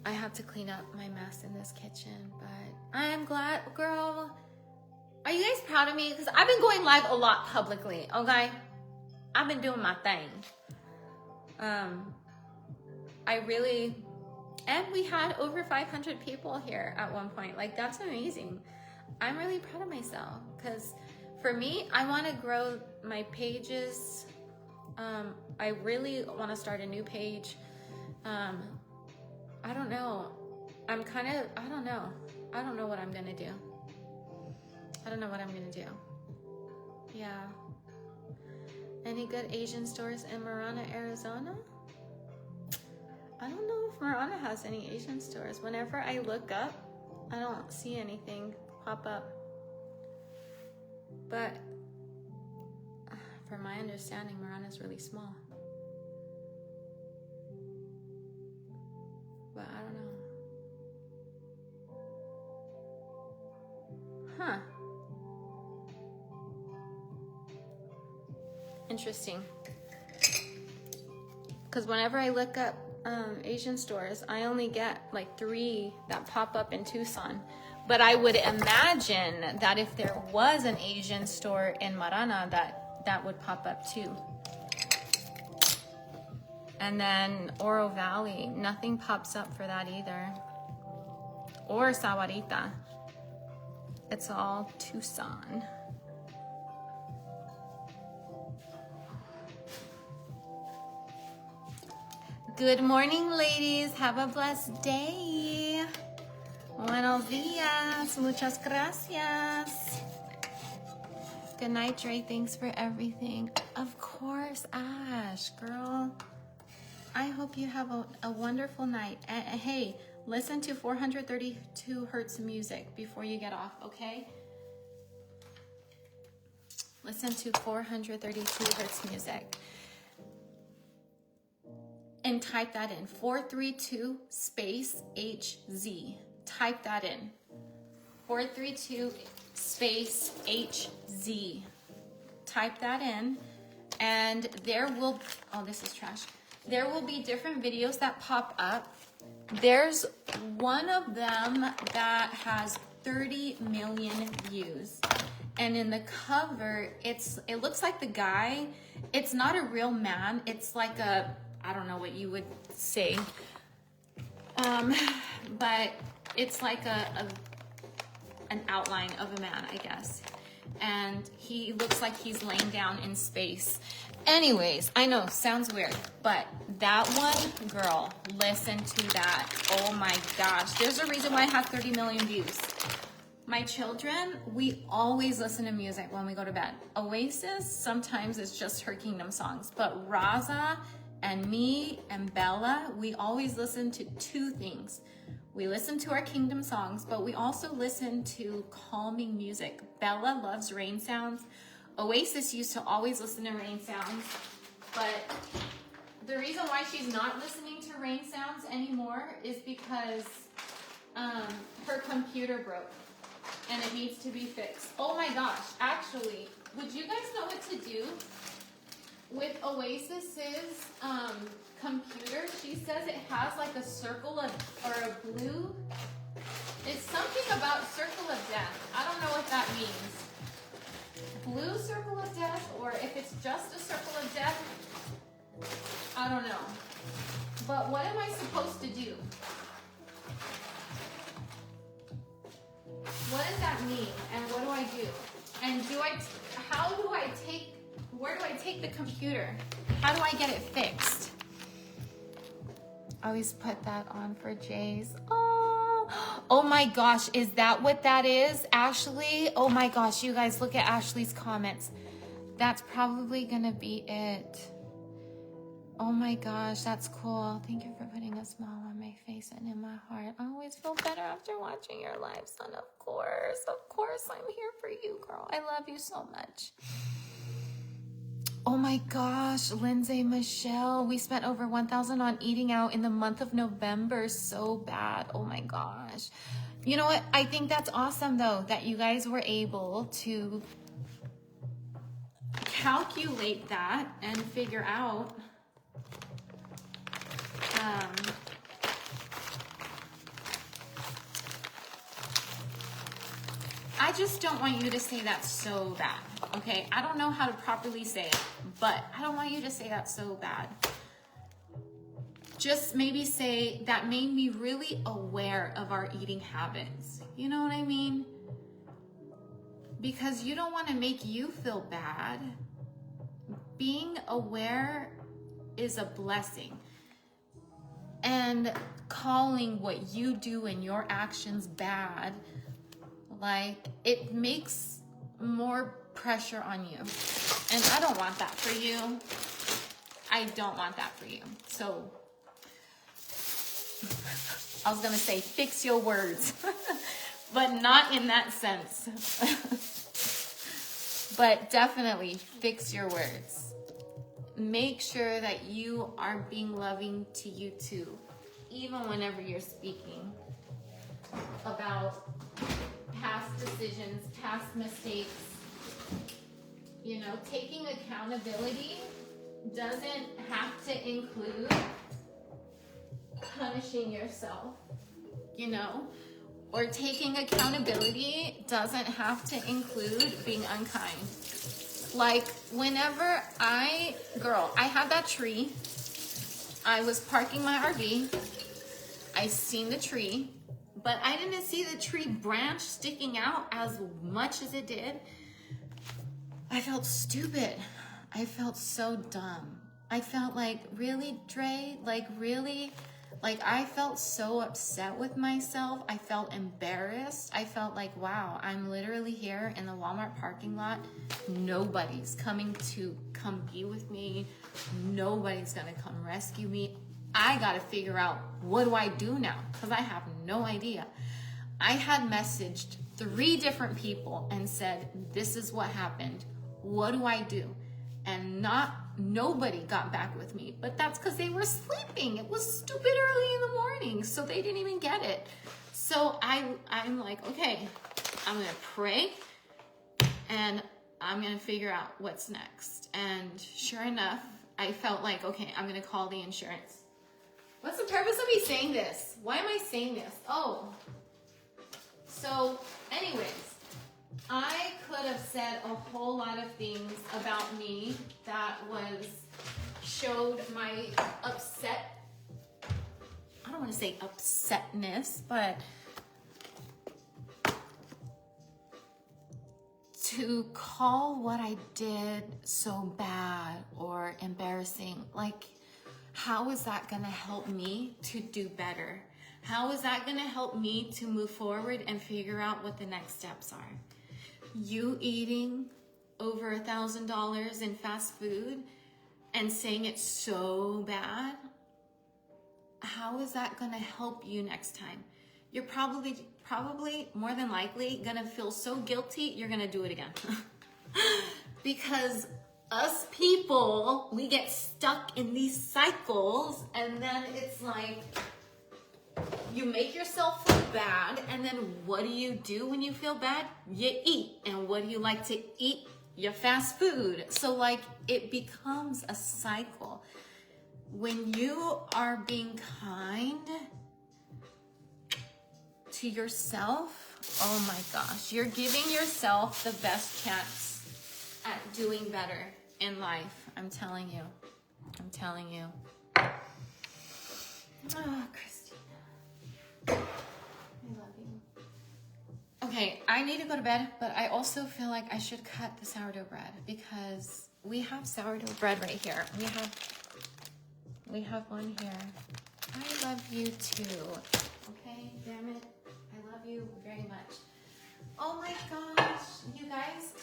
I have to clean up my mess in this kitchen, but I'm glad, girl. Are you guys proud of me? Because I've been going live a lot publicly, okay? I've been doing my thing. And we had over 500 people here at one point. Like, that's amazing. I'm really proud of myself because for me, I want to grow my pages. I really want to start a new page. I don't know. I don't know. I don't know what I'm going to do. I don't know what I'm going to do. Yeah. Any good Asian stores in Marana, Arizona? I don't know if Marana has any Asian stores. Whenever I look up, I don't see anything pop up. But from my understanding, Marana is really small. But I don't know. Huh. Interesting. Because whenever I look up Asian stores, I only get like 3 that pop up in Tucson. But I would imagine that if there was an Asian store in Marana, that would pop up too. And then Oro Valley, nothing pops up for that either. Or Sahuarita. It's all Tucson. Good morning, ladies. Have a blessed day. Buenos días. Muchas gracias. Good night, Dre. Thanks for everything. Of course, Ash, girl. I hope you have a wonderful night. Hey, listen to 432 hertz music before you get off, okay? Listen to 432 hertz music. And type that in, 432 space HZ. Type that in, 432 space HZ. Type that in, and there will, oh, this is trash. There will be different videos that pop up. There's one of them that has 30 million views. And in the cover, it looks like the guy, it's not a real man. It's like a, I don't know what you would say. But it's like an outline of a man, I guess. And he looks like he's laying down in space. Anyways, I know, sounds weird, but that one, girl, listen to that. Oh my gosh. There's a reason why I have 30 million views. My children, we always listen to music when we go to bed. Oasis, sometimes it's just her Kingdom songs, but Raza and me and Bella, we always listen to 2 things. We listen to our Kingdom songs, but we also listen to calming music. Bella loves rain sounds. Oasis used to always listen to rain sounds, but the reason why she's not listening to rain sounds anymore is because her computer broke and it needs to be fixed. Oh my gosh, actually, would you guys know what to do with Oasis's computer? She says it has like a circle of, or a blue. It's something about circle of death. I don't know what that means. Blue circle of death, or if it's just a circle of death, I don't know. But what am I supposed to do? What does that mean? And what do I do? And where do I take the computer? How do I get it fixed? I always put that on for Jay's. Oh my gosh, is that what that is, Ashley? Oh my gosh, you guys, look at Ashley's comments. That's probably gonna be it. Oh my gosh, that's cool. Thank you for putting a smile on my face and in my heart. I always feel better after watching your live, son. Of course, I'm here for you, girl. I love you so much. Oh my gosh, Lindsay, Michelle, we spent over 1,000 on eating out in the month of November. So bad. Oh my gosh. You know what? I think that's awesome though, that you guys were able to calculate that and figure out I just don't want you to say that's so bad, okay? I don't know how to properly say it, but I don't want you to say that's so bad. Just maybe say that made me really aware of our eating habits. You know what I mean? Because you don't want to make you feel bad. Being aware is a blessing. And calling what you do and your actions bad, like, it makes more pressure on you. And I don't want that for you. I don't want that for you. So, I was gonna say, fix your words, but not in that sense. But definitely fix your words. Make sure that you are being loving to you too, even whenever you're speaking about past decisions, past mistakes. You know, taking accountability doesn't have to include punishing yourself, you know, or taking accountability doesn't have to include being unkind. Like, whenever I have that tree. I was parking my RV. I seen the tree, but I didn't see the tree branch sticking out as much as it did. I felt stupid. I felt so dumb. I felt like, really, Dre? Like, really? Like, I felt so upset with myself. I felt embarrassed. I felt like, wow, I'm literally here in the Walmart parking lot. Nobody's coming to come be with me. Nobody's gonna come rescue me. I gotta figure out, what do I do now? Because I have no idea. I had messaged 3 different people and said, this is what happened. What do I do? And nobody got back with me, but that's because they were sleeping. It was stupid early in the morning, so they didn't even get it. So I'm like, okay, I'm gonna pray and I'm gonna figure out what's next. And sure enough, I felt like, okay, I'm gonna call the insurance. What's the purpose of me saying this? Why am I saying this? Oh, so anyways, I could have said a whole lot of things about me that showed my upset. I don't want to say upsetness, but to call what I did so bad or embarrassing, like, how is that going to help me to do better? How is that going to help me to move forward and figure out what the next steps are? You eating over $1,000 in fast food and saying it's so bad, how is that going to help you next time? You're probably more than likely going to feel so guilty, you're going to do it again. Because us people, we get stuck in these cycles, and then it's like, you make yourself feel bad, and then what do you do when you feel bad? You eat. And what do you like to eat? Your fast food. So, like, it becomes a cycle. When you are being kind to yourself, oh my gosh, you're giving yourself the best chance at doing better in life. I'm telling you. I'm telling you. Oh, Christina. I love you. Okay, I need to go to bed, but I also feel like I should cut the sourdough bread because we have sourdough bread right here. We have one here. I love you too. Okay, damn it. I love you very much. Oh my gosh, you guys.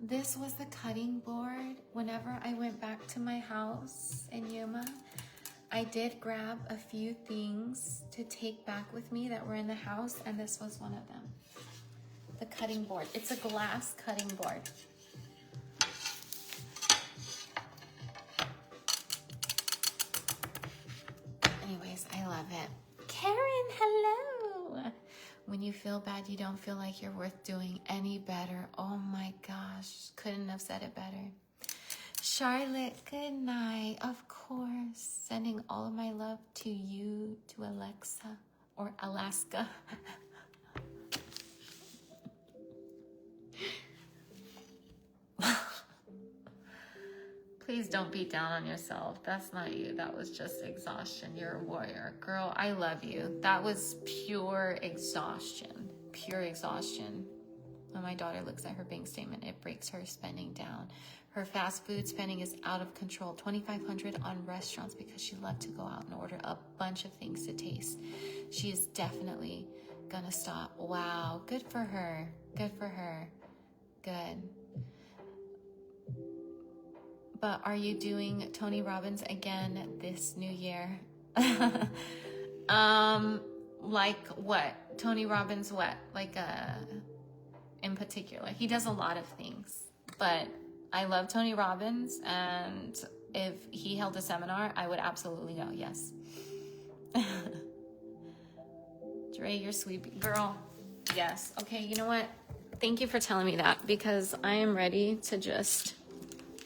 This was the cutting board. Whenever I went back to my house in Yuma, I did grab a few things to take back with me that were in the house, and this was one of them. The cutting board. It's a glass cutting board. Anyways, guys. I love it. Karen, hello. When you feel bad, you don't feel like you're worth doing any better. Oh my gosh. Couldn't have said it better. Charlotte, good night. Of course. Sending all of my love to you, to Alexa or Alaska. Please don't beat down on yourself. That's not you. That was just exhaustion. You're a warrior. Girl, I love you. That was pure exhaustion. Pure exhaustion. When my daughter looks at her bank statement, it breaks her spending down. Her fast food spending is out of control. $2,500 on restaurants because she loved to go out and order a bunch of things to taste. She is definitely gonna stop. Wow, good for her. Good for her. Good. But are you doing Tony Robbins again this new year? Like what? Tony Robbins what? Like in particular. He does a lot of things. But I love Tony Robbins, and if he held a seminar, I would absolutely go, yes. Dre, you're sweet girl. Yes. Okay, you know what? Thank you for telling me that, because I am ready to just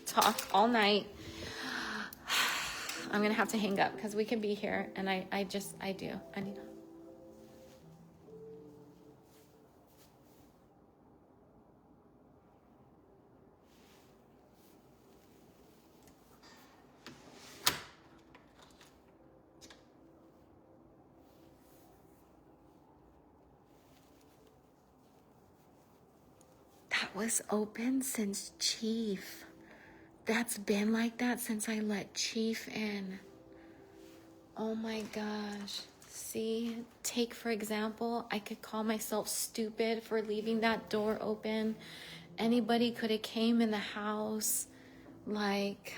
talk all night. I'm gonna have to hang up because we can be here, and I need. That was open since Chief. That's been like that since I let Chief in. Oh my gosh. See, take for example, I could call myself stupid for leaving that door open. Anybody could have came in the house. Like,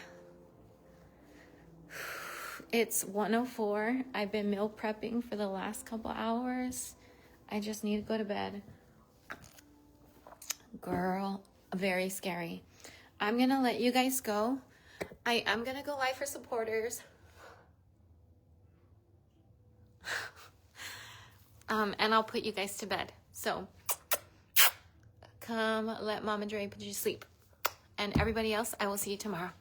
it's 1:04. I've been meal prepping for the last couple hours. I just need to go to bed. Girl, very scary. I'm gonna let you guys go. I'm gonna go live for supporters. And I'll put you guys to bed. So come let Mama Dre put you to sleep. And everybody else, I will see you tomorrow.